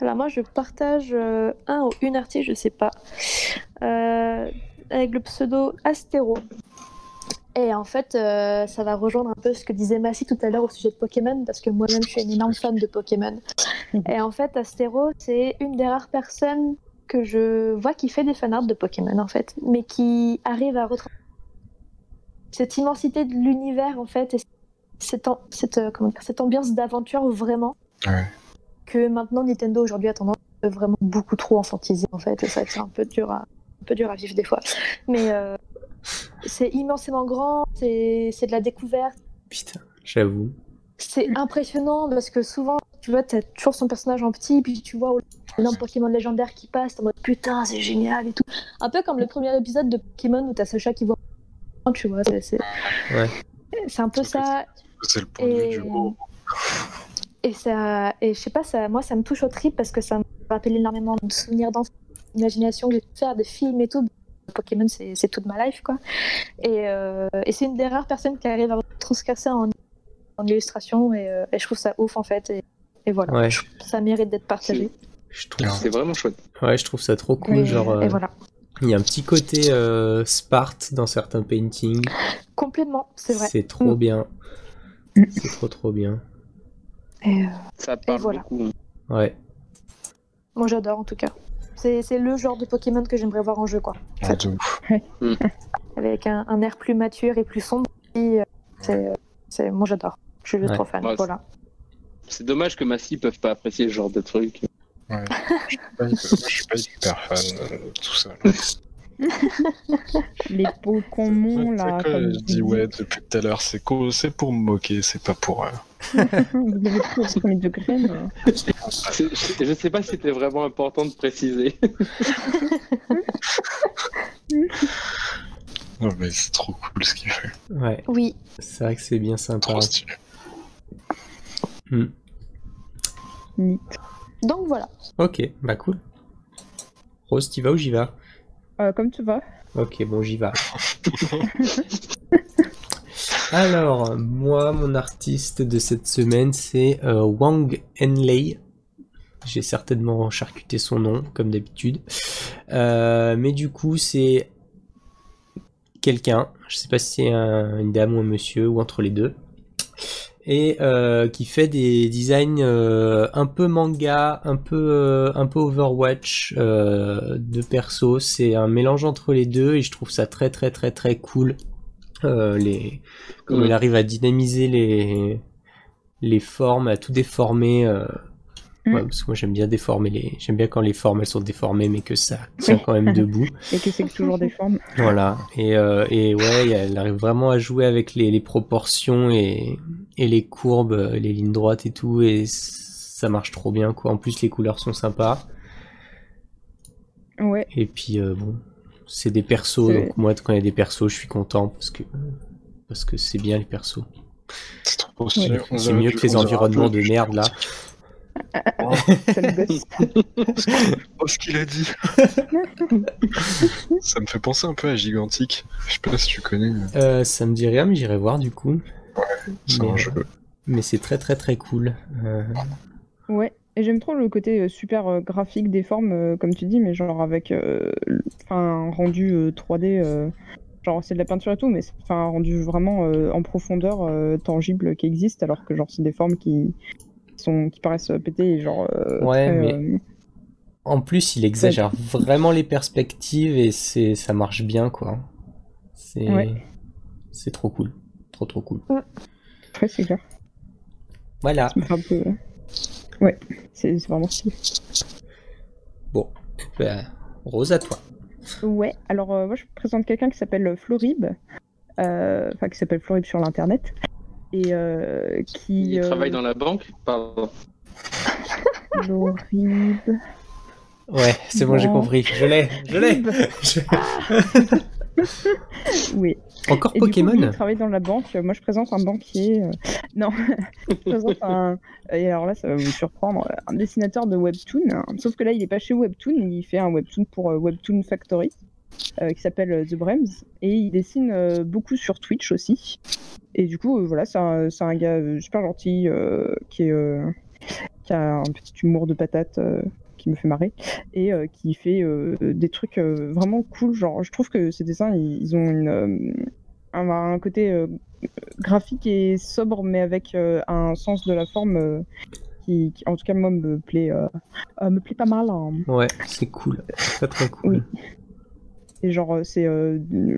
Alors, moi, je partage un ou une artiste, je sais pas, avec le pseudo Astéro. Et en fait, ça va rejoindre un peu ce que disait Massy tout à l'heure au sujet de Pokémon, parce que moi-même, je suis une énorme fan de Pokémon. Et en fait, Astéro, c'est une des rares personnes que je vois qui fait des fanarts de Pokémon, en fait, mais qui arrive à retrouver cette immensité de l'univers, en fait, et cette ambiance d'aventure, vraiment, que maintenant, Nintendo, aujourd'hui, a tendance à vraiment beaucoup trop enfantiser, en fait, et ça, c'est un peu dur à vivre des fois. Mais c'est immensément grand, c'est de la découverte. Putain, j'avoue. C'est impressionnant parce que souvent, tu vois, t'as toujours son personnage en petit, puis tu vois l'énorme Pokémon légendaire qui passe, t'es en mode putain, c'est génial et tout. Un peu comme le premier épisode de Pokémon où t'as Sacha qui voit, tu vois, c'est un peu ça. C'est le point de vue du haut. Et je sais pas, moi ça me touche au trip parce que ça me rappelle énormément de souvenirs d'enfance, d'imagination que j'ai pu faire, des films et tout. Pokémon, c'est toute ma life, quoi. Et c'est une des rares personnes qui arrive à transcrire ça en illustration et je trouve ça ouf, en fait. Et voilà, ça mérite d'être partagé. C'est vraiment chouette. Ouais, je trouve ça trop cool. Et voilà. Il y a un petit côté Sparte dans certains paintings. Complètement, c'est vrai. C'est trop bien. C'est trop bien. Ça parle beaucoup. Ouais. Moi, j'adore, en tout cas. C'est le genre de Pokémon que j'aimerais voir en jeu, quoi. Avec un air plus mature et plus sombre. Moi, j'adore. Je suis juste trop fan. Voilà. C'est dommage que Massy ne peuvent pas apprécier ce genre de truc. Ouais. Je suis pas hyper fan de tout ça. Les Pokémon, là. Je dis depuis tout à l'heure, c'est pour me moquer, c'est pas pour Vous l'avez pris au premier degré, mais... Je sais pas si c'était vraiment important de préciser. Non, mais c'est trop cool ce qu'il fait. Ouais, Oui. c'est vrai que c'est bien sympa. Trop stylé. Neat. Donc voilà. Ok, bah cool. Rose, t'y vas ou j'y vas? Comme tu vas. Ok, bon, j'y vais. Alors, moi, mon artiste de cette semaine, c'est Wang Henley. J'ai certainement charcuté son nom, comme d'habitude. Mais du coup, c'est quelqu'un, je sais pas si c'est une dame ou un monsieur, ou entre les deux, et qui fait des designs un peu manga, un peu Overwatch de perso. C'est un mélange entre les deux, et je trouve ça très très très très cool. Comme il arrive à dynamiser les formes, à tout déformer. Ouais, parce que moi j'aime bien déformer j'aime bien quand les formes elles sont déformées mais que ça tient quand même debout. Et que c'est toujours des formes. Voilà. Et ouais, elle arrive vraiment à jouer avec les proportions et les courbes, les lignes droites et tout, et ça marche trop bien quoi. En plus les couleurs sont sympas. Ouais. Et puis bon, c'est des persos, donc moi quand il y a des persos je suis content parce que c'est bien les persos. C'est trop stylé. Ouais, c'est mieux que les environnements de merde là. Ça me gosse. Oh, ce qu'il a dit. Ça me fait penser un peu à Gigantic. Je sais pas si tu connais. Ça me dit rien, mais j'irai voir du coup. C'est un jeu. Mais c'est très très très cool. Ouais, et j'aime trop le côté super graphique des formes, comme tu dis, mais genre avec un rendu 3D. Genre c'est de la peinture et tout, mais c'est un rendu vraiment en profondeur, tangible, qui existe, alors que genre c'est des formes qui paraissent péter et genre ouais, très, mais en plus il exagère vraiment les perspectives et ça marche bien quoi. C'est trop cool, trop cool. Ouais, c'est clair. Voilà. Ça me fait un peu... Ouais, c'est vraiment stylé. Bon, bah, Rose, à toi. Ouais, alors moi je présente quelqu'un qui s'appelle Florib, enfin qui s'appelle Florib sur l'internet. Et qui Il travaille dans la banque. Pardon. Florib. Ouais, c'est bon, j'ai compris. Je l'ai. Oui. Encore et Pokémon. Du coup, lui, il travaille dans la banque. Moi, je présente un banquier. Non, je présente un. Et alors là, ça va vous surprendre. Un dessinateur de webtoon. Sauf que là, il est pas chez Webtoon. Il fait un webtoon pour Webtoon Factory, qui s'appelle The Brems. Et il dessine beaucoup sur Twitch aussi. Et du coup, voilà, c'est un gars super gentil qui a un petit humour de patate qui me fait marrer et qui fait des trucs vraiment cool. Genre, je trouve que ces dessins, ils ont un côté graphique et sobre, mais avec un sens de la forme qui, en tout cas, moi, me plaît pas mal. Hein. Ouais, c'est cool. Très très cool. Oui. Et genre, c'est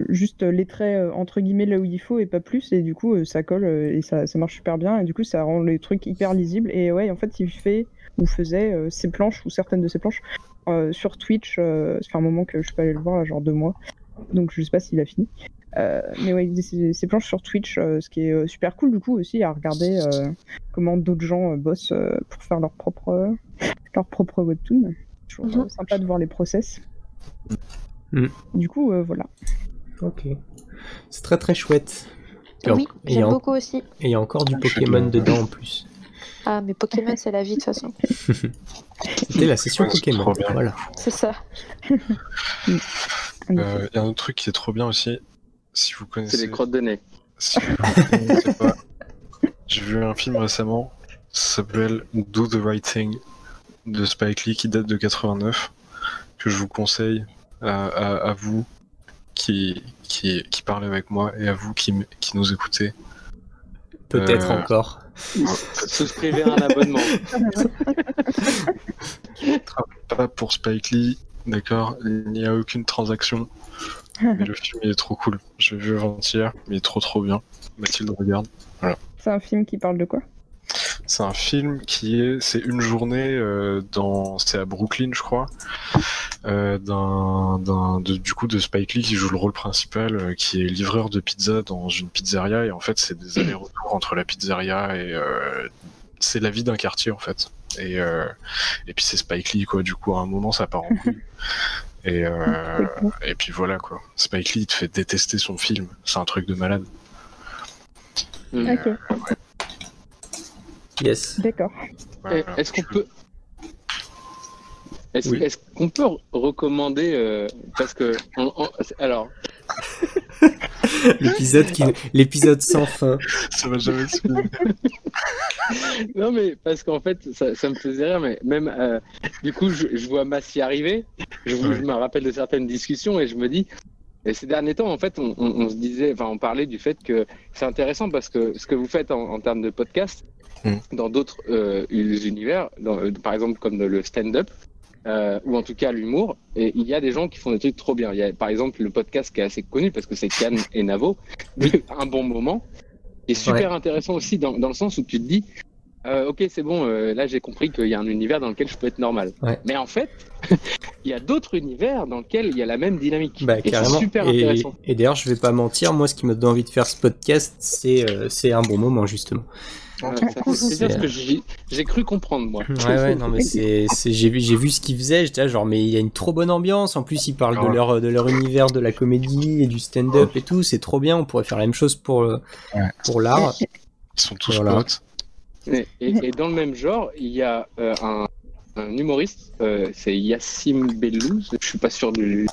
juste les traits entre guillemets là où il faut et pas plus, et du coup, ça colle et ça marche super bien, et du coup, ça rend les trucs hyper lisibles. Et ouais, en fait, il faisait ses planches, ou certaines de ses planches, sur Twitch. Ça fait un moment que je suis pas allée le voir, là, genre 2 mois, donc je sais pas s'il a fini. Mais ouais, il faisait ses planches sur Twitch, ce qui est super cool, du coup, aussi, à regarder comment d'autres gens bossent pour faire leur propre webtoon. Je trouve ça sympa de voir les process. Du coup, voilà. Ok. C'est très très chouette. Oui, j'aime beaucoup aussi. Et il y a encore du Pokémon dedans en plus. Ah, mais Pokémon, c'est la vie de toute façon. C'était la session Pokémon. Voilà. C'est ça. Il y a un autre truc qui est trop bien aussi. Si vous connaissez. C'est les crottes de nez. Si vous connaissez pas. J'ai vu un film récemment. Ça s'appelle Do the Right Thing de Spike Lee qui date de 89. Que je vous conseille à vous qui parlez avec moi et à vous qui nous écoutez. Peut-être encore. Souscrivez à un abonnement. Pas pour Spike Lee, d'accord, il n'y a aucune transaction. Mais le film il est trop cool. Je l'ai vu avant-hier, mais il est trop bien. Mathilde regarde. Voilà. C'est un film qui parle de quoi? C'est un film c'est une journée c'est à Brooklyn, je crois, du coup de Spike Lee qui joue le rôle principal, qui est livreur de pizza dans une pizzeria, et en fait c'est des allers-retours entre la pizzeria et c'est la vie d'un quartier en fait. Et puis c'est Spike Lee quoi, du coup à un moment ça part en couille. Et puis voilà quoi. Spike Lee il te fait détester son film, c'est un truc de malade. Ok. Yes. D'accord. Voilà. Est-ce qu'on peut... Oui. Est-ce qu'on peut recommander parce que alors L'épisode sans fin. Ça va jamais se finir. non mais parce qu'en fait ça me faisait rire, mais même du coup je vois Massy arriver, je me rappelle de certaines discussions et je me dis, et ces derniers temps en fait on se disait, enfin on parlait du fait que c'est intéressant parce que ce que vous faites en termes de podcast dans d'autres univers, par exemple comme le stand-up, ou en tout cas l'humour, et il y a des gens qui font des trucs trop bien. Il y a par exemple le podcast qui est assez connu parce que c'est Cannes et Navo, Un bon moment, qui est super intéressant aussi dans le sens où tu te dis ok c'est bon, là j'ai compris qu'il y a un univers dans lequel je peux être normal. Mais en fait il y a d'autres univers dans lesquels il y a la même dynamique, et c'est super intéressant. Et d'ailleurs je vais pas mentir, moi ce qui m'a donné envie de faire ce podcast c'est un bon moment justement. Ça fait plaisir parce que j'ai cru comprendre moi. Ouais, non mais j'ai vu ce qu'ils faisaient, j'étais là genre mais il y a une trop bonne ambiance, en plus ils parlent de leur univers de la comédie et du stand-up et tout, c'est trop bien, on pourrait faire la même chose pour l'art. Ils sont tous potes. Et dans le même genre, il y a un humoriste, c'est Yassim Bellouz, je suis pas sûr du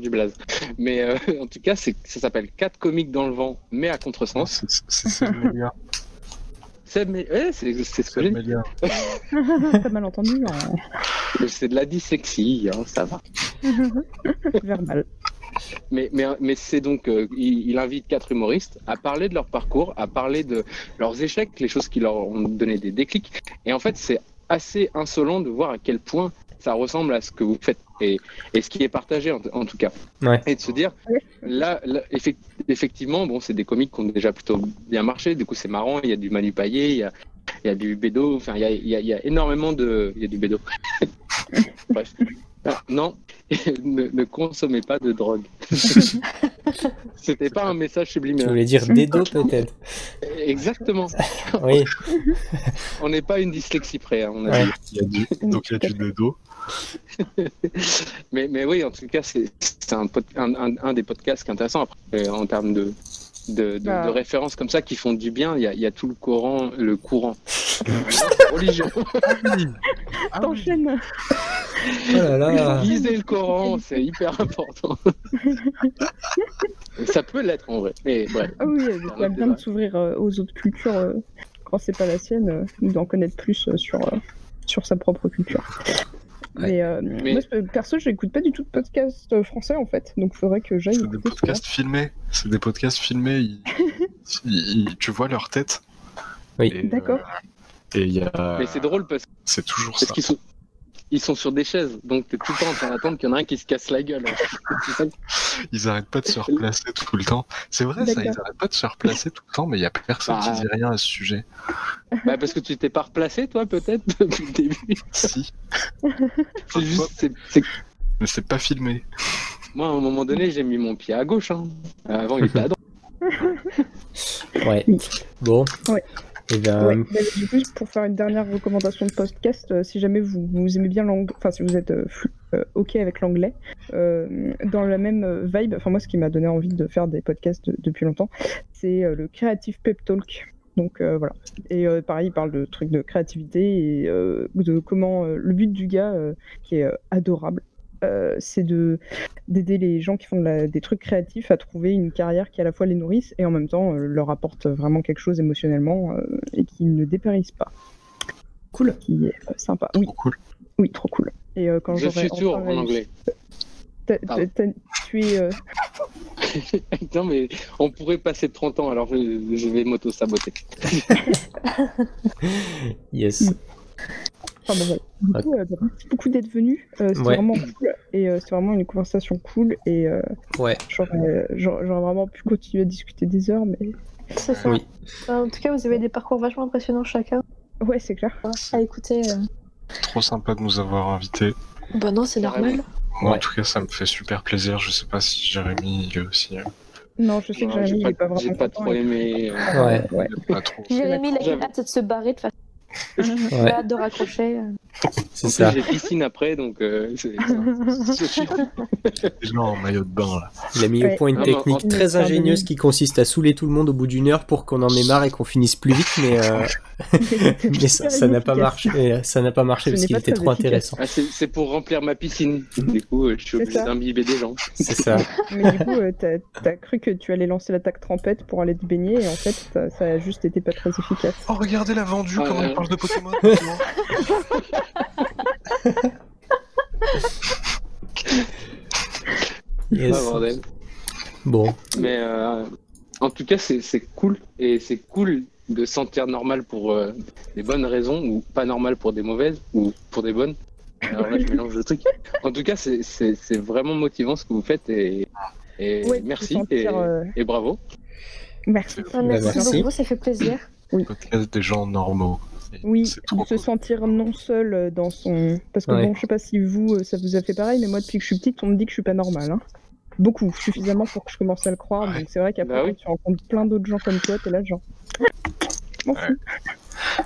blaze, mais en tout cas ça s'appelle 4 comiques dans le vent mais à contresens. C'est le meilleur. C'est ce que j'ai dit. Pas mal entendu. C'est de la dyslexie, ça va. Verbal. Mais c'est donc, il invite 4 humoristes à parler de leur parcours, à parler de leurs échecs, les choses qui leur ont donné des déclics. Et en fait, c'est assez insolent de voir à quel point ça ressemble à ce que vous faites et ce qui est partagé en tout cas. Et de se dire, là effectivement, bon, c'est des comiques qui ont déjà plutôt bien marché, du coup c'est marrant, il y a du Manu Payet, il y a du Bédo, enfin il y a énormément de... Il y a du Bédo. Bref. Non, ne consommez pas de drogue. C'était pas un message subliminal. Tu voulais dire Dédo peut-être. Exactement. Oui. On n'est pas une dyslexie près, on a dit. Donc il y a du Dédo. mais oui, en tout cas, c'est un des podcasts qui est intéressant après, en termes de références comme ça qui font du bien. Il y a tout le courant religion. T'enchaînes. Oh là là. Lisez le Coran, c'est hyper important. Ça peut l'être en vrai. Mais bref. Ah oui, il bien de s'ouvrir aux autres cultures quand c'est pas la sienne, d'en connaître plus sur sa propre culture. Mais moi, perso, j'écoute pas du tout de podcast français en fait, donc il faudrait que j'aille. C'est des podcasts filmés. C'est des podcasts filmés. Tu vois leur tête. Oui. D'accord. Et il y a. Mais c'est drôle parce que c'est toujours ça. Ils sont sur des chaises, donc t'es tout le temps en train d'attendre qu'il y en a un qui se casse la gueule. Ils arrêtent pas de se replacer tout le temps. C'est vrai ça, ils arrêtent pas de se replacer tout le temps, mais il y a personne qui dit rien à ce sujet. Parce que tu t'es pas replacé toi peut-être depuis le début. Si. C'est juste, mais c'est pas filmé. Moi à un moment donné j'ai mis mon pied à gauche. Avant il était à droite. Ouais. Bon. Ouais. Et ben... du coup, pour faire une dernière recommandation de podcast, si jamais vous aimez bien l'anglais, enfin si vous êtes ok avec l'anglais, dans la même vibe, enfin moi ce qui m'a donné envie de faire des podcasts depuis longtemps, c'est le Creative Pep Talk. Donc voilà. Et pareil, il parle de trucs de créativité et de comment le but du gars, qui est adorable, c'est d'aider les gens qui font des trucs créatifs à trouver une carrière qui à la fois les nourrisse et en même temps leur apporte vraiment quelque chose émotionnellement et qui ne dépérisse pas. Cool. Qui est sympa. Oui. Trop cool. Oui, trop cool. Et quand je suis toujours en anglais. Tu es... Non mais on pourrait passer 30 ans, alors je vais m'auto-saboter. Yes. Enfin, bon, voilà. Du coup, merci beaucoup d'être venu. C'était vraiment cool. Et c'était vraiment une conversation cool. Et j'aurais vraiment pu continuer à discuter des heures. Mais... C'est ça. Oui. En tout cas, vous avez des parcours vachement impressionnants chacun. Ouais, c'est clair. à écouter. Trop sympa de nous avoir invités. Bah non, c'est normal. Moi, Ouais. en tout cas, ça me fait super plaisir. Je sais pas si Jérémy il est aussi. Non, je sais que Non, Jérémy, il est pas j'ai vraiment pas content trop et- aimé. Ouais. Ouais. Pas trop. Jérémy, il a J'avoue. hâte de se barrer de façon. Il Ouais, a hâte de raccrocher. c'est En ça. plus, j'ai piscine après, donc c'est Déjà en maillot de bain là. Il a mis Ouais. au point une Ah, mais technique en- très ingénieuse qui consiste à saouler tout le monde au bout d'une heure pour qu'on en ait marre et qu'on finisse plus vite, mais ça n'a pas marché. Ça n'a pas marché Ce parce n'est qu'il pas était très trop efficace. intéressant. Ah, c'est pour remplir ma piscine. Du coup, je suis C'est obligé ça. d'imbiber des gens. C'est ça. Mais du coup, t'as cru que tu allais lancer l'attaque trempette pour aller te baigner et en fait, ça a juste été pas très efficace. Oh, regardez la vendue, Ouais. comment elle parle de Pokémon. Yes. Ah, bordel. Bon, Mais en tout cas, c'est cool. Et c'est cool de se sentir normal pour des bonnes raisons ou pas normal pour des mauvaises ou pour des bonnes. Alors là, je mélange le truc. En tout cas, c'est vraiment motivant ce que vous faites et Ouais, de merci se sentir, et bravo. Merci. Ah, merci, merci. beaucoup, ça fait plaisir. Podcast des gens normaux. Et Oui, c'est trop de se cool. sentir non seul dans son. Parce que Ouais. bon, je sais pas si vous, ça vous a fait pareil, mais moi, depuis que je suis petite, on me dit que je suis pas normale. Hein. Beaucoup, suffisamment pour que je commence à le croire. Donc c'est vrai qu'après, Bah oui. quand tu rencontres plein d'autres gens comme toi, t'es là, genre. M'en fous.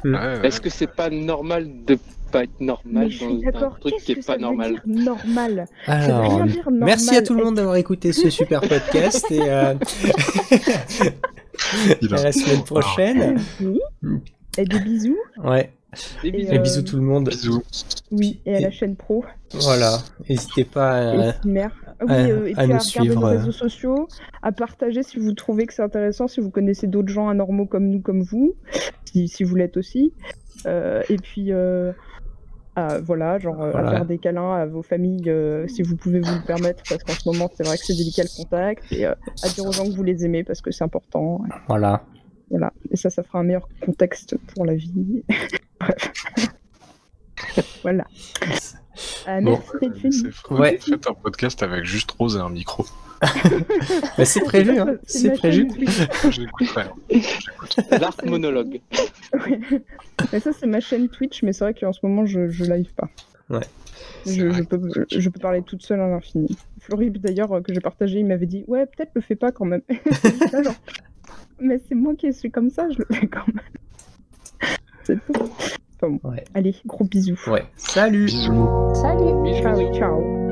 Ouais, ouais. Est-ce que c'est pas normal de pas être normal Mais je suis dans un d'accord, truc qu'est-ce qui que est ça pas veut normal? dire normal? Ça veut alors, rien dire normal. merci à tout le monde d'avoir écouté ce super podcast et Il à a- la semaine prochaine. Oui. Et des bisous. Ouais, Des Et, bisous. et bisous tout le monde. Bisous. Oui, et à la chaîne pro. Voilà, n'hésitez pas Et à... Cimer. Ah oui, à et puis nous à regarder suivre, nos réseaux sociaux, à partager si vous trouvez que c'est intéressant, si vous connaissez d'autres gens anormaux comme nous, comme vous, si vous l'êtes aussi. Et puis, voilà, genre à Voilà. faire des câlins à vos familles si vous pouvez vous le permettre, parce qu'en ce moment, c'est vrai que c'est délicat le contact. Et à dire aux gens que vous les aimez, parce que c'est important. Voilà. Voilà. Et ça fera un meilleur contexte pour la vie. Bref. Voilà. Bon. Merci d'être venu. C'est Ouais. Faites un podcast avec juste Rose et un micro. Bah, c'est prévu, hein. C'est ma prévu. chaîne Twitch. J'écouterai. J'écoute. L'arc monologue. Ouais. Mais ça, c'est ma chaîne Twitch, mais c'est vrai qu'en ce moment, je live pas. Ouais. C'est vrai Je peux parler toute seule à l'infini. Florib, d'ailleurs, que j'ai partagé, il m'avait dit ouais, peut-être le fais pas quand même. Là, genre, mais c'est moi qui suis comme ça, je le fais quand même. C'est tout. Enfin bon. Ouais. Allez, gros bisous. Ouais. Salut. Bisous. Salut! Bisous. Ciao, ciao.